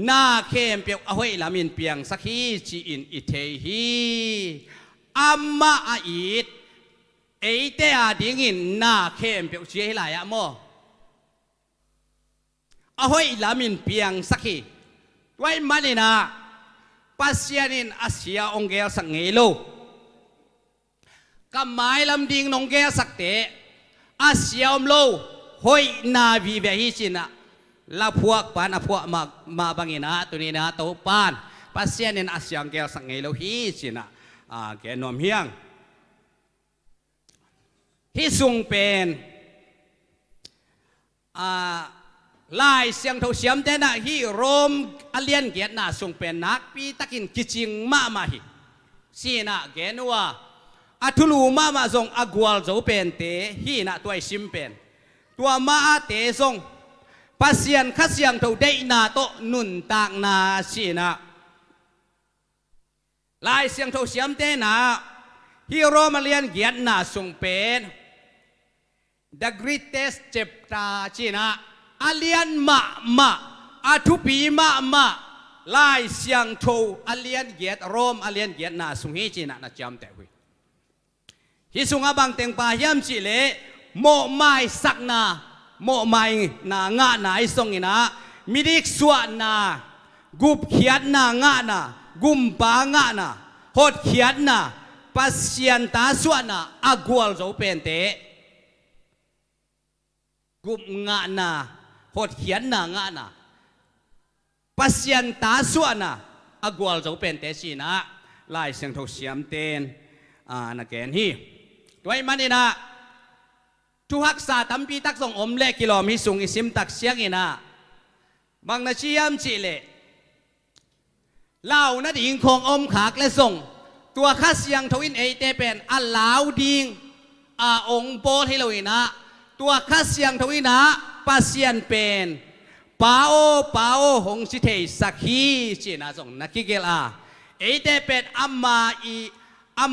นาเข้มเปียกอหอยลามินเพียงสักฮีจีอินอิเทฮีอามาอีดเอเตอาดิ่งินนาเข้มเปียกเจียหลายอะโมอหอยลามินเพียงสักฮีไว้มาเลยนะปัสยานินอาเซียองเกลสังเกโลกับไม้ลำดิ่งนองเกลสักเตอาเซียมโลหอยนาวีเวฮิชินะลาพวกปานอพวกมาบังเงินะตัวนี้นะโตปานปัสยานินอาเซียองเกลสังเกโลฮิชินะแกนอมเฮียงที่ทรงเป็นลายเสียงเท่าเสียมแต่นะฮีโรมอเลียนเกียรติน่าทรงเป็นนักปีตะกินกิจิงมาฮิสีน่ะแกนัวอัทุลูมาทรงอากวลจะเป็นเตฮีน่ะตัวชิมเป็นตัวมาเตทรงปัสยันขัดเสียงเท่าได้นาโตนุนตากนาสีน่ะลายเสียงเท่าเสียมแต่นะฮีโรมอเลียนเกียรติน่าทรงเป็น the greatest chapter สีน่ะอาเลียนมาอาทุปีมาไล่เสียงโทอาเลียนเกียรติโรมอาเลียนเกียรตินาสุงฮีจีน่ะจำแต่หุยฮิสุงอาบังเต็งปาเฮียมจีเลโมไม่สักนาโมไม่นางะนาไอสงอินะมิดิกสวนากุบเขียนนางะนากุมปางะนาฮดเขียนนาปัสยันตาสวนาอากวลโจเป็นเตกุมงะนาหดเขียนนางะนะปัสยันตาส่วนนะอากวลจะเป็นเตชีนะลายเสียงทุกเสียมเตนนักเกณฑ์ฮีด้วยมันนี่นะทุกหักษาทำปีตักส่งอมเล็กกิโลมีสูงอิสิมตักเสียงอีนะบางนาชียมจีเลเล่านาดิ่งคงอมขากและส่งตัวข้าเสียงทวินเอเตเป็นอัลลาวดิ่งองโปให้เราอีนะตัวข้าเสียงทวินะปัสยันเป็นป้าโอหงสิเทสักฮีจีน่าส่งนักกิเกลาเอเตเป็นอา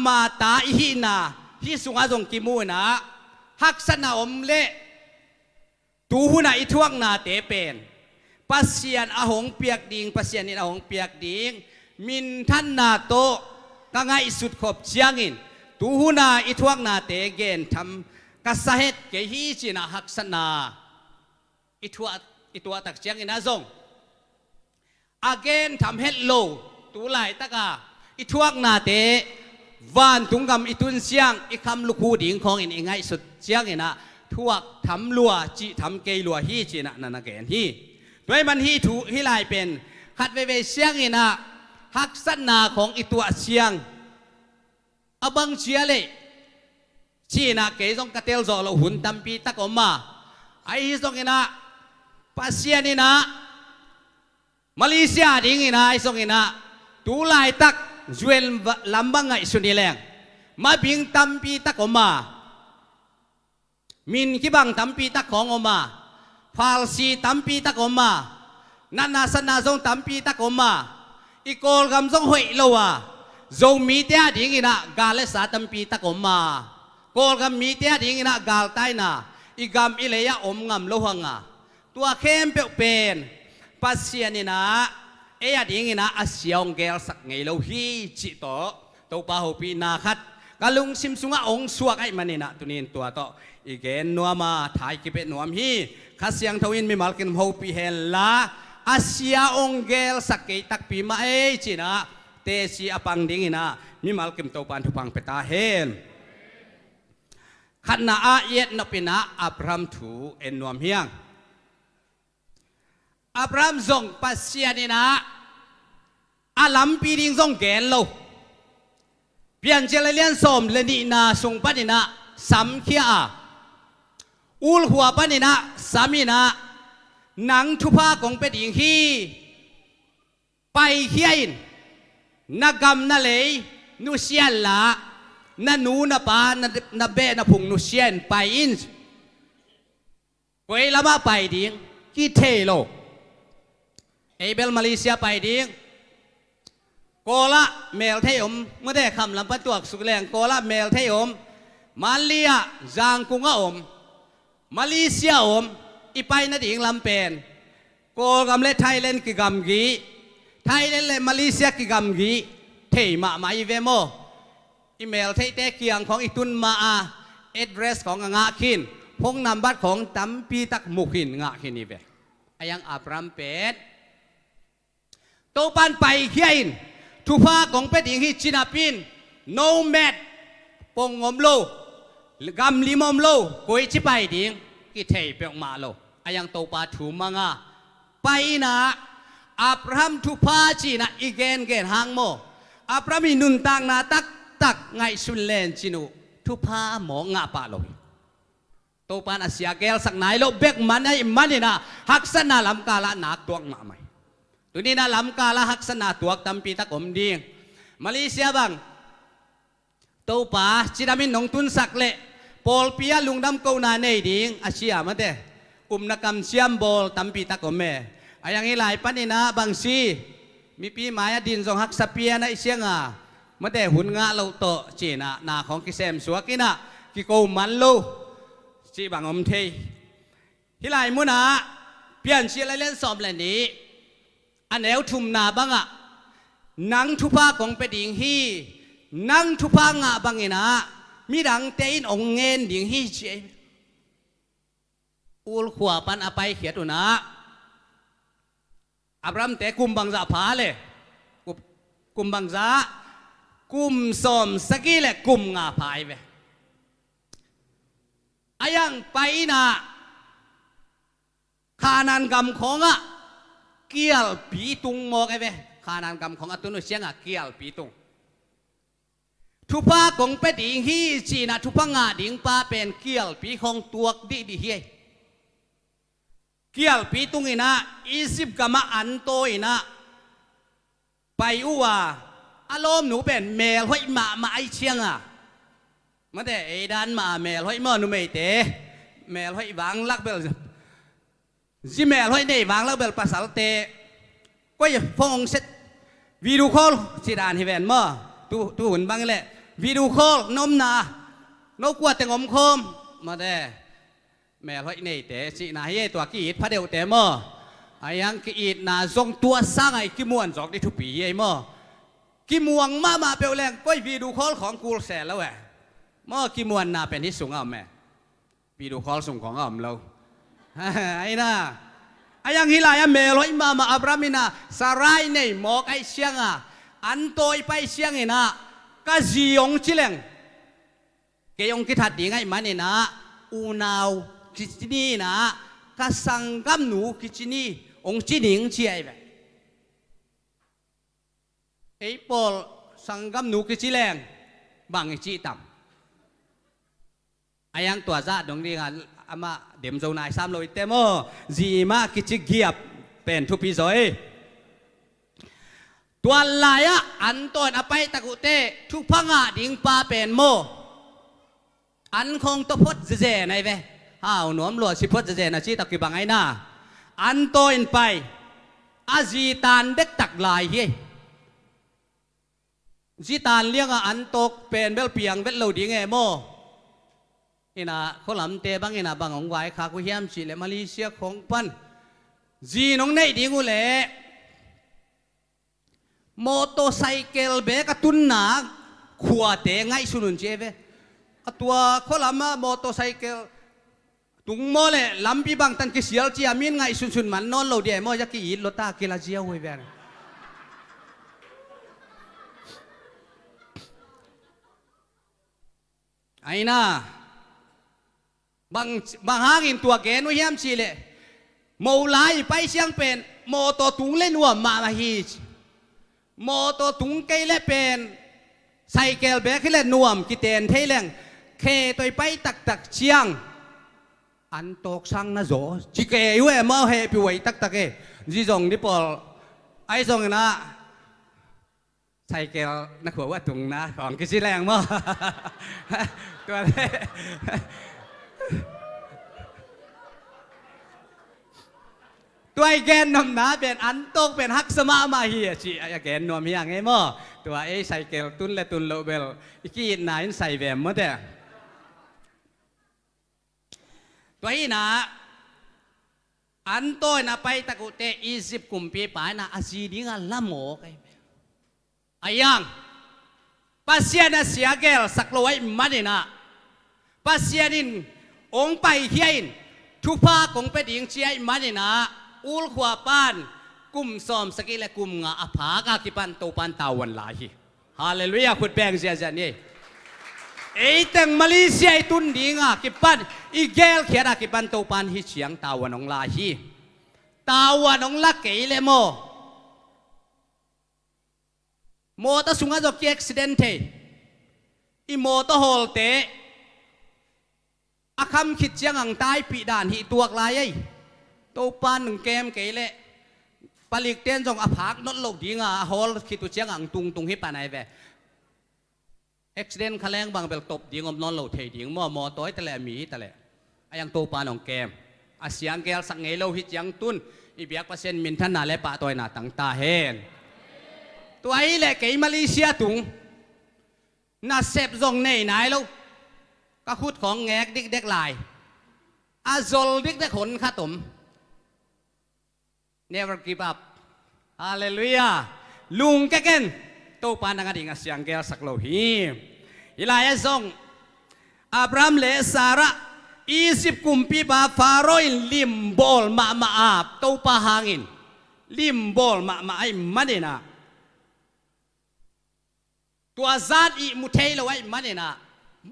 มาตาอิหินาที่สุงอาส่งกิมูนะฮักษณะอมเละตูหุนาอิทวงนาเตเป็นปัสยันอหงเปียกดิ่งปัสยันนี่อหงเปียกดิ่งมินทันนาโตกังไงสุดขบเชียงอินตูหุนาอิทวงนาเตเกนทำกษัตริย์เกฮีจีน่าฮักษณะอิตัวตักเชียงอินาซง again ทำเฮลโลตัวไหลตะกาอิทวกนาเตวันตุงกำอิตุนเชียงอิคำลูกหูดิ่งของอินไงสุดเชียงอินะทวกทำลัวจีทำเกลัวฮีจีนะนั่นแกนฮีด้วยมันฮีถูฮีลายเป็นขัดเวเชียงอินะฮักษณะของอิตัวเชียงอบังเชียเลยจีนะเกยซงกระเตลโซลหุ่นตัมปีตะกอมมาไอฮิซงอินะปัสยานินะมาเลเซียดิ่งอินะไอซงอินะตูไลตักจวนลำบังไงสุนีแรงมาบิงตัมปีตะกอมมามินกิบังตัมปีตะของอมมาฟาลซีตัมปีตะกอมมานันนาสนาซงตัมปีตะกอมมาอีโกลกำซงหอยโลวาโจมีเตียดิ่งอินะกาเลสาตัมปีตะกอมมาโกลกำมีเตียดิ่งอินะกาลไตนาอีกำอิเลยะอมงำโลหังาตัวเข้มเป็นปัสยานินะเอียดิ่งอินะอาเซียงเกลสักไงโลฮีจิโตตัวป้าหูปีนาคัดกะลุงซิมสุงะองสวกไอ้มันนี่นะตัวนี้ตัวโตอีเกนนัวมาถ่ายกิเป็ดนัวมีข้าเสียงทวินมีมาลกินหูปีเฮลละอาเซียองเกลสักไงตักปีมาเอจินะ เตชีอปังดิ้งนะมีมัลกิมโตปันทุพังเปตาเฮนขันนาอาเยตนปินะอับรามถูเอ็นนวมเฮียงอับรามส่งปัสเซียนี่นะอาลัมปีดิงส่งแกนโลเปลี่ยนเจริญเลียนสมเลนีนาส่งปันินะสัมเขียอุลหัวปันินะสามีนะหนังทุพากงเป็ดหญิงฮีไปเขียนนักกำนาเลยนุเชียนละนันนูนับปานับเบนับพุงนุเชียนไปอินเวลามาไปดิ้งกี่เทโลเอเบลมาเลเซียไปดิ้งโกละเมลเทยมเมื่อได้คำลำพันตัวสุกแรงโกละเมลเทยมมาเลียจางกุงอมมาเลเซียอมอีไปนัดอิงลำเป็นโกกำเล่ไทยเล่นกิกำกีไทยเล่นเลยมาเลเซียกิกำกีเทมาไม่เวโมอีเมลเทยเตเกียงของอีตุนมาเอดเรสของงาคินพงนำบัตรของตัมปีตักมุขินงาคินนี่เวอายังอับรามเป็ดโตปันไปเขียนทุพาของเป็ดหญิงที่จินาปินโนแมดปงอมโลกำลิมอมโลกุยชิไปดิ้งกิเทยเปียกมาโลอายังโตปาถูมังาไปนะอับรามทุพาจีนะอีเกนเกนหางโมอับรามีนุนตังนาตักไงสุนเลนจินุทุพาหมองาปาโลโตปานอาเซียเกลสักไหนโลเบกมันไอ้มันนี่นะฮักษณาลำกาละนักตัวมาใหม่ตัวนี้นะลำกาละฮักษณาตัวตัมปีตะกอมดิ้งมาเลเซียบังโตปาจิรามินนงตุนสักเละปอลเปียลุงดำกูนาเนดิ้งอาเซียมาเตนักกำเชียมบอลตัมปีตะกอมเมอายังอีหลายปันนี่นะบางซีมีปีหมายดินทรงฮักสเปียนะเสียงมาแต่หุ่นงาเราโตจีน่ะนาของกิเซมสัวกินะกิโกมันโลจีบางอมเทฮิไลมุนะเปลี่ยนเชียร์เล่นสอบเลยนี้อันแนวทุ่มนาบ้างนังทุพาของเป็ดหญิงฮีนังทุพางะบางอีนะมีดังเตอินองเงินหญิงฮีเจอุลขวาปันอไปเขียตุนะอับรามแต่กุมบังซาผาเลยกุมบังซากุมสมสกีเลยกุมงาพายเวอายังไปนะขานันกำของเกี่ยวปีตุงโมกไอ้เวขานันกำของตุนุเสียงเกี่ยวปีตุงทุพากงเป็ดอิงฮีจีนะทุพงาดิงปาเป็นเกี่ยวปีของตัวดีเฮียเกี่ยวปีตุงอินะ20กะมะอันโตอินะไปอูว่าอารมณ์หนูเป็นเมลห้อยมาไอเชียงมาแต่ไอ้ด้านมาเมลห้อยมอนุไม่เตะเมลห้อยวางลักเบลจิเมลห้อยในวางลักเบลภาษาเตะก็อย่าฟงเสร็จวิดีโอคอลจีดานฮิเวนมอตูหุ่นบางแหละวิดีโอคอลนมนาโนกวดแต่งอมคมมาแต่แม่ร้อยนี่แต่สินาเย่ตัวกีดพระเดียวแต่มอไอ้ยังกีดนาทรงตัวสร้างไอ้กิมวนจอกได้ทุกปีไอ้มอกิมวงมาเปลวแรงก็วีดูคอลของกูแสนแล้วแหวะมอกิมวนนาเป็นที่สูงเอาแม่วีดูคอลสูงของเอาเราไอ้น่าไอ้ยังฮิลายแม่ร้อยมาอับรามินาสารายในหมอกไอ้เชียงอันโตยไปเชียงไอ้น่ะก็จียงชิเลงเกยงกิทัดดีไงมันนี่นะอูนาวกิจนี่นะก็สังกัมหนูกิจนี่องค์จีนิงเชียไปไอ้ปอลสังกัมหนูกิจแรงบางไอ้จีต่ำไอ้ยังตัวซาดงดีกันอามาเดี๋ยวจะนายซ้ำเลยเต็มจีมากิจเกียบเป็นทุกปีซอยตัวลายอันต้นอไปตะกุเตทุกพังดิ่งปลาเป็นโมอันคงตพดเจในเวอ้าวหนวมหลวดสิพดเจนะชีตะกิบังไอ้น่าอันต้นไปอาจีตานเด็กตักลายเฮจีตานเลี้ยงอันตกเป็นเบลเปียงเบลเหลาดิ่งไงโมอินะเขาลำเตบังอินะบังของไว้ข้ากุเฮียมชีเลมาเลเซียของปันจีน้องในดิ่งกูเล่มอเตอร์ไซค์เบกตุนนาขวดเตงไงสุนุนเจเวตัวเขาลำมามอเตอร์ไซค์ตุงโมเลลำปีบังตันกิเสียลจีอามินไงสุนมันนอนเราเดียมอยักกีอิดโลตาเกลาเจียวเว้ยเวน ไอ้น่าบางหางอินตัวแกนุเฮียมชีเลโมลายไปเชียงเป็นโมตัวตุงเล่นวัวมาฮีโมตัวตุงไกเล่เป็นใส่แกลเบกเล่นนวมกิเตนเทเลงเคตัวไปตักเชียงอันตกช่างนะโจจิเกยเว้มาเฮปิไว้ตักเอจีจงนี่ปอลไอ้จงนะใส่แกลนักหัวว่าตุงนะของกิสิแรงมั้งตัวเล่ตัวไอ้แกนนมหนาเป็นอันโตกเป็นฮักสมามาเฮียจีไอ้แกนนวมเฮียไงมั้งตัวไอ้ใส่เกลตุนและตุนโลเบลอีกี้นายใส่แหวนมั้งแต่ตัวไอ้น่ะอันโตน่ะไปตะกุเต20 กุมปีป่ายน่ะอาซีดิ้งอันละโมกไอ้ยังปัสยาน่ะเสียเกลสักโลไอ้มันนี่น่ะปัสยานินองไปเฮียนทุกภาคของไปดิ่งเชียมันนี่นะอุลขวาปานกุมซอมสกิและกุมงาอภากากิปันโตปันตาวันลาฮีฮาเลลูยาคุณแปลงเสียจันนี่ไอ้ตังมาเลเซียตุนดิ่งากิปันอีเกลเขียนกิปันโตปันฮิเชียงตาวันองลาฮีตาวันองลักเกยเลโมตสุงาจอกเอ็กซิเดนเทอีโมตโฮลเตอาคำคิดยังอังตายปีด่านหิตัวกลายตัวปานหนึ่งเกมเกยเละปลิกเต้นจงอภากนดโลกดีงาฮอลคิดตัวเชียงอังตุงฮิปานายเวเอ็กซิเดนขแรงบางเบลตบดีงอมนอนโลเทดีงมอตัวไอ้ตะแลมีตะแลไอ้ยังตัวปานของเกมอาเสียงเกลสังเงโลหิตยังตุนอีเบียกเปอร์เซ็นต์มินทันนาเลปะตัวหน้าตั้งตาเฮนตัวไอ้เละเกยมาเลเซียตุงน่าเซฟจงในไหนแล้วก็ขุดของแงกดิกเด็กลายอาโซลดิกเด็กขนข้าตุ่ม never give up ฮาเลลูยาลุงแกเกนโตปานังอดีงเสียงแกสักโลหีอิลายซงอับรามเลสาระ20 กุมปีบาฟาโรอินลิมบอลมาอาบโตปาหางอินลิมบอลมาไอมันเนนะตัวซาดอีมุเทลไว้มันเนนะ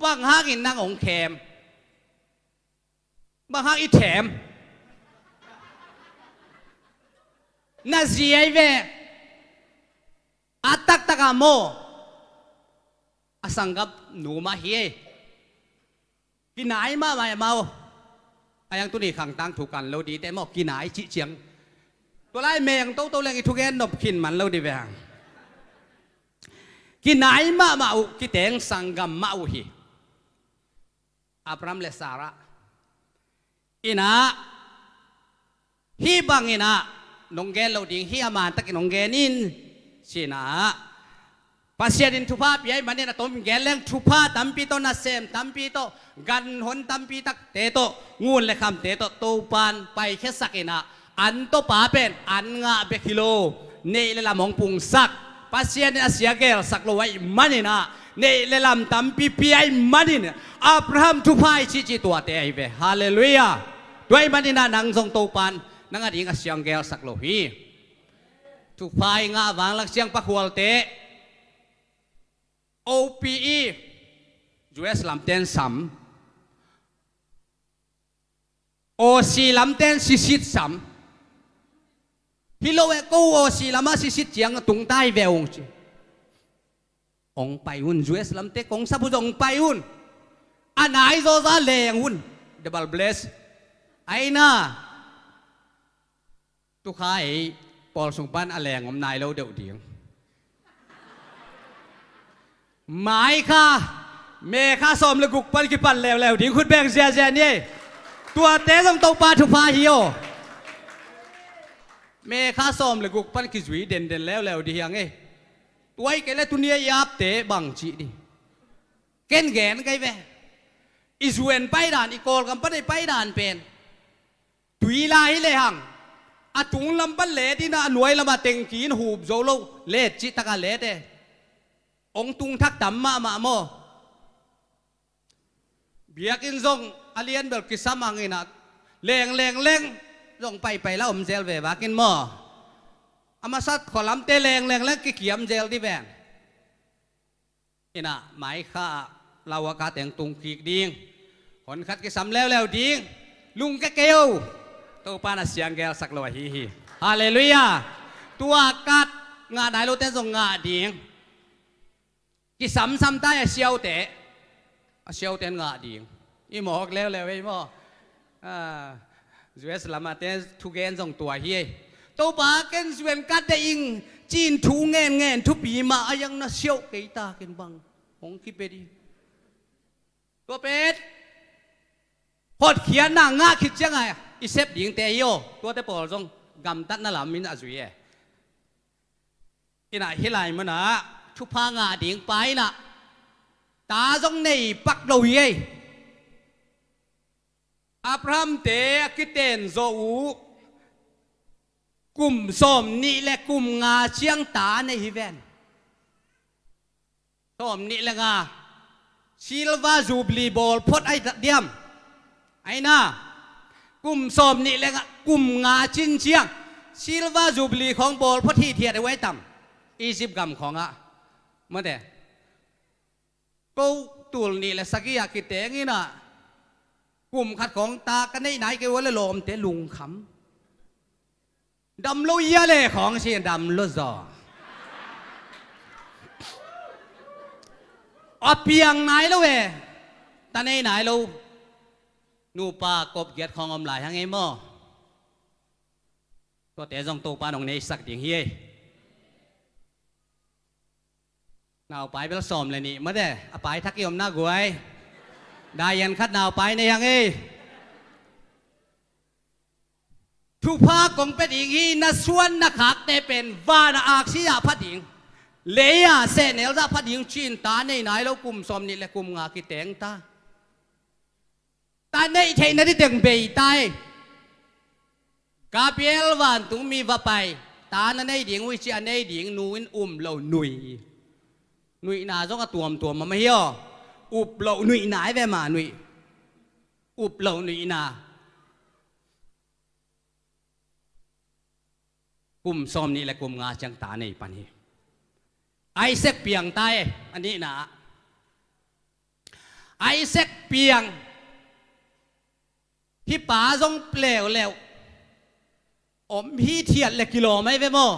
บางฮักอินนางองแขมบางฮักอีแถมน่าเสียเวอัตตักตะกามโมอสังกับหนูมาเฮียกินไหนมาไม่เมาไอ้ยังตัวนี้ขังตั้งถูกกันเราดีแต่หมอกกินไหนจิเฉียงตัวไล่แมงโตแรงอีทุกแกนนบขินมันเราดีแวงกินไหนมาอุกิเตงสังกัมมาอุฮีอับรามเลสาระอินะฮีบังอินะนงเกลเราดิ้งฮีอามันตะกินงเกนินสินะปัสยาดินทุพาปีไอ้มันเนี่ยนะต้มเกลเลงทุพาตัมปีโตนัสเซมตัมปีโตกันหนตัมปีตักเตโตงูเลคำเตโตโตปานไปแค่สักอินะอันโตป่าเป็นอันงาเบกิโลเนเลลามองปุงสักปัสยาดินอาเซียเกลสักโลไว้มันเนี่ยนะเนเลลามตัมปีปีไอ้มันเนี่ยอับราฮัมทุพาอิจิตัวเตไอเวฮาเลลูยาด้วยมันเนี่ยนะนังทรงโตปานนังอดีงอาเซียเกลสักโลฮีทุพายงาวางลักเสียงปักหัวเตOPE US ลำเต้นซ้ำ OC ลำเต้นสิซ้ำฮิโลเอโก OC ลำมาสิเจียงตุงใต้เวงองไปหุ่น US ลำเต้ของสับจงไปหุ่นอันไหนโซซาเลงหุ่น Double Bless ไอ้น่าตุกขาไอ้ปอลสงปันอแรงอมนายเราเดือดเดียงหมายค่ะเมฆาสมเลยกุกปันกิปันแล้วดิ้งคุณแบงเสียนี่ตัวเตะต้องตกปลาทุกพาฮิโอเมฆาสมเลยกุกปันกิจวีเด่นแล้วดียังไงตัวไอ้แกเลยตุเนียยับเตะบังจีดิแกนไงเว้อิสเวนไปด่านอีโกลกันปั้นไปด่านเป็นตุยลายเลยหังอาตุงลำปั้นเละที่น่าหน่วยละมาเต็งกีนหูบโจโลเละจิตตะกันเละเด้องตุงทักดำมาโมเบียกินซงอเลียนเบลกิสามังอินะแรงซงไปแล้วอมเจลเวบากินโมอามาสัตขอลำเตแรงกิเขียมเจลที่แบงอินะหมายข้า เราอากาศแต่งตุงขีกดิ้งคนคัดกิสำแล้วดิ้งลุงแกเกลตัวปานาเสียงแกลสักลอยฮีฮาเลลูยาตัวอากาศงาไหนเราเต้นส่งงาดิ้งกิสำซ้ำใต้เชียวเตะเชียวเต้นงาดิ้งอีหมอกแล้วไอ้หมอจวสลามาเต้นทุกเกนส่งตัวฮีตัวปาเกนสวนกัดได้อิงจีนทูเงินทุกปีมายังน่าเชียวเกยตาเกินบังของคิดไปดีตัวเป็ดพอดเขียนหน้างาคิดยังไงอีเซฟหญิงเตยโยตัวเตปอลจงกำตัดนั่นแหละมินอาจุยอีน่ะฮิไลมันนะทุพางาดิ่งไปน่ะตาจงในปักดอยอับราฮัมเตะกิเตนโซอูกลุ่มส้มนี่และกลุ่มงาเชียงตาในฮิเวนส้มนี่และงาซิลวาจูบลีบอลพดไอเดียมไอ้น่ากลุ่มส้มนี่และกลุ่มงาชินเชียงซิลวาจูบลีของบอลพดที่เทียดไว้ต่ำ20 กรัมของเมื่อแต่กูตูลนี่และสักอย่างกิเตงี้น่ะกลุ่มขัดของตากันไหนเกี่ยวกับลมเตลุงขำดำลุยเลยของเชียนดำลุจออเพียงไหนแล้วเวตาในไหนลูนูปากบเกียรติของอมหลายทั้งไงมั่วก็แต่จงโตปาหนองในสักดิ่งเฮียนาวไปเป็นสมเลยนี่เมื่อแต่ไปทักยมหน้ากวยได้ยันคัดนาวไปในยังไงทุกภาคของเป็นอีกฮีนัสวนนักหักแต่เป็นวานาอักษิยาพัดยิงเลียเสนเอลซาพัดยิงชินตาในไหนแล้วกลุ่มสมนี่และกลุ่มงากิเตงตาในเทนที่ตึงเบยตายกาเปียลวันตุงมีว่าไปตาในดิ่งวิจิอันในดิ่งนูนเราหนุยนาจ้องกระตัวมาไม่เหี้ยอุบเราหนุยไหนไปมาหนุยอุบเราหนุยนากลุ่มซ้อมนี่และกลุ่มงาจังตาในปันนี้ไอเซกเปียงตายอันนี้นะไอเซกเปียงที่ป่าทรงเปลวแล้วอมพี่เทียดเลยกิโลไม่ไปมั้ง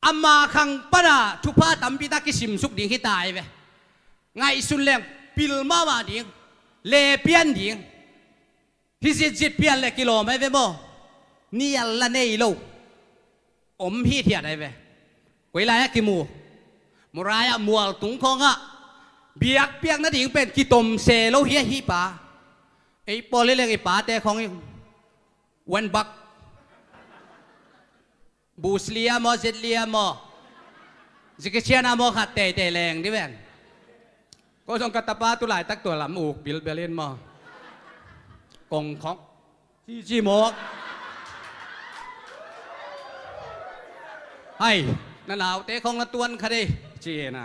อามาขังปะนะทุกพาตัมพิตากิสิมสุกดิ่งที่ตายไปไงสุนแรงปิลมาว่าดิ่งเลเปียนดิ่งที่จิตเปียนเลยกิโลไม่ไปมั้งนี่อัลละเนยโลอมพี่เทียดอะไรไปเวลากิมูรายะมัวตุงคงอะเบียกเปียกนั่นดิ่งเป็นกิตมเซโลเฮียฮีป่าไอ้ปอเลี้ยงไอ้ป่าแต่ของวันบักบูสเลียมอเซเลียมอจิกเชียนามอขัดเตะแรงดิแวนก็ส่งกระตาป้าตุลายตักตัวลำอูกบิลเบลเลนมอกงของจีมอกให้นั่นเอาเตะของละตวนคดีเจนะ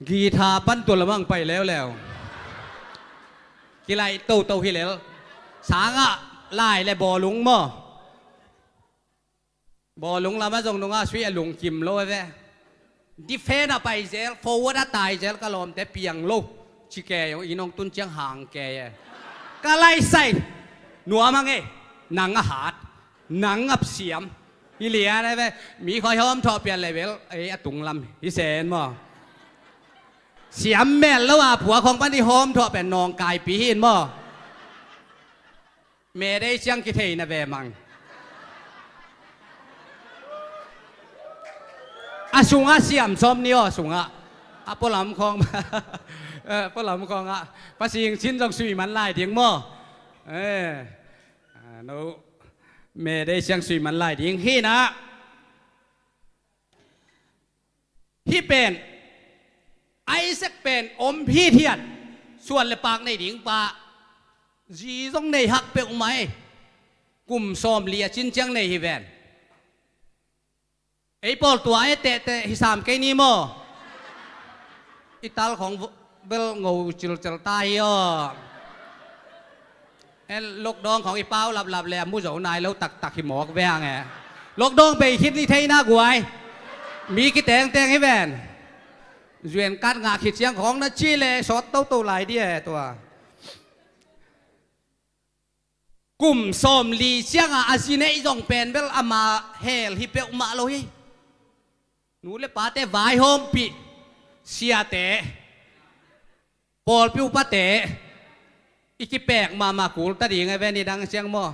กีทาปั้นตัวละมั่งไปแล้วกีไรโตฮิเลลสางะไล่และบอลุงมอบอลุงเรามาส่งตรงอาช่วยลุงกิมโลยเว้ดิเฟนไปเจลฟอร์วร์ดตายเจลก็ลมแต่เปียงโลชิแกยอีน้องตุนเชียงห่างแกก็ไล่ใส่หนัวมังเอ้หนังอาหารหนังอับเสียมฮิเลียได้ไหมมีคอยห้อมทอเปลี่ยนเลยเวลไอ้ตุงลำฮิเซนมอเสียมแม่นแล้วว่าผัวของปั้นที่ห้อมทอเป็นนองกายปีหินมอเมได้เชียงกิเทนะเวมังอาสุงอาเสียมซ้อมนี่อ๋อสุงอาปลำคองปลำคองภาษีชิ้นจงสุยมันไล่เถียงมอโนเมได้เชียงสุยมันไล่เถียงที่นะที่เป็นไอเซกเป็นอมพี่เทียนส่วนเลปากในดิ่งปาจีต้องในหักเปลวไหมกลุ่มซ้อมเลียชิ้นเชียงในฮิเวนไอ้ปอลตัวไอ้เตะฮิสามแกนี่มั้งอิตาลของเบลงูจิลตายอ่ะไอ้ลูกดองของไอ้เป้าหลับแหลมมุ้งเจ้านายแล้วตักหิมอกแวงไงลูกดองไปคิดนี่เท่น่ากลัวมีกี่แตงให้แวน เรียนการงานขีดเสียงของนักชีเลสดเต้าหลายเดียตัวกลุ่มสมลีเสียงอาศิเนยจงเป็นเบลอามาเฮลฮิเปอมาโลยหนูเลปาเตวายโฮมปีเสียเตปอลปิวปาเตอีกแปลกมากูตาดีไงเวนี่ดังเสียงมั่ว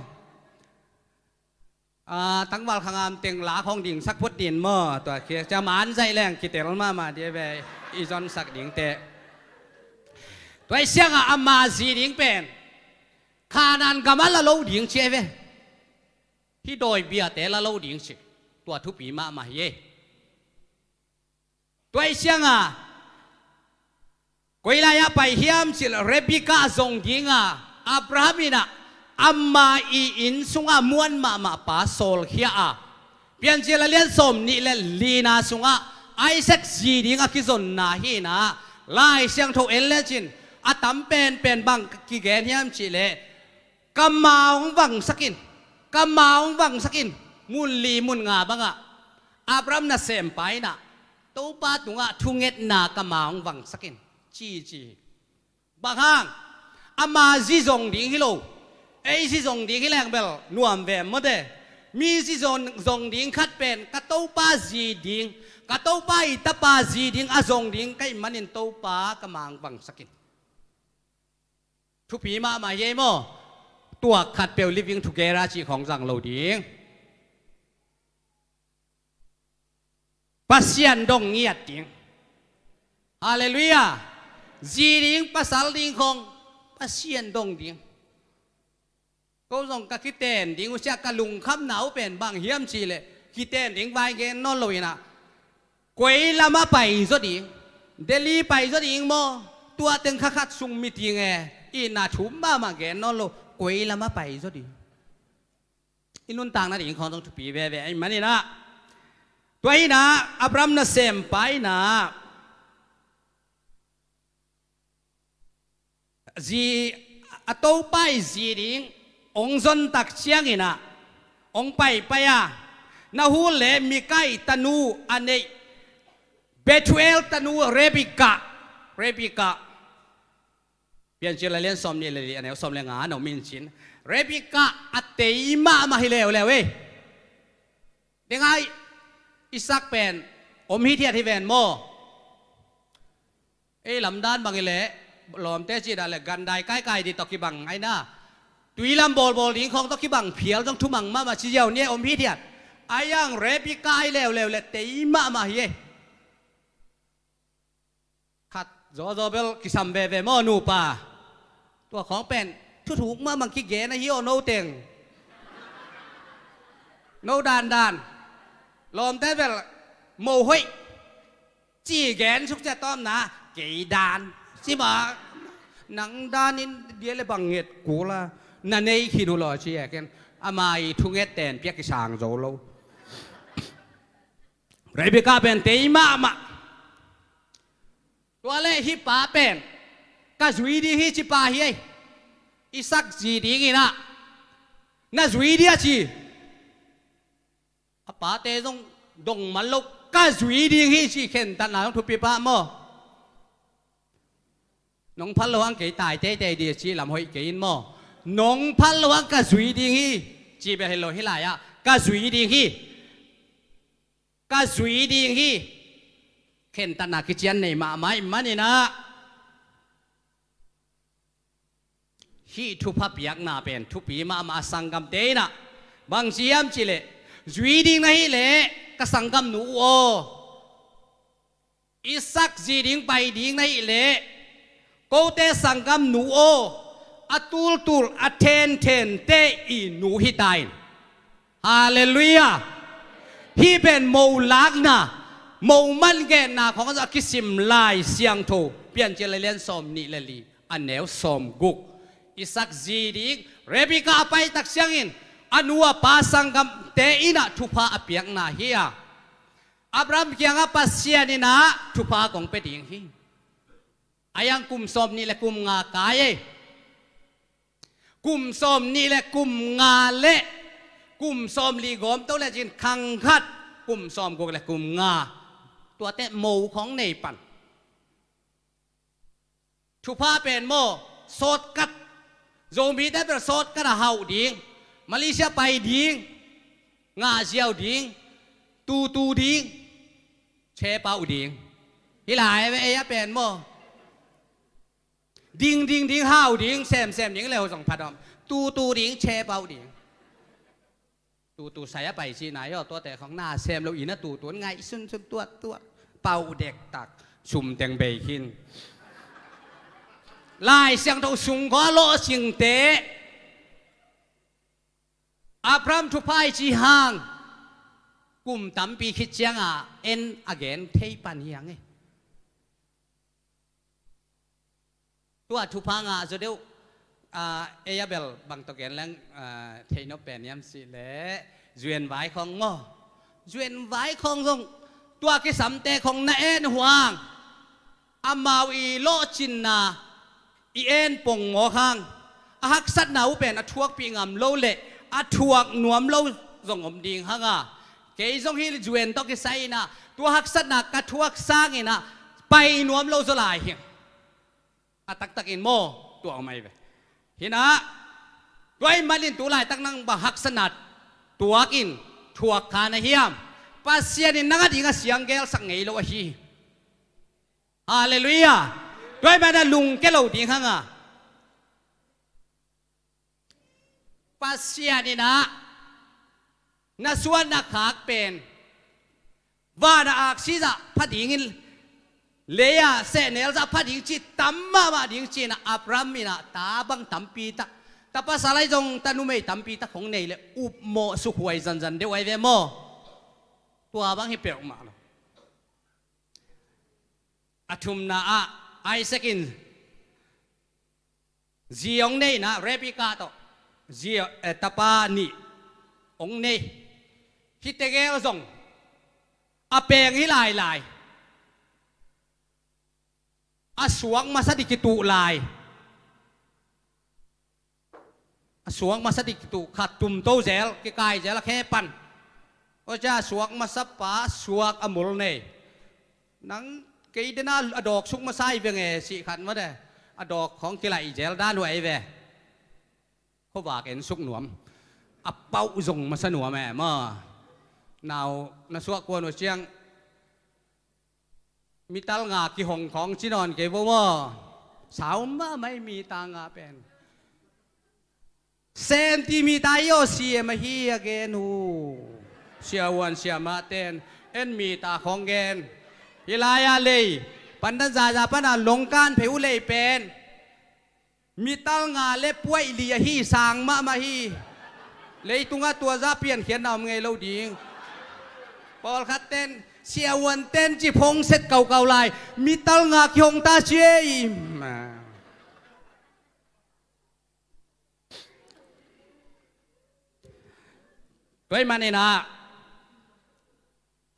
ตั้งวันขางามเต็งหลาของดิ่งสักพุทธดินมั่วตัวเขียจะหมานใจแรงกิเตลมาเดี๋ยวไปอีจอนสักดิ่งเตะตัวเสียงอามาสีดิ่งเป็นขานันกำมันละโลดิ่งเชื่อเวที่โดยเบียเตละโลดิ่งเชื่อตัวทุปีมาเย่ตัวเสียงกุยลายไปเฮียมสิลเรบิกาทรงยิงอับราฮัมินะอัมมาอีอินสุงมวนมาปาโซลเฮียเปลี่ยนสิลเลียนสมนี่เลลีนาสุงไอเซ็กซีดิงกิจนนาฮีนะลายเสียงโทเอลเลจินตัมเป็นบังกิเกนเฮียมสิเลกำมาองวังสกินกำมาองวังสกินมุนลีมุนงาบังอับรามน่ะเสมไปนะตัวป้าตุงทุงเงตนากำมาองวังสกินจีบางห้างอามาจีจงดิ่งฮิโลไอจีจงดิ่งฮิแรงเบลนวมเวมเดมีจีจงดิ่งคัดเป็นกระตู้ป้าจีดิ่งกระตู้ป้าอิตาป้าจีดิ่งอาจงดิ่งใกล้มันอินตู้ป้ากำมังบังสกินทุกปีมาเย่โมตัวขัดเปลว living together จีของจังโลดิ่งปัสยันดงเงียดดิ่งฮาเลลูยาจีดิ่งภาษาดิ่งของปัสยันดงดิ่งก็ส่งกับคิดเต้นดิ่งอุชากะลุงคำหนาวเป็นบางเฮียมชีเลยคิดเต้นดิ่งไปเกนนอนลอยนะกวยละมาไปซะดิ่งเดลีไปซะดิ่งโมตัวตึงคัดซุงมิติงอีน่าชุมมาเกนนอนลอยกวยละมาไปซะดิ่งอินุนต่างนะดิ่งของต้องทุปีเว่ไอ้มันนี่นะตัวนี้นะอับรามน่ะเสมไปนะจีอัตโตไปจีดิ่งองค์จนตักเชียงอินะองค์ไปนาหูเลมีไก่ตนูอันนี้เบทูเอลตนูเรบิกาเปลี่ยนชื่อเรียนสมนี่เลยอันนี้สมเรียนงานเรามินชินเรบิกาอัตเตยมาให้เร็วเว้ยเดี๋ยวไงอิสักเป็นอมฮิเทียที่แวนโมลำดานบางเลยหลอมเตจิดาเลยกันได้ใกล้ๆดีตอกิบังไอ้น่าตุยลำโบลลิงของตอกิบังเพียวต้องทุ่มังมาชิเยวเนี่ยอมฮิเทียไอ้ยังเรปิกายเร็วเลยเตยมาเย่ขัดโจเบลกิซัมเบเวโมนูปาตัวของเป็นถูกมาบังคิเกนะฮิโอโนเต็งโนดานลอมเตเบลโมหุยจีแกนชุกจะต้อมนะกี่ดานสิบ่าหนังด้านนี้เดี๋ยวเลยบังเง็ดกูละนั่นเองคิดดูหล่อเชียกันอามาทุ่งเง็ดแตนเปียกช่างโจโลเรเบคาเป็นเตยมาตัวเล่ฮิปาเป็นก็สวีดีฮิจิปาเฮอิสักจีดีงี้นะน่าสวีดีอะจีป้าเตยต้องดงมันลุกก็สวีดีฮิจิเข็นตันหนาต้องทุบปีป้าโมน้องพันระวังเกยตายเต้ดีจีลำหอยเกยินโมน้องพันระวังก็สวีดีฮิจีไปเฮโลฮิลายะก็สวีดีฮิเข็นตันหนาคิดยันในมาไม่มันนี่นะฮีทุบพับยักนาเป็นทุปีมาสังกัมเตนะบางเสียมจิเลสวีดีนะฮิเลก็สังกัมหนูโออิสักจีดิงไปดิงนะฮิเลกูเตสังกัมหนูโออัตุลอัเทนเตอีหนูฮิตายฮาเลลูยาฮีเป็นโมลักนะโมมันแกนาของอักิสิมลายเสียงโทเปลี่ยนเจริญสมนิเลลีอันแนวสมกุกอิสักจีดิงเรบิกาไปตักเสียงอินอนัวปาสังกัมเตอินะทุพาอเปียงนาเฮียอับรามเกียงปัสเซียนินะทุพาของเป็ดยิงฮีอายังกุมสมนี่แหละกุมงากายกุมสมนี่แหละกุมงาเละกุมสมลีกอมตัวแหละจินคังคัดกุมสมกูแหละกุมงาตัวเตะโมของในปัน ทุพาเป็นโมโสดกัดโจมีได้เป็นโสดกัดเฮาดิ้งมาเลเซียไปดิ้งงาเซียวดิ้งตูดิ้งเชเปาดิ้งที่หลายไปเอ้ยเป็นโมดิ้งเฮาดิ้งแซมดิ้งเร็วสองพัดอมตูดิ้งเชเปาดิ้งตูใส่ไปสิไหนอ่ะตัวแต่ของหน้าแซมเราอีน่ะตัวไงซุนตัวเป่าเด็กตักชุมแตงเบคินลายเสียงเท่าสุงก็โลสิงเตอาพรามทุพายจีหางกุมตั้มปีคิดเชียงอ่ะเอ็นอเกนเทปันยังไงตัวทุพางอ่ะจะเดียวเอยาเบลบางตะเกนแรงเทนเป็นยามสิเล่จวนไว้ของโมจวนไว้ของทรงตัวกิสัมเตของนาเอ็นหวางอามาวีโลจินนาอีเอ็นปงหมอข้างฮักสัตนาอุเป็นอทวกปีงามโลเละอทวกหนวมโลส่งอมดิงฮังอ่ะเกยส่งฮิลจวนต้องกิไซนะตัวฮักสัตนากระทวกสร้างอินะไปหนวมโลสลายเฮียตักอินโมตัวเอาไม่ไปเห็นนะด้วยมาลินตัวลายตักนั่งบะฮักสนัดตัวกินทวกคานาเฮียมปัสเซียนินนักดิงเสียงเกลสังเงยโลฮีฮาเลลูยาด้วยมาได้ลุงแกเราดิงฮังอ่ะปัสเซียนินะนาส่วนนักขากเป็นว่านาอักษิจะพัดดิงินเลียเสนเอลจะพัดดิงจีตั้มมาดิงจีนะอับรามินะตาบังตั้มปีตาแต่ภาษาไรจงตานุไม่ตั้มปีตาของเนยเลยอุบโมสุขวยจันเดี๋ยวไอ้เวโมตัวบังให้เปลี่ยนมาแล้วอาทุมนาไอเซกินจีองเนยนะเรปิกาโตจีตาปานีองเนยฮิตเตเกลจงอาเปงให้ลายอาสวงมาสติกิตุลายอาสวงมาสติกิตุขัดตุ่มโตเจลกิกายเจลแค่ปันก็จะสวงมาสับปะสวงอมุลเนนังกีดน่าอดอกสุกมาใส่เวงเอสิขันมาเด้อดอกของกิไลเจลด้านไว้เวเขาว่ากันสุกหนวมอับเป้าส่งมาสนวแม่มาหนาวน่าสวกวนหัวเชียงมีตาลงากี่หงของจีนอนเก็บว่าสาวมาไม่มีตางาเป็นเซนติมีตายโยเสียมาฮีเกนูเสียวันเสียมาเตนเอ็นมีตาของเกนฮิลายาเลยปันทันจาปันลงการผิวเลยเป็นมีตาลงาเล็บป่วยเลียฮีสางมาฮีเลยตุงตัวจะเปลี่ยนเขียนเอาไงเราดีปอลคัดเต้นเสียวันเต้นจีพงเสร็จเก่าลายมีตาลงาคิงตาเชียมาด้วยมันนี่นะ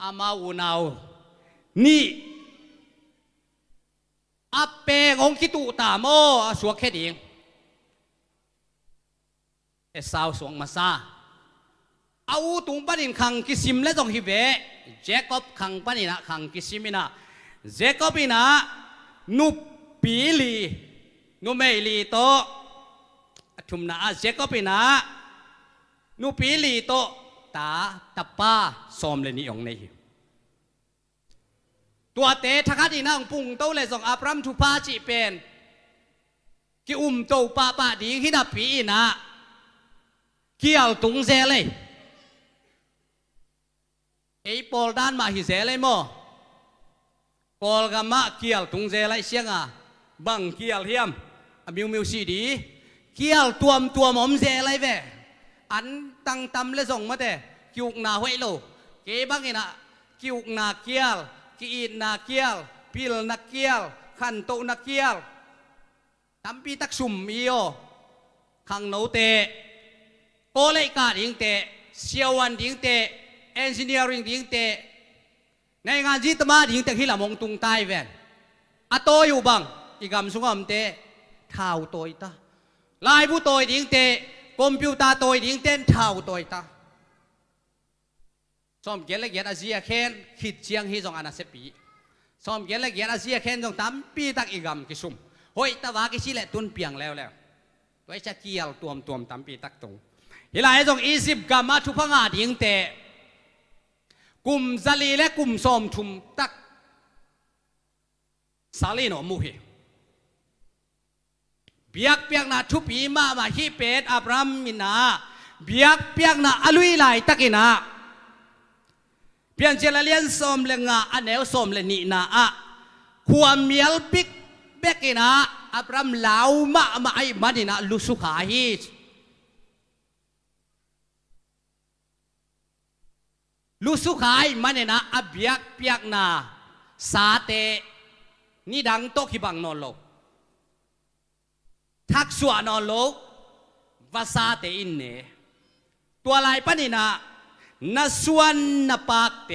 อามาอูนาวนี่อาเปงองคิตุตาโมสวกแค่ดิ่งเอสาวสวงมาซาเอาตุงปนินขังกิซิมและจงฮิเวเจคอบขังปนินะขังกิซิมินะเจคอบินะนุปีลีนุเมลีโตทุมนะเจคอบินะนุปีลีโตตาตาป้าสอมเลนิองในตัวเตะทักดีนะองปุ่งโตเลยส่งอับรัมทุพาจิเป็นกิโตป้าดีที่นับปีนะเกี่ยวตุงเซเลยไอ้ปอลด้านมาหิเซเลยโมปอลกามาเกี่ยวตุงเซเลยเสียงอ่ะบังเกี่ยวเทียมมิวสีดีเกี่ยวตัวหมอมเซเลยเวอันตั้งตำเลยส่งมาแต่กิวนาห้วยโลเก็บังไงนะกิวนาเกี่ยวกีนาเกี่ยวพิลนักเกี่ยวขันโตนักเกี่ยวตำปีตักสุ่มมีโอขังโนเตโกเลกาดิงเตเซียวันดิงเตเอนจิเนียริงดิงเตในงานจิตมาดิงเตที่ละมงตุงใต้แวนอะโตอยู่บังอีกำสุงอมเตเท้าโตยตาลายผู้โตยดิงเตคอมพิวเตอร์โตยดิงเต้นเท้าโตยตาซ้อมเกียร์ละเกียร์อาเซียแคนขิดเชียงฮีจงอานาเซปีซ้อมเกียร์ละเกียร์อาเซียแคนจงตั้มปีตักอีกำกิสุม หอยตะวากิชิเลตุนเปียงแล้วตัวจะเกี่ยวตัวมตำปีตักตรงฮิลายจง20 กามาทุพังอาดิงเตะกุมซาลีและกุมสมทุมตักสาลีโนมุฮีเบียกเปียกนาทุปีมาฮิเป็ดอับรามมินาเบียกเปียกนาอลุยไลตักินาเปียงเจริญเลียนสมเลงาอันเนวสมเลนีนาอะความเมียลปิกเบกินาอับรามลาวมาไอมาดินาลุสุขาฮีลุสุขายมันเนี่ยนะอเบียกเปียกนาสาเตนี่ดังโตขิบังนอนโลทักษวานอนโลวาสาเตอินเนตัวลายปนินะนัสวนนปากเต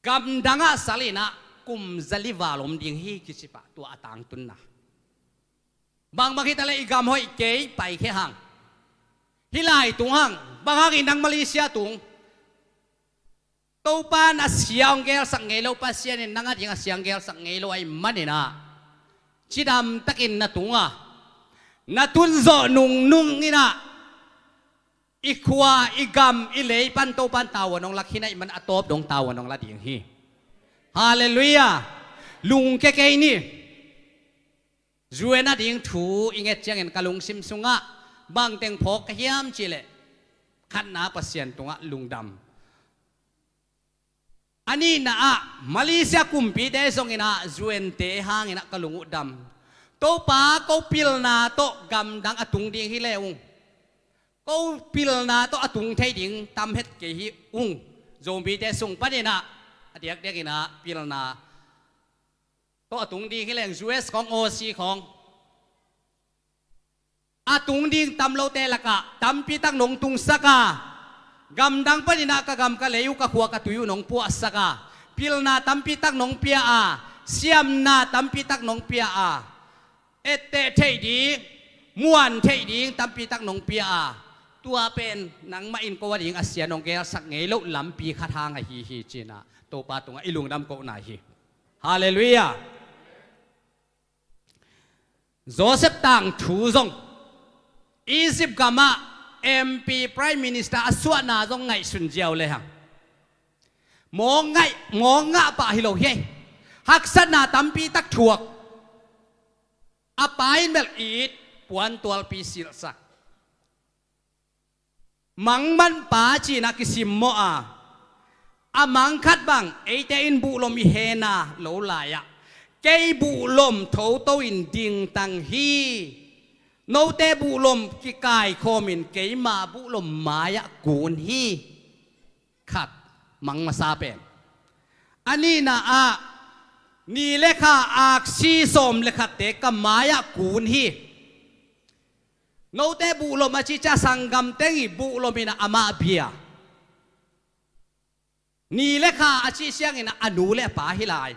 กำดังอาสลีนะกุมซาลิวาลมดิงฮีกิสิปะตัวต่างตุนนะบางคิดอะไรอีกำห้อยเกยไปแค่ห่างฮิลายตุงห่างบางกินนังมาเลเซียตุงตัวปานอาเซียงเกลสังเกลปัสเซียนนังอาทิงอาเซียงเกลสังเกลไอ้มันนี่นะชิดำตะกินนาตุงอ่ะนาตุนโซนุงนี่นะอีขวาอีกำอีเล่ปันโตปันตาวน้องลักขินัยมันอัตบดงตาวน้องละดิงฮีฮาเลลูยาลุงเก๋ๆนี่จวนนาดิงถูอิงเกจียงเงินกะลุงซิมซุงอ่ะบางเต็งพกเฮียมจิเลขันนาปัสเซียนตรงอ่ะลุงดำอันนี้นะอ่ะมาเลเซียกุมปีเดซงอินะจวนเตหางอินะกะลุงอุดำโตป้าก็พิลนาโตกำดังอตุงดิงฮิเลอุงก็พิลนาโตอตุงไทยดิงตำเฮ็ดเกฮิอุงโจมปีเดซงปะเนี่ยนะเด็กอินะพิลนาโตอตุงดิงฮิเลยูเอสของโอซีของอาตุงดิงตำโลเตละกะตำปีตักนงตุงสกากำดังปนินากะกำกะเลยุกะขัวกะตุยุนงปัวสกาพิลนาตำปีตักนงเปียอาเสียมนาตำปีตักนงเปียอาเอเตเทดีม้วนเทดีตำปีตักนงเปียอาตัวเป็นนังมาอินกวดิงอาเซียนงเกลสักเงยลุลำปีคาทางฮีจีน่าโตปาตุงอิลุงดำโกนาฮีฮาเลลูยาโจเซฟตังทูซง20 กามา MP Prime Minister อสวนาจงไงสุนเจียวเลยฮะมองงะปะฮิโลเฮฮักษนาตัมปีตักถวกอปายเมลอีดปวนตัวปีศิลสักมังมันป่าจีนักสิมโมอามังคัดบังเอเตอินบุลมเฮนาโลลายะเกยบุลมโถโตอินดิงตังฮีโนเตบุลมกิกายโคมินเกยมาบุลมมายะกูนฮีขัดมังมาซาเป็นอันนี้นะนี่เลขาอักซีสมเลขาเตกมายะกูนฮีโนเตบุลมอาชิจาสังกัมเตงีบุลมินะอามาเบียนี่เลขาอาชิเชียงอินะอนุเลปาฮิลาย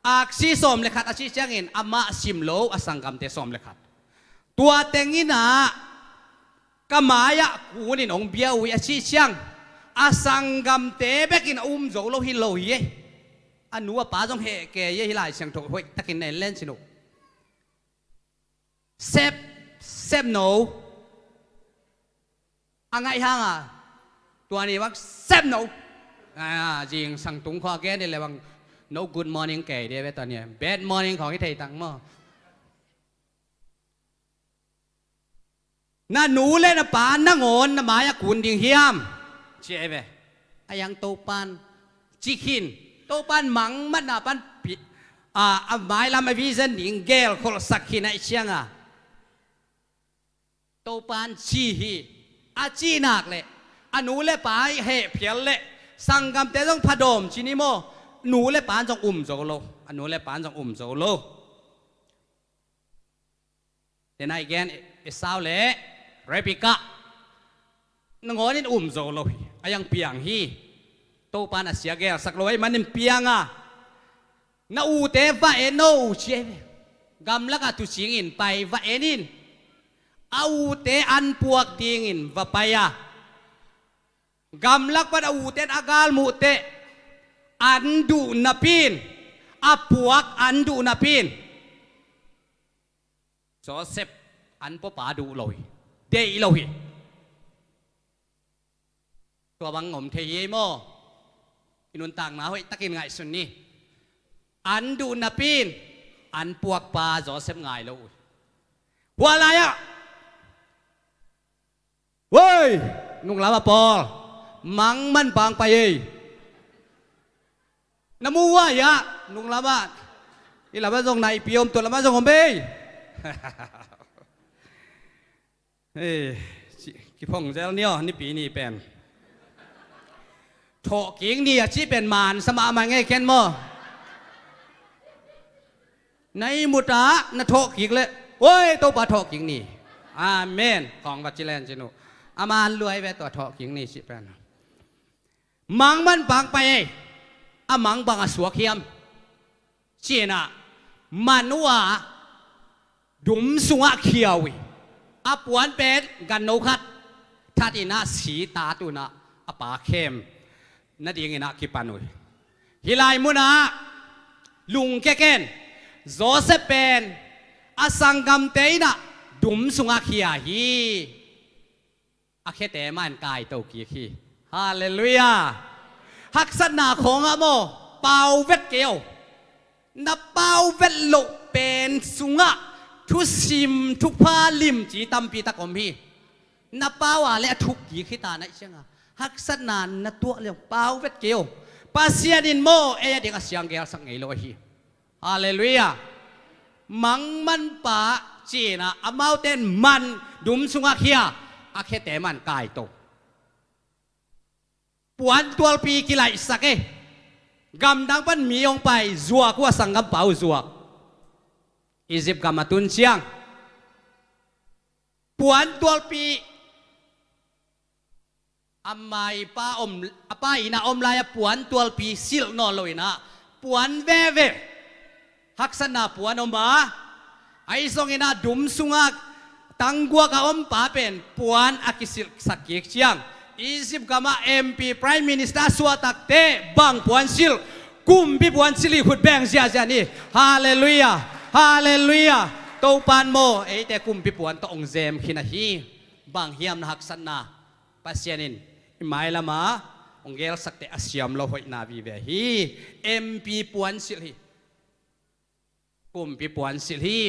อักซีสมเลขาอาชิเชียงอินอามาซิมโลอสังกัมเตสมเลขาตัวเต็งอินะกมายะกูนินองเบียวิอาชิเชียงอสังกัมเตเบกินโจโลฮิโลเยอนุว่าป้าจงเฮเกยฮิลายเชียงถกหวยตะกินในเล่นสินุเซฟโนอังไงฮะตัวนี้ว่าเซฟโนจริงสั่งตุงข้อแก่นี่เลยว่า no good morning เกยเดียวตอนนี้ bad morning ของที่ไทยตั้งมั่น่าหนูเล่นป่านั่งโอนน่ะหมายกุนดิ่งเฮียมเจ๊ไปอายังโตปันจิคินโตปันมังมันน่ะปันปิหมายลำไอวิเซนดิ่งเกลคนสักขินไอเชียงโตปันชีฮีอาจีนักเลยอนูเล่ป่าเฮเพียลเล่สังกัมเตต้องพดมชินิโมหนูเล่ป่าจงโจโลอนูเล่ป่าจงโจโลแต่นายแกนเอสาวเล่เรปิกะนงอนินโจโลอายังเปียงฮีโตปานาเสียแกสักร้อยมันนิมเปียงนาอูเตวะเอโนเชกำลักตุชิงินไปวะเอนินอาอูเตอันพวกดิงินวะไปกำลักปัดอาอูเตอากาลมุเตอันดูนปิน อาปวกอันดูนาปีนโจเซฟอันปป่าดูลอยเดย์ลอยตัวบังงมเทียโมอินุนต่างมาเฮ้ยตะกินไงสุนนี่อันดูนาปีนอันปวกปลาโจเซฟไงลอยหัวอะไรอ่ะเว้ยนุ่งลาบปอมังมันบางไปเอ้น้ำมัวยะนุ่งลาบะนี่ลาบะตรงไหนปีอมตัวลาบะตรงผมเบ้เฮ้ยกี่พงเจ้าเนี่ยนี่ปีนี้เป็นโถกิ่งนี่ชี้เป็นมารสมามาไงแค่นมั้งในมุตระนัทโถกิ่งเลยโอ้ยตัวปลาโถกิ่งนี่อาเมนของวัชิเลนจินุอามานรวยไปตัวโถกิ่งนี่ชี้เป็นมังมันบางไปอามังบางอสวกเขียมเจน่ะมันว่าดุมสุงะเขียวอาปวนเป็ดกันโนคัดทัดอินะสีตาตุนะอาปาเข้มนั่นเองนะคิปานุยฮิลายมุนะลุงแกเกนโจเซฟเป็นอาสังกัมเตยนะดุมสุงะเขียฮีอาเคเตมันกายโตกี้ฮีฮาเลลูยาฮักษณะของอะโมเป่าเวทเกลนับเป่าเวทโลเป็นสุงะทุสิมทุพาลิมจีตัมปีตะกอมพีนับเป่าอะไรทุกกี่ขีตาไหนเชียงอะฮักษณะนับตัวเรียกเป่าเวทเกลภาษาดินโมเอเด็กเสียงเกลสังเกตโลฮีฮาเลลูยามังมันป่าจีนะอามาเต้นมันดุมสุงะเขียอาเคเตมันกายโตปวนตัวปีกิไลสักเอกำดังปันมีองไปจัวกัวสังกัมเป่าจัวอียิปต์กำมาตุนเชียงปวนตัวปีอามาป้าอมป้าอินาอมลายปวนตัวปีสิลนอลอยนะปวนเวเวฮักษณะปวนอมมาไอซองอินาดุมสุงะตังกัวกะอมป้าเป็นปวนอากิสิลสักเกียกเชียงอียิปต์กำมา MP Prime Minister สวตักเตบังปวนสิลกุมพิปวนสิลิขุดแบงเสียเสียนี่ฮาเลลูยาฮาเลลูยาโตปานโมเอแต่กุมพิปวนตองเซมขินาฮีบางเฮียมนักสันนาปัสยานินไม่ละมาองเกลสักแต่อาเซียมเราหอยนาวีเวฮี MP ปวนสิลีกุมพิปวนสิลี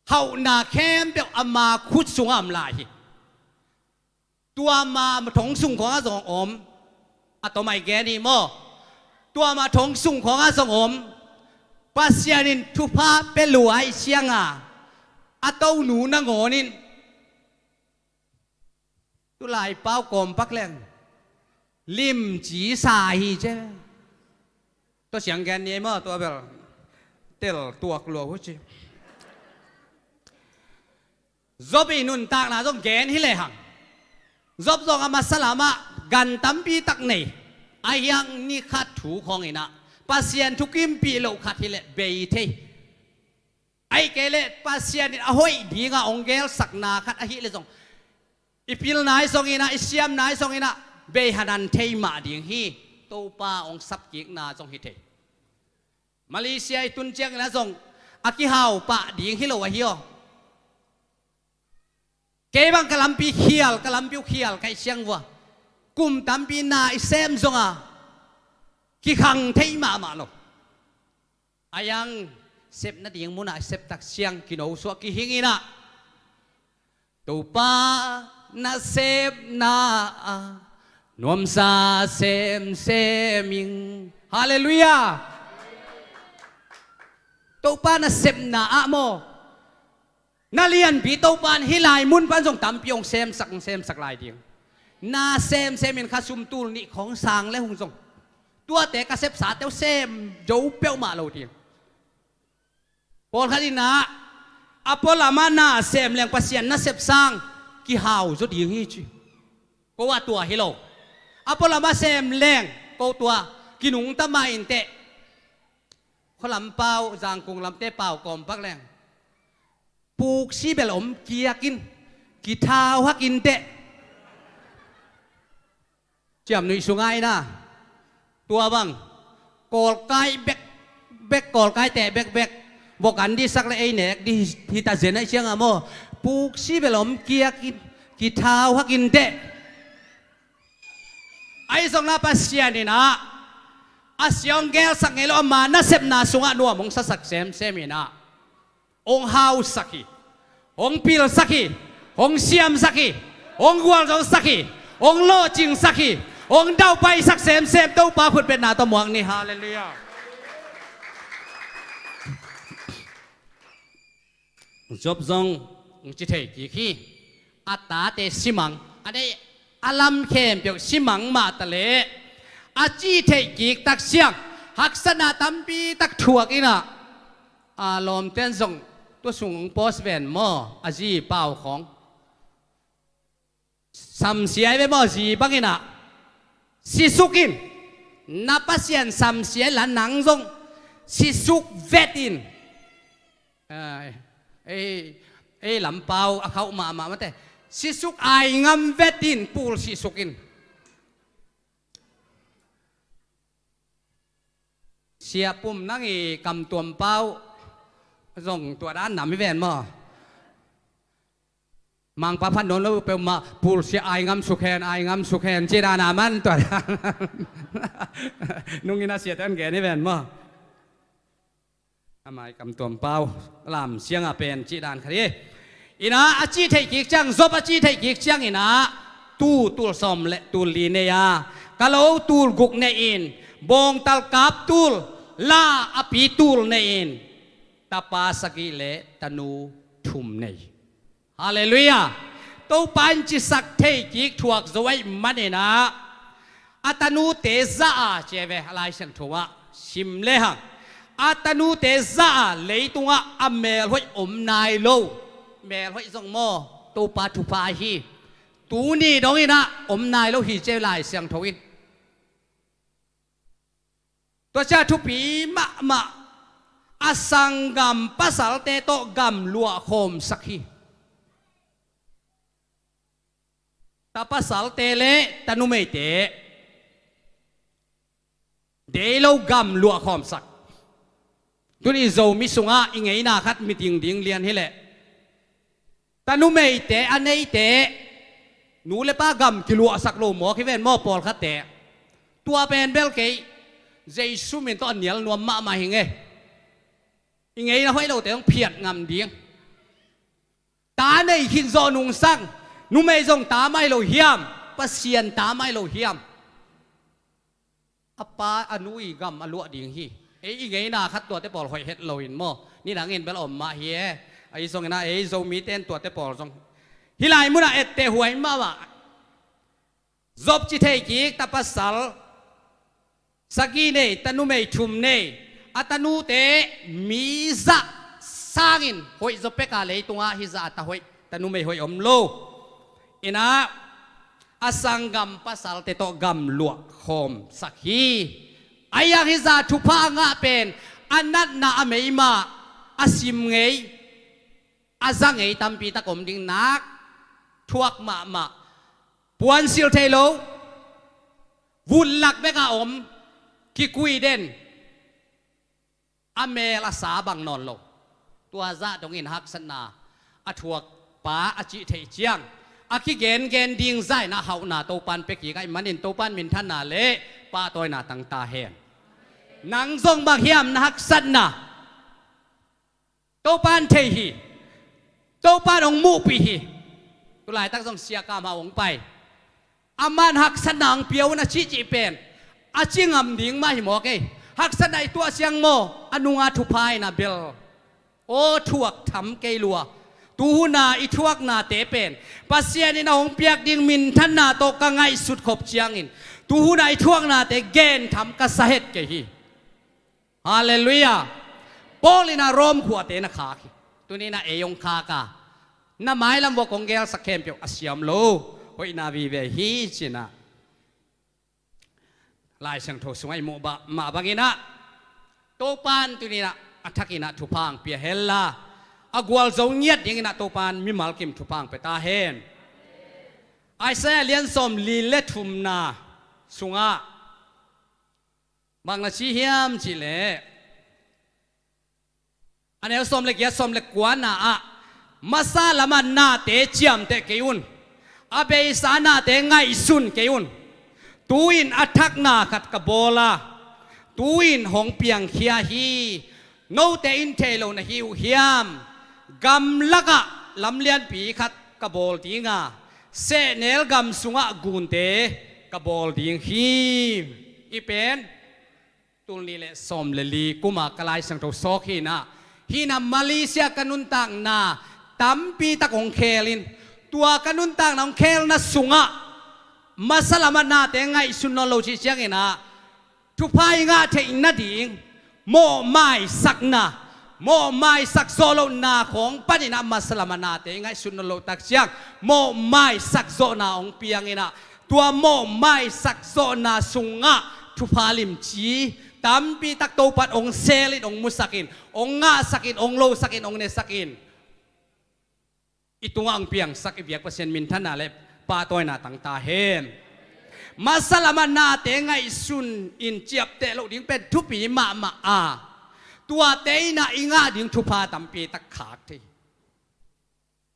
เฮานาเข้มเปียวอามาคุดสุงอำลายตัวมาถงสุงของอาสงอมอะตัวไม่แกนี่โมตัวมาถงสุงของอาสงอมปัสยานินทุพาเปลวยเชียงอะตัวหนูนางโงนินตัวลายเป้ากลมปักแรงลิมจีสายเจ้ตัวเสียงแกนี่โมตัวแบบเตลตัวกลัวหัวใจจบอีนุนตากนาต้องแกนฮิเลหังจบจงอามาสลามะกันตั้มปีตักนี่ไอยังนี่ขัดถูของอินะปัสยานทุกิมปีโลขัดฮิเลเบยเทไอเกเลปัสยานนี่ahoyดีงาองเกลสักนาขัดอหิเลจงอีพิลนายสงอินะอิเซียมนายสงอินะเบยฮันันเทมาดิงฮีโตปาองซับกิกนาจงฮิเทมาเลเซียตุนเจียงนะจงอากิฮาวปะดิงฮิโลวะฮิโอเก็บังกะลัมปีเขียลกะลัมปีเขียลไก่เชียงวัวกุมตัมปีนาอิเซมซงอ่ะกิขังเทมามาโลอายังเซฟนาดียงมุนาเซฟตักเชียงกินเอาสวกิหิงินะตูปานาเซฟนานวมซาเซมเซมิงฮาเลลูยาตูปานาเซฟนาอะโมนาเลียนปีโตปานฮิลายมุนปันส่งตำปีองเซมสักลายเดียงนาเซมมินข้าซุมตูนี่ของสางและหุงส่งตัวแต่กระเซบสาเต้าเซมโจเปียวมาเราเดียงปอลคดีนะอพอลามานาเซมแรงปัสยันนาเซบสร้างกี่หาวจุดยิงฮีจีก็ว่าตัวฮิโลอพอลามาเซมแรงก็ตัวกินุงตะมาอินเตะขลำเปล่าจางกุงลำเตะเปล่ากอมปักแรงปูกชีเบลอมเกียกินกีทาวฮักกินเตะเจียมหนุ่ยสุงไงนะตัวบัง กอลไกเบกกอลไกแต่เบกบอกอันที่สักเลยไอเนกที่ตาเจนไอเชียงอะโมปูกชีเบลอมเกียกิเท้าฮักกินเตะไอส่งนาปัสเซียนี่นะอาเซียงเกลสักเงลอมานาเซบนาสุงะนัวมงสักเซมินะองฮาวสักองพิลสักองเซียมสักองกวลจงสักองโลจิงสักองดาวไปสักเซมเต้าปาพุดเป็นนาตมวงนี่ฮาเลลูยาจบจงจิตเทกีขี้อัตตาเตสิมังอันนี้อลัมเข้มเปียกสิมังมาตะเลอาจีเทกีตักเสียงหักษณะตัมปีตักถั่วกินะอารมณ์เต้นจงตัวสูงโพสเวนมออาจีเป่าของสัมเสียไปบ่จีบังกินะสิสุกินนับเสียนสัมเสียหลันหนังจงสิสุกเวตินลำเปาเขามาแต่สิสุกไองำเวตินปูลสิสุกินเสียปุ่มนั่งกำตัวเปาส่งตัวด้านหนำไม่แวนมั้งมังปะพันนนแล้วเปมาปูลเสียไองำสุขแคนไองำสุขแคนเจดานามันตัวด้านนุ่งอินาเสียตันแกนี่แวนมั้งทำไมกำตัวเปล่าลำเสียงเป็นจีดานคดีอินะอาจีเทกิกจังซบอาจีเทกิกจังอินะตูลสมเลตูลีเนียกะโลตูลกุกเนอินบงตัลกับตูลลาอภิตูลเนอินตาปาสกิเลตนูทุมเนยฮาเลลูยาตัวปันจิสักเทกิกถวกสวยมันเนนะอัตนูเตซาเจเวอะไรเสียงถัวชิมเลหังอาตนูเตซาเลยตัวอเมลห้อยอมนายโลเมลห้อยส่งโมตูปาทุพาฮีตูนี่ตรงนี้นะอมนายโลฮีเจลายเสียงทวินตัวเจ้าทุปีมาอสังกัมปัสสาวะเตโตกัมลัวโคมสักฮีตาปัสสาวะเตเลตานุเมเตเดโลกัมลัวโคมสักตัวนี้โจมิสุงะอิงไงนาคัดมิติงดิ่งเลียนให้แหละแต่นูไม่เตะอันนี้เตะหนูเลยป้ากำกิโลสักโลหมอคิดเป็นหมอปอลคัดเตะตัวเป็นเบลเกย์เจสุมินตัวเหนียวนัวมาหิงไงอิงไงนะให้เราแต่ต้องเพียดงำดิ่งตาในขินโซนุงสังนูไม่ทรงตาไม่เราเฮียมปัสเซียนตาไม่เราเฮียมอปาอนุอีกำอลัวดิ่งฮีอีไงนะคัดตัวเตปอลหอยเฮ็ดโลอินโมนี่หลังเงินเปล่ามาเฮียไอ้ทรงนะไอ้โจมีเต้นตัวเตปอลทรงฮิไลมุนะเอตเตหวยมาวะจบจิตเทกิกตาปัสสัลสกีเนตนุเมชุมเนอัตนูเตมีซะสางินหอยจบเปกาเลยตัวฮิซาตาหอยตนุเมหอยอมโลอินะอสังกัมปัสสัลเตโตกัมลวกโคมสักฮีอายาฮิซาทุพางะเป็นอันนั้นนาอเมยมาอาซิมเงยอาจังเงยตัมปีตะกมดิ่งนักทวกมาปวนซิลเทโลวุ่นหลักเบกาอมกิกุยเด่นอเมลาสาบังนอนโลตัวซาตรงอินฮักสนาอทวกป้าอจิเทเจียงอาคิเกนดิ่งใจนะเฮาหนาโตปันเปกีไกมันอินโตปันมินทันนาเละป้าตัวหนาตั้งตาเห็นนังทรงบักเฮียมนักสันนะโตปานเทหีโตปานองมูปีหีตัวหลายตั้งทรงเสียกามาองไปอามันหักสนังเปียวนะชิจิเป็นอาจิงำดิ่งมาหิมอกเอหักสนัยตัวเสียงโมอนุงาทุพายนะเบลโอทวกทำเกลัวตูนาอีทวกนาเตเป็นปัสเซียนินาองเปียกดิ่งมินทันนาโตกังไงสุดขบเชียงอินตูนาอีทวกนาเตเกนทำกระสเหตุเกฮีฮาเลลูยาโปลินาโรมขวดเตนะขาคีตัวนี้นะเอยงคากาน้าไม้ลำบกของเกลสักเข้มเปียวอาเซียมโลโอยนาวีเวฮีจินะลายเสียงโทสมัยโมบะมาบักินะโตปานตัวนี้นะอัฐกินะทุพังเปียเฮลลาอากวลเจ้าเงียดยังนะโตปานมิมัลกิมทุพังไปตาเฮนไอเซเลียนสมลีเลทุมนาสุงะ บางนาชีเฮียมชิเลอันนี้สมเล็กยาสมเล็กกว่าน่ะมาซาลามันนาเตเจียมเตเกยุนอาเบสานาเตไงสุนเกยุนตูอินอัทักนาขัดกบโลาตูอินหงเปียงเขียฮีโนเตอินเทโลนะฮิวเฮียมกำลักะลำเลียนปีขัดกบโลติงาเซเนลกำสุงะกุนเตกบโลติงฮีอีเป็นตุลนี่แหละสมเลลีกุมากลายสังโตโซกีนะฮีนามาเลเซียกันุนตังนาตัมปีตะกงเคลินตัวกันุนตังน้องเคลนะสุงะมาสลามันนาเตงไงสุนนโลชิเชียงนะทุพายงาเทอินนาดิงโมไม่สักนาโมไม่สักโซโลนาของปนินามาสลามันนาเตงไงสุนนโลตักเชียงโมไม่สักโซนาองเปียงนะตัวโมไม่สักโซนาสุงะทุพาลิมจีตัมปีตักโตปัดองเซลินองมุสักินองงาสักินองโลสักินองเนสักินitu ang piang sak ibiak pasien mintan na le patoy na tang tahen masalaman na te ngai sun in chiap te lo ding pen thupi ma a tua te na inga ding thupa tampi tak khak thi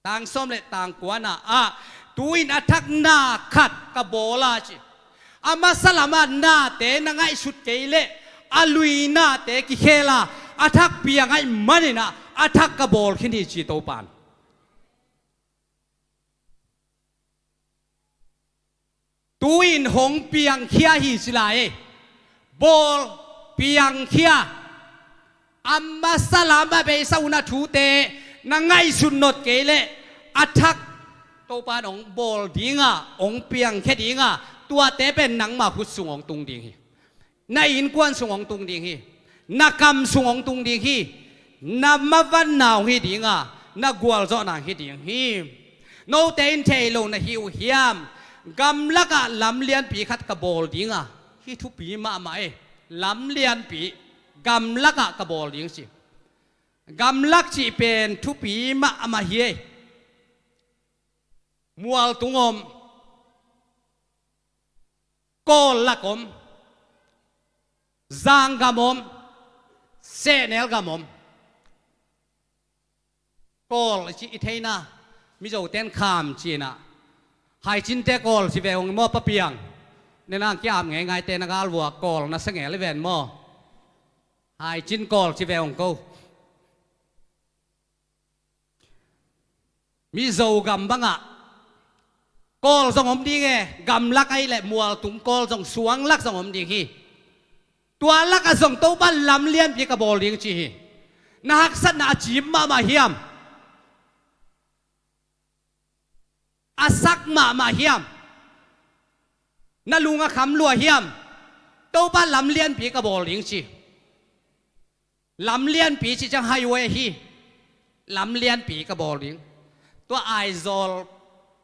tang som le tang kwana a tuin athak na khat ka bola chi a masalaman na te na ngai sut ke le alui na te ki khela athak piang ngai manina athak ka bol khini chi to pan tuin hong piang khia hi silai bol piang khia amma salama be sauna thu te na ngai sun not ke le athak to pa ong bol dinga ong piang khe dinga tua te pen nang ma phut sung ong tung ding hi na in kwan sung ong tung ding hi na kam sung ong tung ding hi na ma van naw hi dinga na gwal zo na hi ding hi no te in te lo na hiu hiamกำลักะลำเลียนปีขัดกระโบลดิงอ่ะที่ทุปีมาไหมลำเลียนปีกำลักะกระโบลดิงสิกำลักจีเป็นทุปีมาเฮียมัวตุงอมโกลักอมจางกามอมเซเนลกามอมโกลจีอิเทน่ามิโจเต้นขามจีน่ะหายจินเตะกอลสิเวงมอปะเปียงในนางกี้ามไงเตนักอาลวัวกอลนัสเงลเวนมอหายจินกอลสิเวงกูมีโจกำบังอ่ะกอลสงมดีไงกำลักไอแหละมัวตุ้มกอลสงสวงลักสงมดีฮีตัวลักสงโตบันลำเลียนปีกระบอลเลี้ยงจีฮีนักสัตนาจีมมาเฮียมอาศักมาเฮียมนั่นลุงอะคำลัวเฮียมโตบ้านลำเลียนปีกระบอกลิงชีลำเลียนปีชีจังไฮเวย์ฮีลำเลียนปีกระบอกลิงตัวไอโซล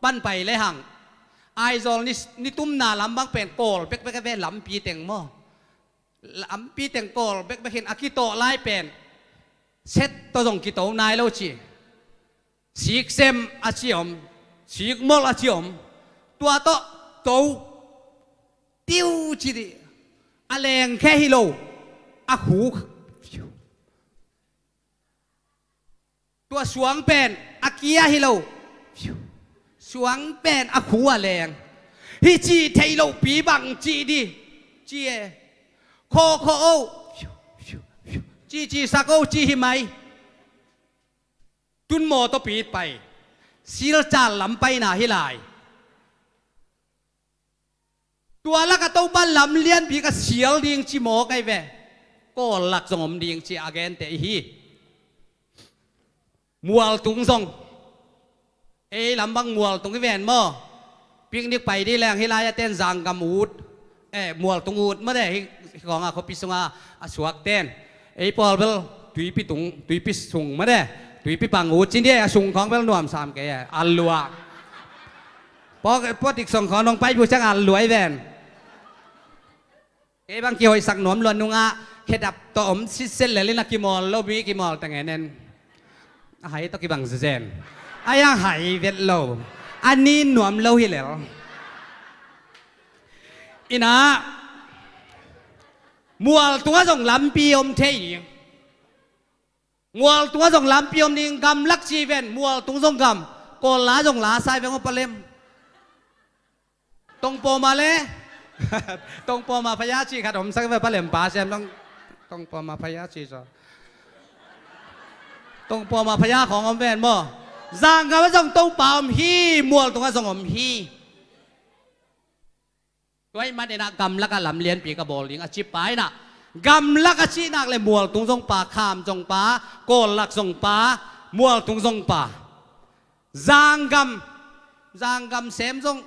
ปั้นไปเลยหังไอโซลนี่ตุ้มนาลำบังเป็นโกลเป๊กเว้ลำปีเต็งหม้อลำปีเต็งโกลเป๊กเห็นอากิโตไล่เป็นเซ็ตตัวส่งกิโตนายโลจีสีเซมอาชิอมสีมอลอาชิอมตัวโตโตติ้วจีดีอแรงแค่ฮิโลอาหูตัวสวงเป็นอาเกียฮิโลสวงเป็นอาหูอแรงฮิจีเทโลปีบังจีดีจีเอโคโคโอจีสักโอจีหิไมตุนโมตปีไปศิลจาลำไปนาฮิลายตัวลักก็ต้องบ้านลำเลียนปีก็เสียวดิงจีโมไกเวก็หลักสงมดิงจีอาเกนเตฮีมัวตุงซงลำบังมัวตุงที่แวนมอปิกนิกไปที่แรงฮิลายเต้นจางกามูดมัวตุงอูดเมื่อไดของเขาพิสงอาสวกเต้นปอลเบลตุยปิตุงตุยปิสุงเมื่อไดตุยปิปังอูดจินเดียสุงของเบลนวมสามแกอัลลัวพอติกส่งของน้องไปผู้ช่างอัลลัวไอแวนบางเกี่ยวสักหนวมลวนนุงะเขดับต่อมซิเซนเลยนักกิมอลโลบีกิมอลแต่ไงเน้นหายตะกี้บังเซนอายังหายเวทโลอันนี้หนวมโลหิเลลอินะ มัวตัวส่งลำปีอมเทียงมัวตัวส่งลำปีอมนิ่งกำลักชีเวนมัวตุงส่งกำโกลาส่งลาใส่เป็นคนปเลมตรงโปมาเลย ตรงโปมาพยาชีขัดผมสักเป็นปเลมป่าเซมต้องโปมาพยาชีจ้ะตรงโปมาพยาของอมเวนบ่จางกันว่าส่งตรงป่าอมฮีมัวตรงก็ส่งอมฮีไว้มาในนักกำลักลำเลียนปีกระบอกลิงอาชีพไปนะกำลักอาชีพนักเลยมัวตุงส่งป่าขามส่งป่าโกลักส่งป่ามัวตุงส่งป่าจางกำเสมส่ง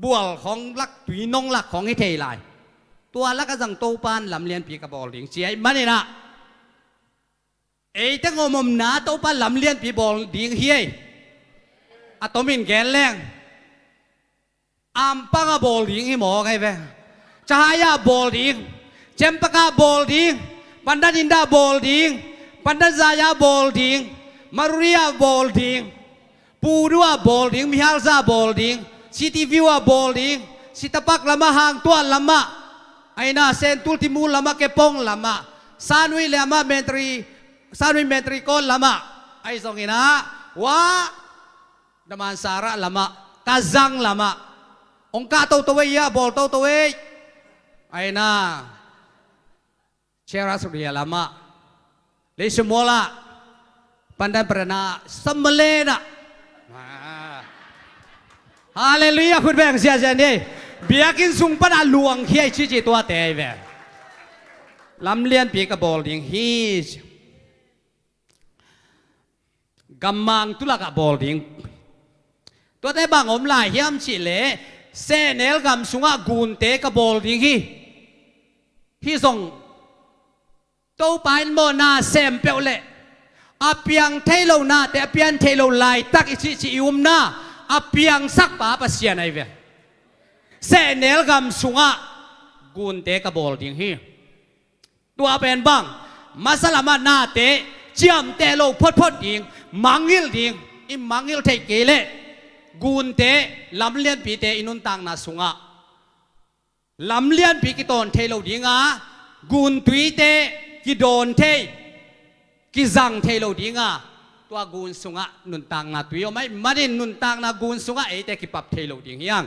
บัวของลักตุยนงลักของไอ้เทยลายตัวลักก็สั่งโตปานลำเลียนปีกระบอกลิงเสียมาเนี่ยนะไอ้ตั้งอมมนาโตปานลำเลียนปีบอกลิงเฮียอะตอมินแกนแรงอัมปังบอลดิงให้หมอไงเว้ชายาบอลดิงเจมปะกาบอลดิงปันดานินดาบอลดิงปันดาซายาบอลดิงมารุริยาบอลดิงปูดัวบอลดิงมิฮาลซาบอลดิงซิตี้วิวบอลดิงซิตาปักลำมาหางตัวลำมาไอ้น่าเซนตุลติมูลำมาเกปงลำมาซานุยลำมาเมนตรีโกลำมาไอ้สองอินะวะดามันสาระลำมากาซังลำมาองค์การตัวเya bolตัวไอ้น่าเชราสุริยลามะเลยสมอละปันดันปรนาสมเลนะฮาเลลูยาคุณแบงเสียเจนดีเบียกินสุงปันหลวงเฮียชี้ตัวเตยเวลำเลียนปีกบอลดิงฮีกำมังตุลากบอลดิงตัวแต่บางอมลายเฮียมชิเลเซเนลกำสุงะกูนเตกบอลดิงฮีส่งโตไปนโมนาเซมเปลเลอเปียงเทโลนาแต่เปียงเทโลไลตักอิชิอุมนาอเปียงสักป่าปัสยาไนเวเซเนลกำสุงะกูนเตกบอลดิงฮีตัวเป็นบังมาสลามานาเตจามเตโลพดดิงมังฮิลดิงอิมังฮิลเทเกเลกูนเตลำเลียนปีเตอินุนตังนาสุงะลำเลียนปีกิตอนเทโลดิงะกูนตุยเตกิโดนเทกิจังเทโลดิงะตัวกูนสุงะนุนตังนาตุยไม่มาดินุนตังนากูนสุงะเอเตกิปับเทโลดิงยัง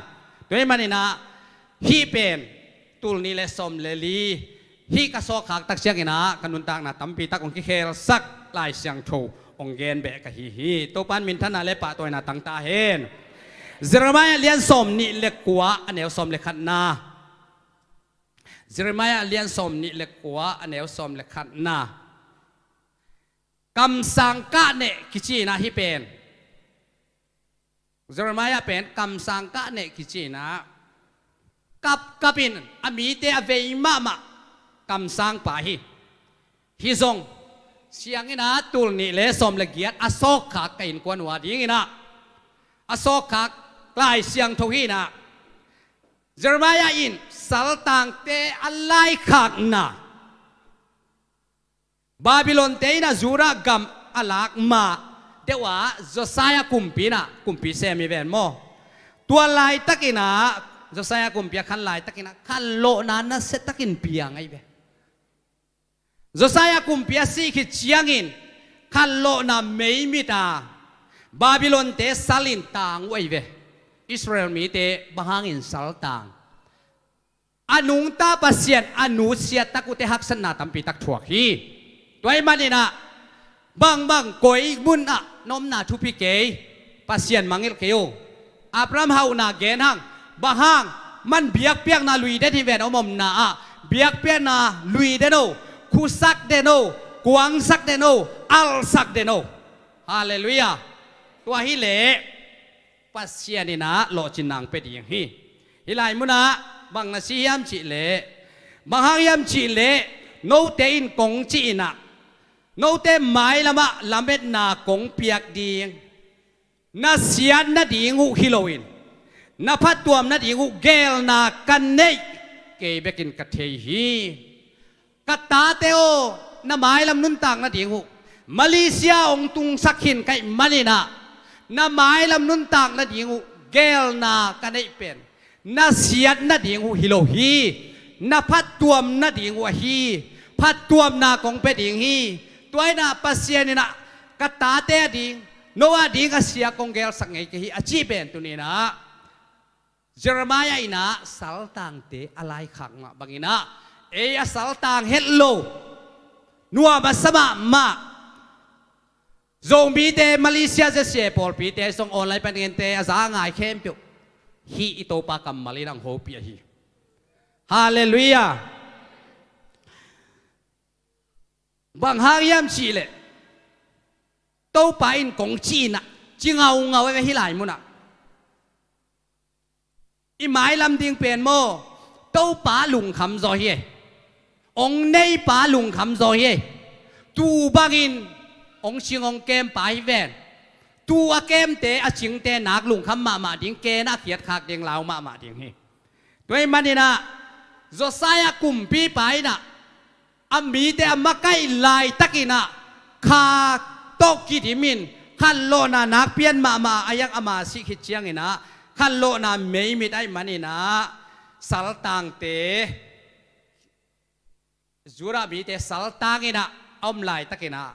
ตัวมันนี่นะฮีเป็นตุลนี่เลสมเลลีฮีกระโซขากตักเสียงนะกันนุนตังนาตั้มปีตักองกิเคลสักลายเสียงโชองเกนเบกะฮีตัวปันมินทันนาเลปะตัวน่ะตั้งตาเห็นเจเรมายาเลียนสมนี่เล็กกว่าอันเอวสมเล็กขัดนาเจเรมายาเลียนสมนี่เล็กกว่าอันเอวสมเล็กขัดนากำสังกะเนกิจีนะฮิเป็นเจเรมายาเป็นกำสังกะเนกิจีนะกับปินอามีเตอเวอิมามะกำสังปะฮิซงเสียงนะตุลนี่เลสมละเกียดอโศกขากกินกวนหัวดิ้งนะอโศกขากลายเสียงทุกีนะเจรมายาอินสัลตังเตอไลขากนะบาบิโลนเตนะจูระกัมอลักมาเดว่าโจไซยาคุมปีเซมีเวนโมตัวลายตะกินะโจไซยาคุมปีขันลายตะกินะขันโลนานะเซตะกินปียังไงเบJosiah kumpia si khichiangin khallo na meimita Babylon te salin tang waive Israel mi te bahangin saltang anung ta pasien anu sia takute haksan na tampi tak thuak hi toy manina bang koi mun a nom na thupi ke pasien mangil keo Abraham hau na genhang bahang man biak piak na lui de thi ven omom na a biak piak na lui de noคูซักเดโนกวางซักเดโนอัลซักเดโนฮาเลลูยาตัวฮิเลปัสเซียนี่นะโลจินังเป็ดอย่างฮีฮิไลมุนะบางนาซียามจิเลบางหางยามจิเลโนเตอินกงจีนะโนเตไม้ละมะละเม็ดนากงเปียกดีนาเซียนนาดีงูฮิโลวินนาพัดตัวมนาดีงูเกลนากันเนยเกยเบกินกะเทฮีกัตตาเตโอน้ำไม้ลำนุนต่างนาดีงูมาเลเซียองตุงสักหินไก่มานีนาน้ำไม้ลำนุนต่างนาดีงูเกลนากันได้เป็นนาเซียนนาดีงูฮิโลฮี na phat tuam na ding wa hi phat tuam na kong pe ding hi toy na pasien na kata te ding noa ding asia kong gel sak ngai ke hi achi ben tu ni na Jeremiah ina saltang te alai khang ma bangina e a saltang hello nuwa masama ma zombie te Malaysia je se por pi te song online pan ngin te aza ngai khem pyo hi ito pa kam mali nang ho pi hi hallelujah bang hang yam chi le to pa in kong chi na chi ngau ngau ve hi lai mu na i mai lam ding pen mo to pa lung kham zo hi ong nei pa lung kham zo hi tu bangin ong ching ong kem pa hi ven tu a kem te a ching te nak lung kham ma ding ke na khiat khak ding lau ma ding hi toy manina zo saya kum pi pai na ami te amakai lai takina kha tok ki dimin khan lo na nak pian ma ayak ama si khit chiang ina khan lo na mei mit ai manina sal tang te zura bi te sal tang ina om lai takina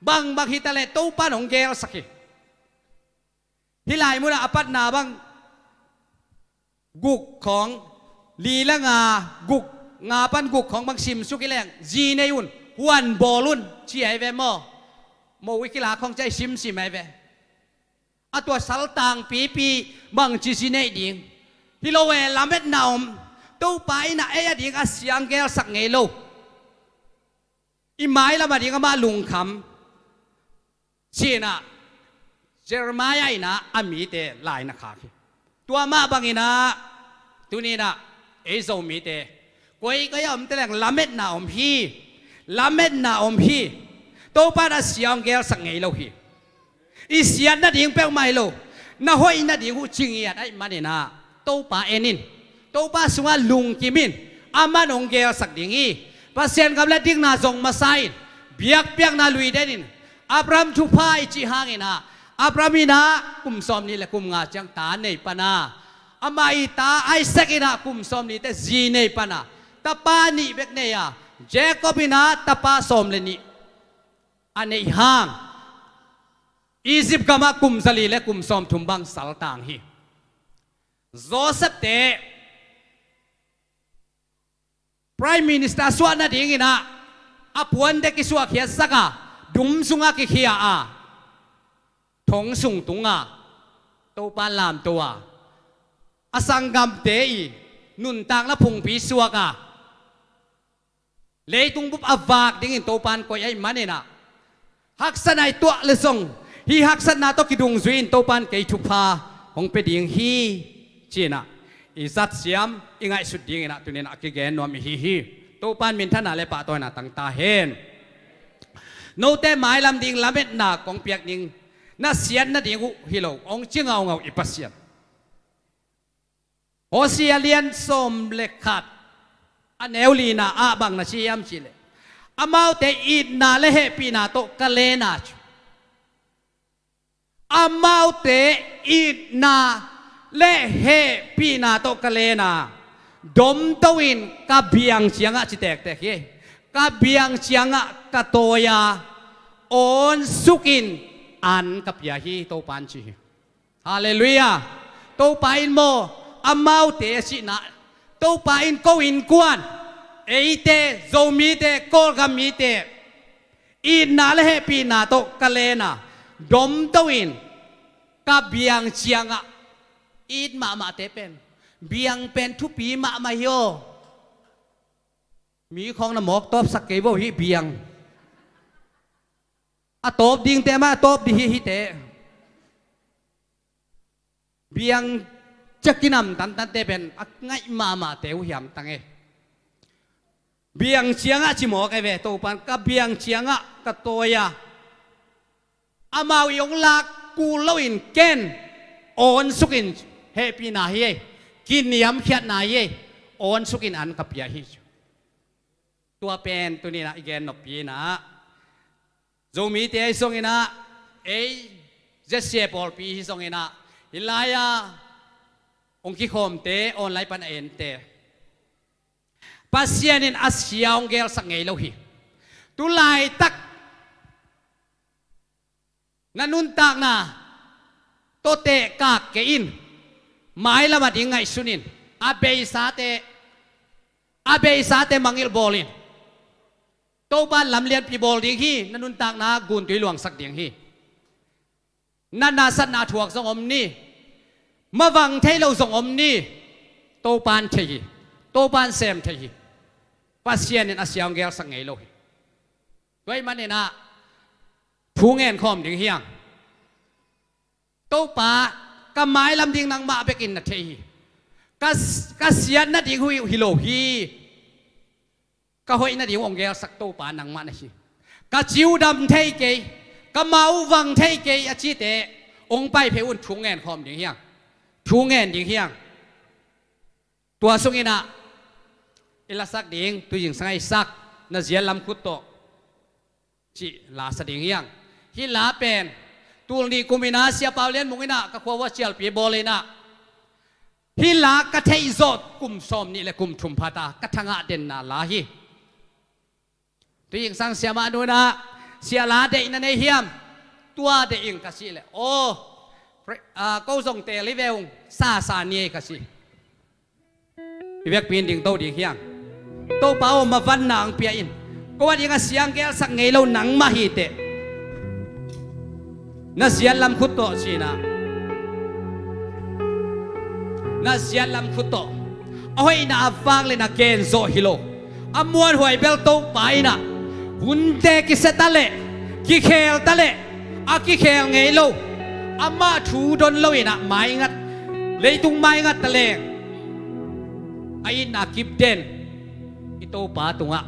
bang hitale to pan ong gel sakhi hilai muna apat na bang gukของลีละงากุกงาปันกุกของบางซิมสุกิแรงจีในยุนหวนบอลุนชี้ไอเวมโมวิกิลาของใจซิมซิมไอเวอตัวสัลต่างปีบางจีในดิ่งฮิโลเวลาเม็ดนาวตู้ไปน่ะเอียดิ่งอาเซียงแกสักไงโลอีไม้ละมาดิ่งมาลุงคำชีน่ะเจอร์มายายน่ะอามีเตลายนักขาตัวมาบางอินะตัวนี้น่ะเอโซมีเตกวยก็ยังแต่แหล่งลาเม็ดนาอมพีลาเม็ดนาอมพีตัวป้าน่ะเสียงแกสักไงโลฮีอีเสียนน่ะดิ่งเป้าไม่โลน่ะห้อยน่ะดิ่งหูจิงเอียดไอ้มันนี่นะตัวป้าเอ็นินตัวป้าสุวรรณลุงกิมินอามันองแกสักดิ่งอีป้าเสียนกับเล็ดดิ่งน่ะส่งมาใส่เบียกน่ะลุยเดนินอับรามชุพายจีหางอินะอับรามินะกุมซอมนี่แหละกุมงาจังตาในปนาอามาอิตาไอเซกินะกุมซอมนี่แต่จีในปนาตาปานี่เบกเนียเจคอบินะตาปาซอมเลนี่อันในห้างอียิปต์ก็มากุมสลีและกุมซอมทุมบังสัลต่างฮีโจเซฟเตพรีมินิสเตอร์สวนนั่นเองนะอาพวนเด็กสวกเขียสักะดุมสุงากิเขียอาทงสุงตุงอ่ะตัวปานลามตัวอสังกัมเตยนุนต่างละพุงปีสวกอ่ะเลยตุงบุบอวากดิ้งตัวปานก็ยัยมันนี่นะฮักษณะตัวเลสงฮีฮักษณะตัวกิดุงจุยนตัวปานเกยทุพาของเป็ดยิงฮีจีน่ะอิสัตเสียมอิงไอสุดยิงนะตัวนี้นะกิเกนนวมฮีตัวปานมินท่านาเลปะตัวน่ะตั้งตาเห็นโนเตหมายลำดิ่งลำเม็ดหนาของเปียกยิงน่าเสียนน่าดิ่งฮิโลองจิงเอาอีปัสเซียนโอเซียเลียนสมเล็กขัดอันเอลลีนาอาบังนาชียมชิเลอามาเตอีนาเลเฮปีนาโตกะเลนาชอามาเตอีนาเลเฮปีนาโตกะเลนาดมตวินกะเบียงเชียงอะจิแตกเฮกะเบียงเชียงอะกะโตยาออนสุกินอันกับยาฮีโตปันชีฮาเลลูยาโตปาอินโมอามาเตชินะโตปาอินโกอินกวนเอเตโซมีเตโกลกามีเตอินนาเลเฮปีนาโตกะเลนะดมโตอินกับเบียงเชียงอะอินมาเตเป็นเบียงเป็นทุปีมาโยมีของน้ำหมอกตบสักเกบฮิเบียงอะตบดิ่งเตมาตบดิฮิเตเบียงจะกินน้ำตันเตเป็นง่ายมาเตวเหียมตังเอเบียงเชียงอะชิหมอกไอเวตัวปันกับเบียงเชียงอะกับตัวยาอามายงลักกูลวินเกนโอนสุกินเฮปีนาเฮกินยำเขียดนาเฮโอนสุกินอันกับยาฮิตัวเป็นตัวนี้นะอีกแกนนปีนะโจมีเตยส่งอินะเอเจสเซปอลปีส่งอินะฮิลายาองคิโคมเตออนไลน์ปันเอ็นเต pasienin asyong gel sak ngei lo hi tulai tak nanun tak na tote kak ke in mai lama dingai sunin abei sate mangil bolin to ban lam lian pi bol ding hi nanun tak na gun tui luang sak ding hi nana sat na thuak zong om ni mawang thei lo zong om ni to pan thei to pan sem thei pasien in asyang gel sak ngei lo hi doi man na thu ngen khom ding hiang to pa ka mai lam ding nang ma bekin na thei ka sian na ding hui hi lo hi ka hoi na ding ong gel sak to pa nang ma na hi ka chiu dam thei ke ka mau wang thei ke a chi te ong pai phe un thu ngen khom ding hiang thu ngen ding hiang tua sungina ila sak ding tu jing sangai sak na zial lam khut to chi la sa ding hiang hi la pen tul ni kumina sia paulian mungina ka khwa chial pi bolena hi la ka thei zot kum som ni le kum thum phata ka thanga den na la hi tu jing sang sia ma nu na sia la de na nei hiam tua de ing ka si le o ko zong te li veung sa ni ka si việc pin đình tô đình hiang tô bao mà văn nang pia in có ai nghe siang gel sak ngei lâu nắng mà hi te na sian lam khut to chi na sian lam khut to oi na avang le na ken zo hilo amuan huai bel to pai na hunte ki setale ki khel tale a ki khel ngei lâu ama thu don lo ina mai ngat leitung mai ngat tale ai na kip den ito pa tunga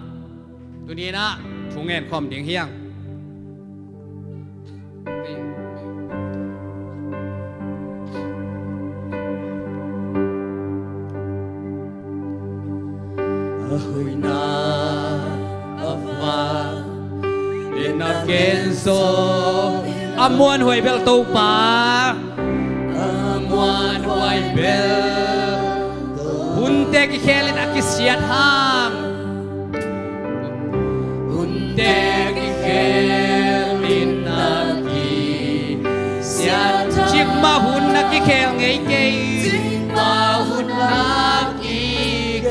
tunia na thungen khom ding hiang hui na ava na kenso amuan huai bel to pa amuan huai bel hunte ki khelin akisiat hang hunte ki khelin akisiat chik ma hun na ki khel ngei ke ma hun na ki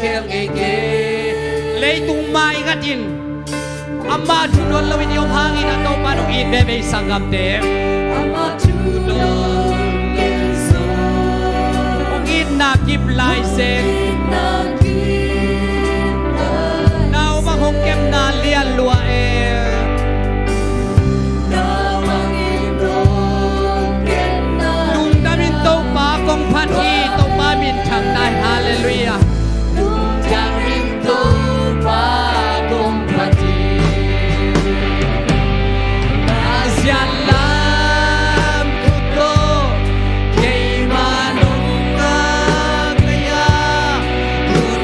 khel ngei ke leitung mai ngatin amma thudon lawin yom hangin ato panu in bebe sangam de amma thudon kenso ongin na kip lai seng nào mà hong kem na lian lua e lung ta min to pa kong phan hi to pa min thang dai hallelujah lung ta min to pa kong phan hi asian lam kuto kei manung ka kaya lun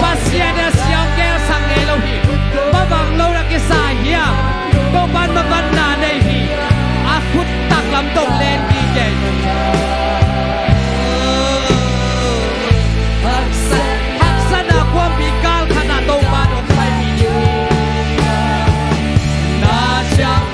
pasien na siyang kaya sang elaw hi mabang lo na kisa hiya to ban maban na nay hi akut taklam tong len di jay haksan ako ang bikal ka na to ban o kay hi na siyang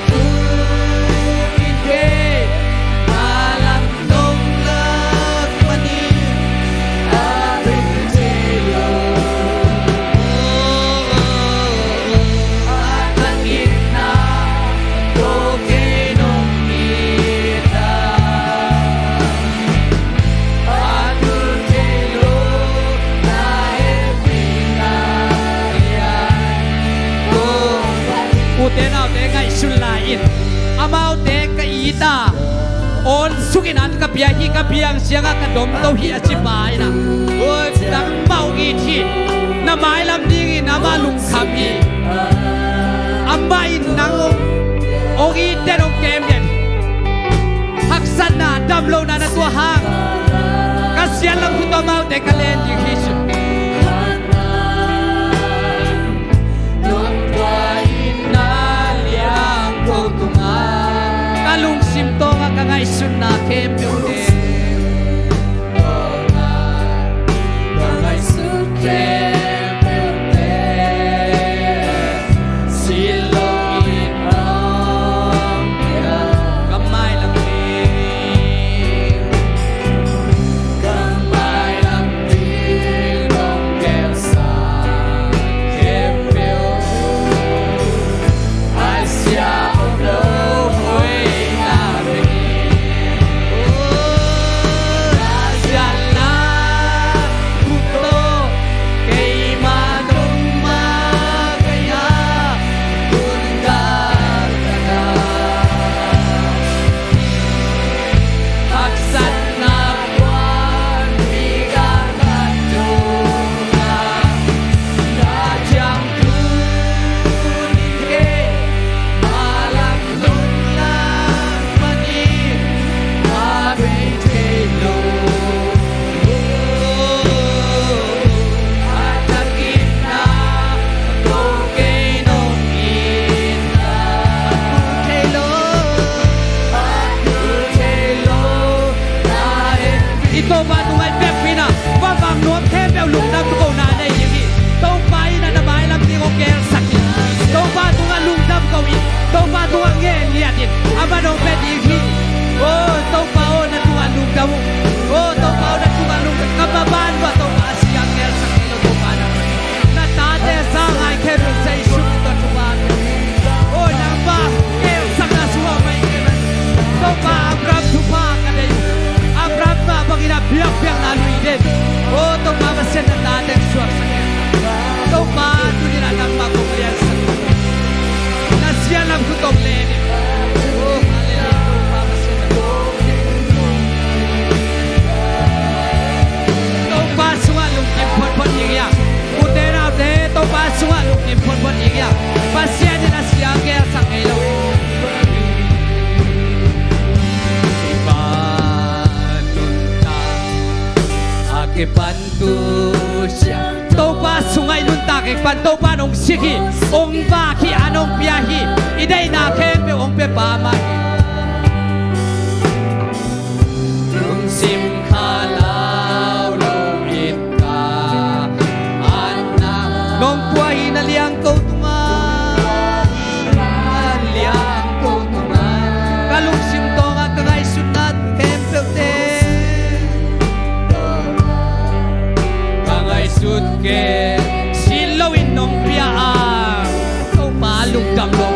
Tenau te ngai sulain amau te ka ita on sukinan ka biahi ka biang sianga ka dom to hi achipai na oi dang mau gi thi na mai lam ding na ma lung kham hi amai nang ogi te rong kem den haksan na dam lo na na tua hang ka sian lam khu to mau te ka len ding hi su kalung simto nga kangay sunna kempyo de kangay sun kempyo de silong inang kamay lang din kamay lang din ng kelsa kempyo ay siya biak-biak lalu iden oh to mama sen na tateng suak sakit to ma tu ni na nampak ko lian sakit na siya lang ko to leni oh haleluya to mama sen na to pa sunga lung kim pon yiya utera de to pa sunga lung kim pon yiya pasya ni na siya kaya sakay lo ke pantu siya topa sungai lunta ke panto panong siki ong ba ki anong biyahi iday na kempe ong pe pama lung sim khalaw lo ita anna nong puai na liang ko tunga liang ko tunga kalung sim to nga kagay sunat kempe te sut ke silawin nong piaan to palung damlo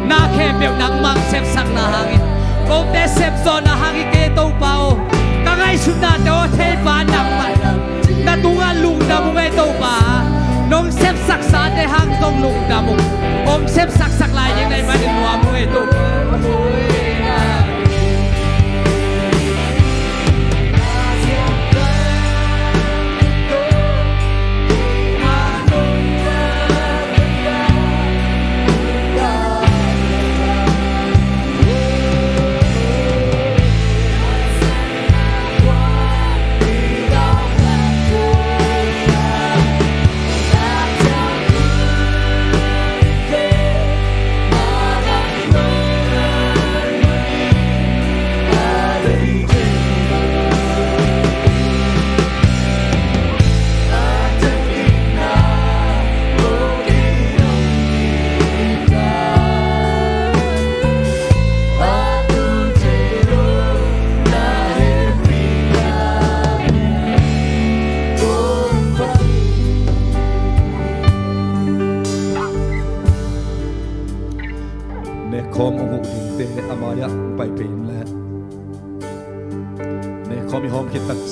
na kebel nang mang sep sak na hangin ko te sep zon na hangin ke to pao kangay sut na te o te pa nang man na tunga lung damo ngay to pa nong sep sak sa te hang tong lung damo om sep sak sak lai yang nay man nuwa mo ngay to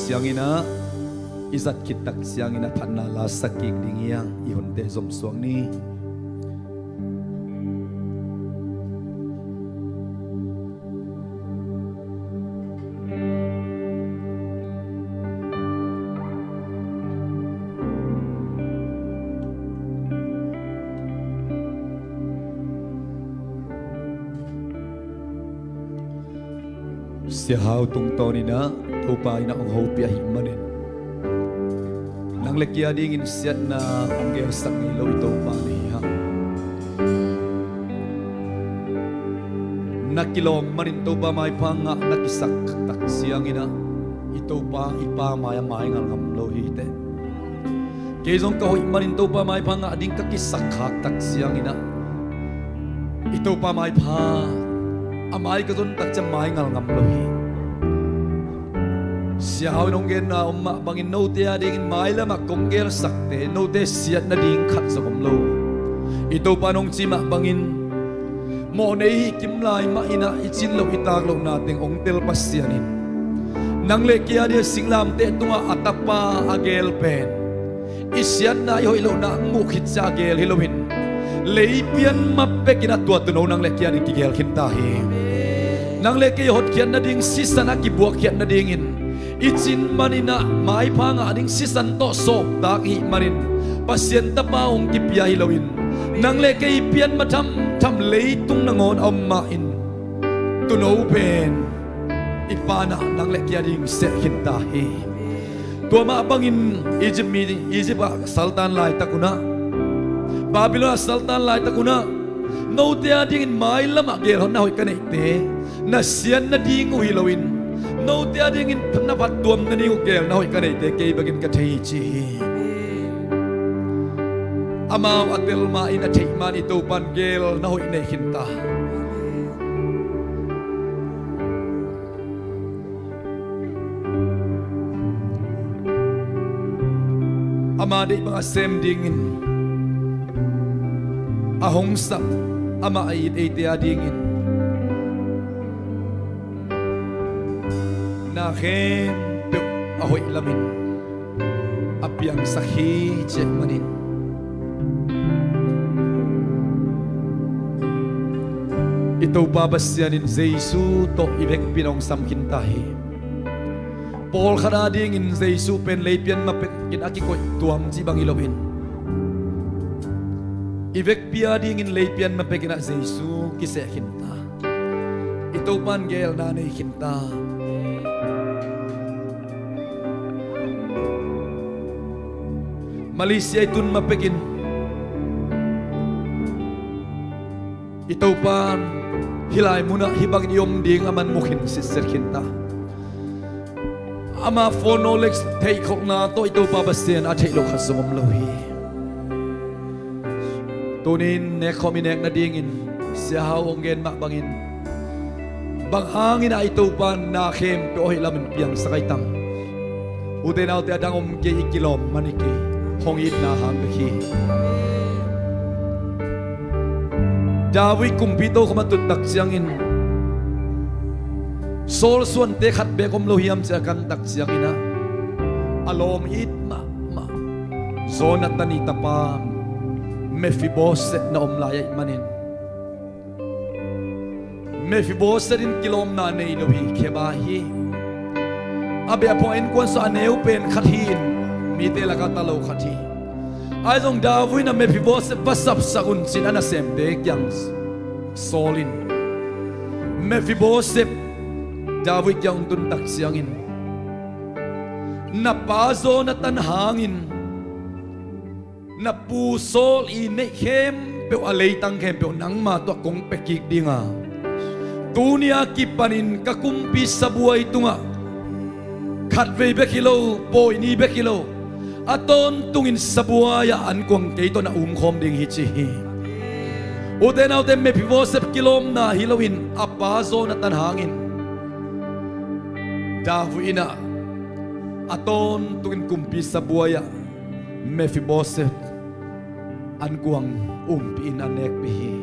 siang ina izat kitak siang ina phanna la sakik dingiang ihon te zom suang ni Siahaw tung to ni na upay na ang hope ya himanin. Nang lekya dingin siyat na ang gersak nilo ito panihang. Nakilom manin to ba may panga nakisak tak siyang ina ito pa ipa maya ngal ngam lo hite. Kezong kahoy manin to ba may panga ding kakisak tak siyang ina ito pa may pa amay ka doon tak siya may ngal ngam lo hite. Siyaw nung gen na umma bangin no te ading maila makongger sakte no te siat na ding khat sa komlo ito pa nung sima bangin mo nei kimlai ma ina ichin lo itaglo nating ong tel pasyanin nang lekya dia singlam te tunga atapa agel pen isyan na yo ilo na mukit sa agel hilowin leipian mapekina tua tuno nang lekya ni kigel kintahi nang lekya hot kian na ding sisana kibuak kian na dingin Icin manina may panga ading sisanto sop taki manin pasyenta paong kipya hilawin nang lekay pian matam tam leitung nangon ammain tunaw pen ipana nang lekya ding sekintahi tua maabangin Egypt saltan lai takuna Babylon saltan lai takuna no te ading may lama gel na hoy kanete na siyan na ding hilawin no te adingin panapat tuam na ni ugel na hoy kanay te kay bagin katay chi amaw atel ma ina tay man ito pan gel na hoy na hinta ama di mga sem dingin ahong sa ama ay te adingin Nahem pe ahoy lamin apiang sahi cek manin ito babasyanin Jesu to ibek pinong samkintahi Paul kadading in Jesu pen leipian mapet kin akikoy tuam jibang ilawin ibek piading in leipian mapet kina Jesu kise kinta ito pan gel nanay kinta Malaysia itun mapegin ito pa hilay muna hibang iyong ding aman mukhin sister kinta ama phonologs take hok na to ito pa bastian at hilo kasungom lohi tunin nekominek na dingin siya haonggen makbangin banghangin na ito pa nakem pe ohi lamin piyang sakaitang utenaw te adang omge ikilom maniki Hongit na hanghi Dawi kumpito kumatutak siyangin Sol suan te khat be kom lohiam siya kantak siyangin na Alom it ma Zona tanita pa Mephiboset na omlaya manin Mephiboset din kilom na nailohi kebahi Abe apoin kwan sa aneu pen khathin Mite la katalaw khati ay dong Dawi na Mephiboset basap sakun sinana semde kyang solin Mephiboset Dawi kyang tuntak siyangin napazo na tanhangin napusol inehem pe alay tanghem pe nang mato kong pekik dinga tunia kipanin kakumpi sa buhay tunga katve bekilo boy ni bekilo aton tungin sa buhayaan kong kaito na umkom ding hichihi utenaw tem Mephiboset kilom na hilawin apazo na tanhangin Dawi ina aton tungin kumpi sa buhaya Mephiboset an kuang umpiin anek bihi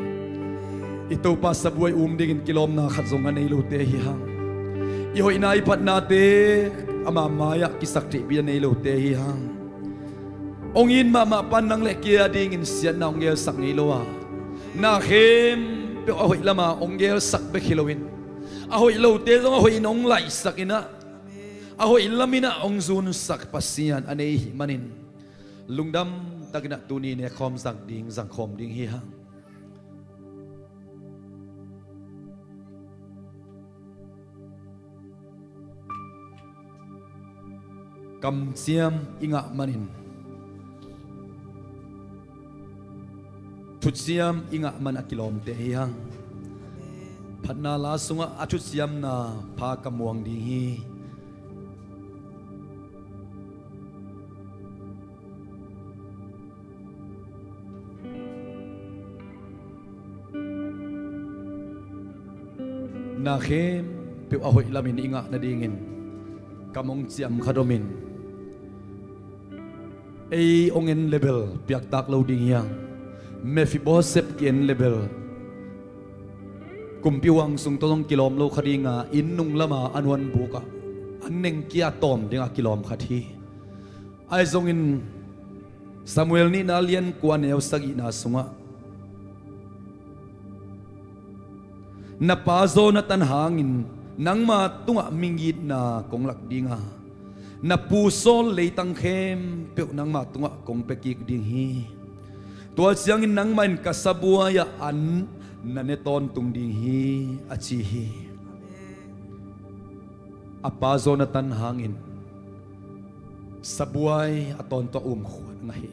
ito pa sa buhay umdingin kilom na katzongan na ilute hihang iho inaipat natin ama maya kisakti bian nei lo te hi hang ong in ma pan nang le kia ding in sian na ong gel sak nei lo a na khem pe hoi lama ong gel sak be khilowin a hoi lo te zong hoi nong lai sakina a hoi lamina ong zun sak pasian anei hi manin lungdam takina tuni ne khom sak ding zang khom ding hi hang kam siam inga manin thut siam inga man akilom te hiang phatna la sunga athut siam na pha kamuang ding hi na khem pe ahoi lamin inga na dingin kamong siam khadomin ei ongen level piak tak lo ding yang Mephibosheth kien level kumpiwang sung tolong kilom lo khadinga innung lama anwan buka anneng kia tom dinga kilom khathi ai zongin Samuel ni na lian kwan eu sagi na sunga na pazo na tan hangin nangma tunga mingit na konglak dinga na puso leitang khem pe nangma tunga kong pekik ding hi tua siang in nangman kasabuaya an naneton tung ding hi achi hi apazo na tan hangin sabuay aton to khwan nga hi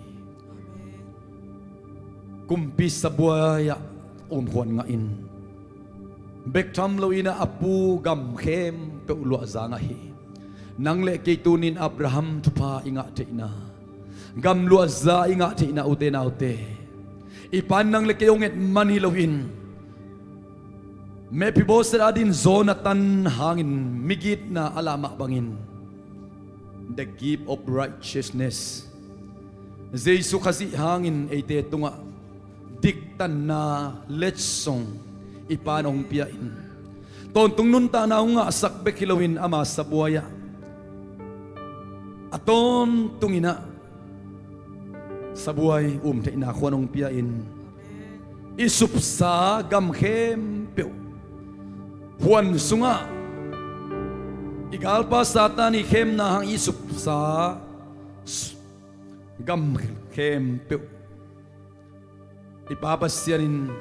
kumpi sabuaya khwan nga in bektham lo ina apu gam khem pe ulwa za nga hi nang le ke tunin Abraham thupa inga theina gam lua za inga theina ute na ute ipan nang le ke yonget mani lowin Mephibosheth adin Jonathan hangin migit na alama bangin the gift of righteousness Jesu kasi hangin ite tunga diktan na letsong ipanong piyain tontong nun ta na nga sakbe kilawin ama sa buhaya aton tungina sa buhay na kwanong piyain isupsa gamkhem pew huwan sunga igalpa satan ikhem na hang isupsa gamkhem pew ipapasyanin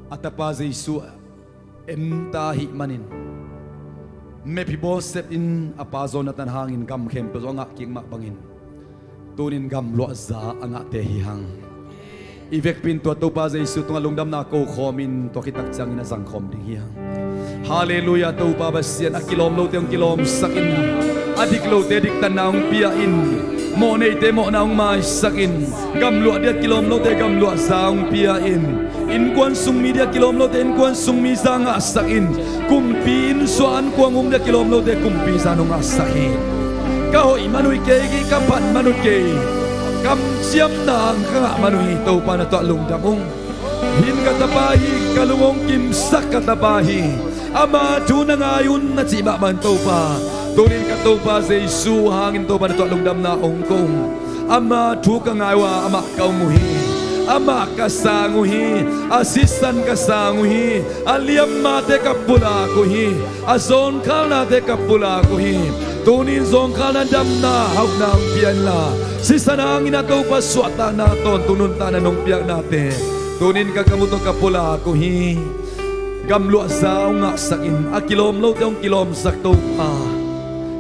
atapa Jesu emtahi manin Mephibosheth in apazo na tanhangin gam khem pezo nga king makbangin tunin gam lo za anga te hihang ivek pin to pa Jesu tunga lungdam na ko khomin to kitak chang ina sang khom ding hihang hallelujah to pa basyan akilom lo teng kilom sakin adik lo te dik tanang pia in mo nei te mo naung mai sakin gam lo dia kilom lo te gam lo zaung pia in kwan sung mi dia kilom lo te in kwan sung mi zanga sakin kumpin soan kwangum dia kilom lo te kumpi sanung asakin kahoi manui ke gi kapan manut ke kam siam nang ka manui to pa na to lung damong hin katabahi kalungong kim sak katabahi ama tu na ngayon na chiba man to pa tunin ka to pa Jesu hangin to pa na to lungdam na ongkong ama tu ka ngaywa ama kaumuhi ama kasanguhi asisan kasanguhi aliam mate kapula kuhi azon kalna te kapula kuhi tunin zong kalna damna hauk na ang pian la sisanangin na to pa swata na ton tunun tanan nung piak nate tunin kakamuto kapula kuhi gamlo sa nga sakin akilom lo tong kilom sakto pa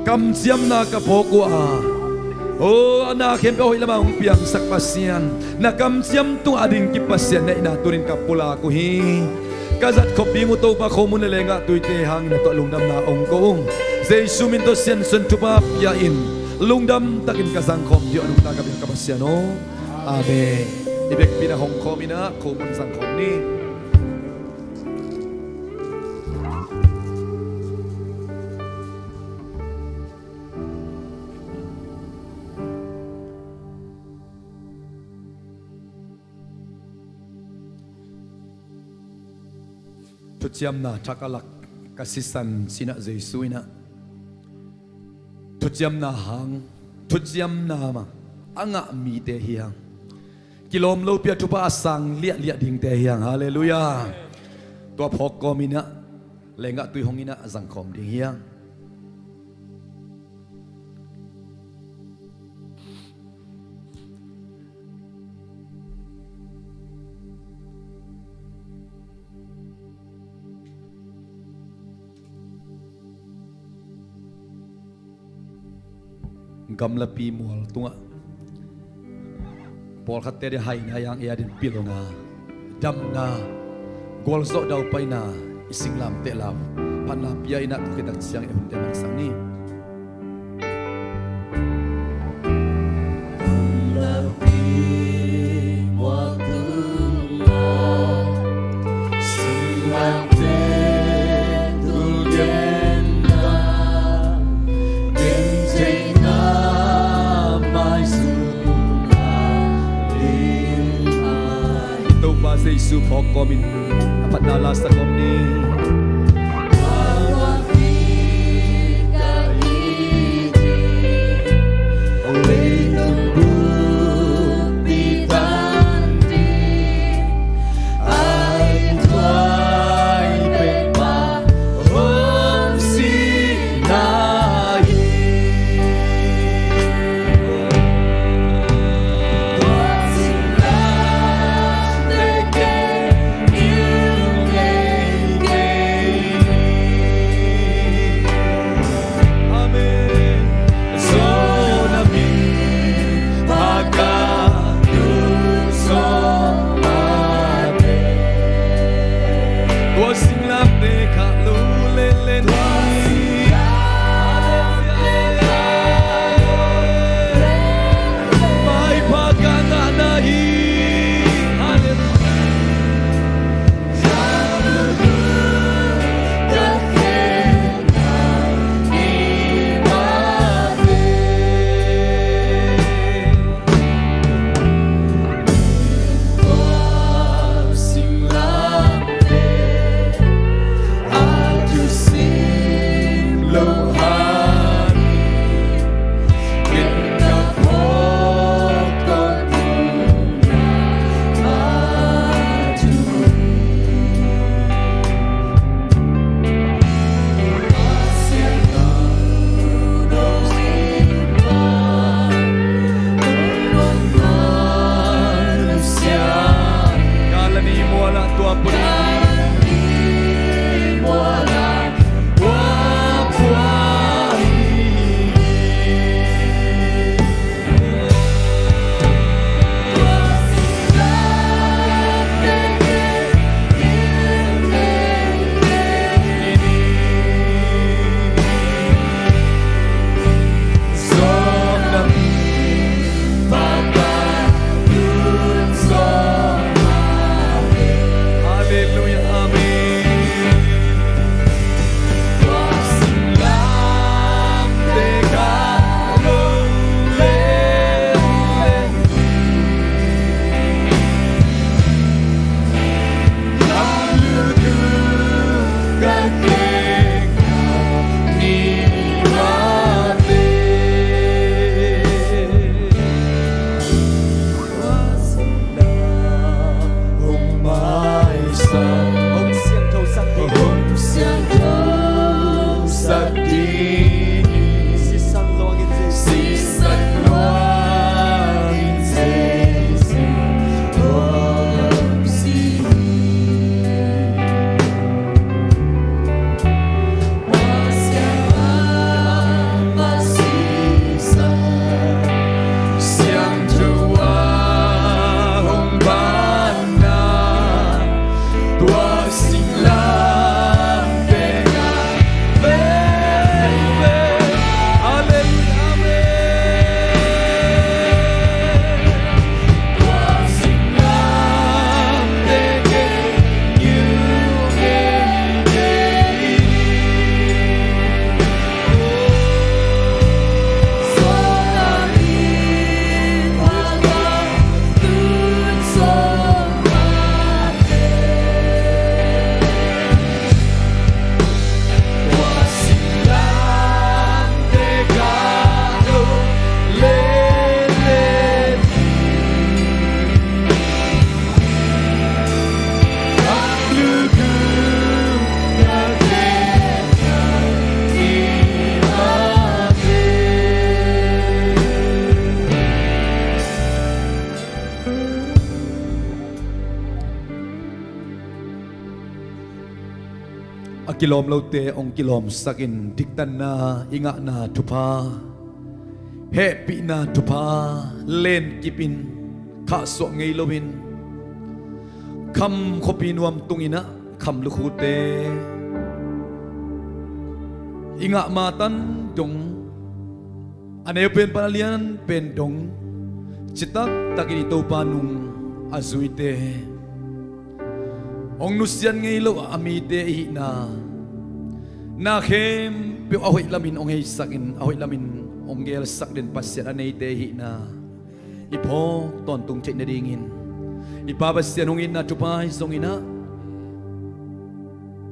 kam siam na kapoko oh anak hem ko hilama ung piang sakpasyan na kam siam tu ading kipasyan na inaturin kapula ko hi kazat kopi mo to pa ko mo nalenga tuite hang na to lungdam na ongkong Jesu minto sian sun tupa yain lungdam takin kasangkom di anong tagabing kapasyan no amen ibek pinahong komina kumun sangkom ni Tuciam na takalak kasisan sina Jesu ina ทุจยมนาหังทุจยมนามาอ่างมีเตเฮียงกิโลมโลเปียทุปาสังเลียเลียดิ่งเตเฮียงฮาเลลูยาตัวพอกก็มีนะเลงะตุยหงอินะสังคมดิ่งเฮียงกำลังปีมัวตัวพอขัดเตะได้ให้นายังเอียดินปิโลนาดำนากอลโซดาวไปนาอิสิงลามเตลามพันนาปียอินักกิดักเสียงเอ็นเดมังสังนี้Yesus pokok min apa nala sakom ni akilom lo te ong kilom sakin diktan na inga na tupa happy na tupa len kipin kha so ngei lovin kham khopinuam tungina kham lukhute inga matan dong ane pen panalian pen dong citak takini to panung azuite ong nusian ngei lo amite hi na khem pe ahoy lamin ong hei sakin ahoy lamin ong gel sak den pasyan anei te hi na ipo ton tung che na dingin ipabasyan hongin na tupai songina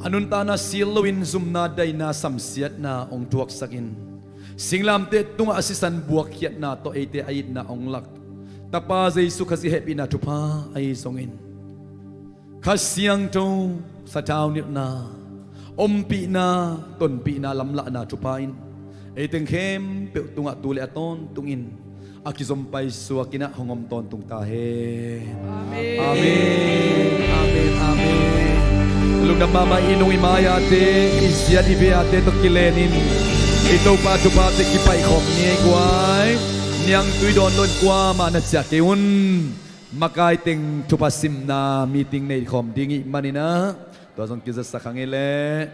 anun ta na silowin sumna day na samsiat na ong tuak sakin singlam te tunga asisan buak hiat na to ete ayit na ong lak tapa Jesu kasi happy na tupa ay songin kasyang to sa tao nit na ompi na tonpi na lamla na tupain eteng khem pe tunga tule aton tungin akizompay suakina hongom ton tung tahe amen amen amen amen lugam mama inong imaya te isya dibe ate to kilenin ito pa tupa te kipay khom ni kwai niang tui don don kwa mana sia keun makai ting tupasim na meeting nei khom dingi manina to jong kizas sakhangele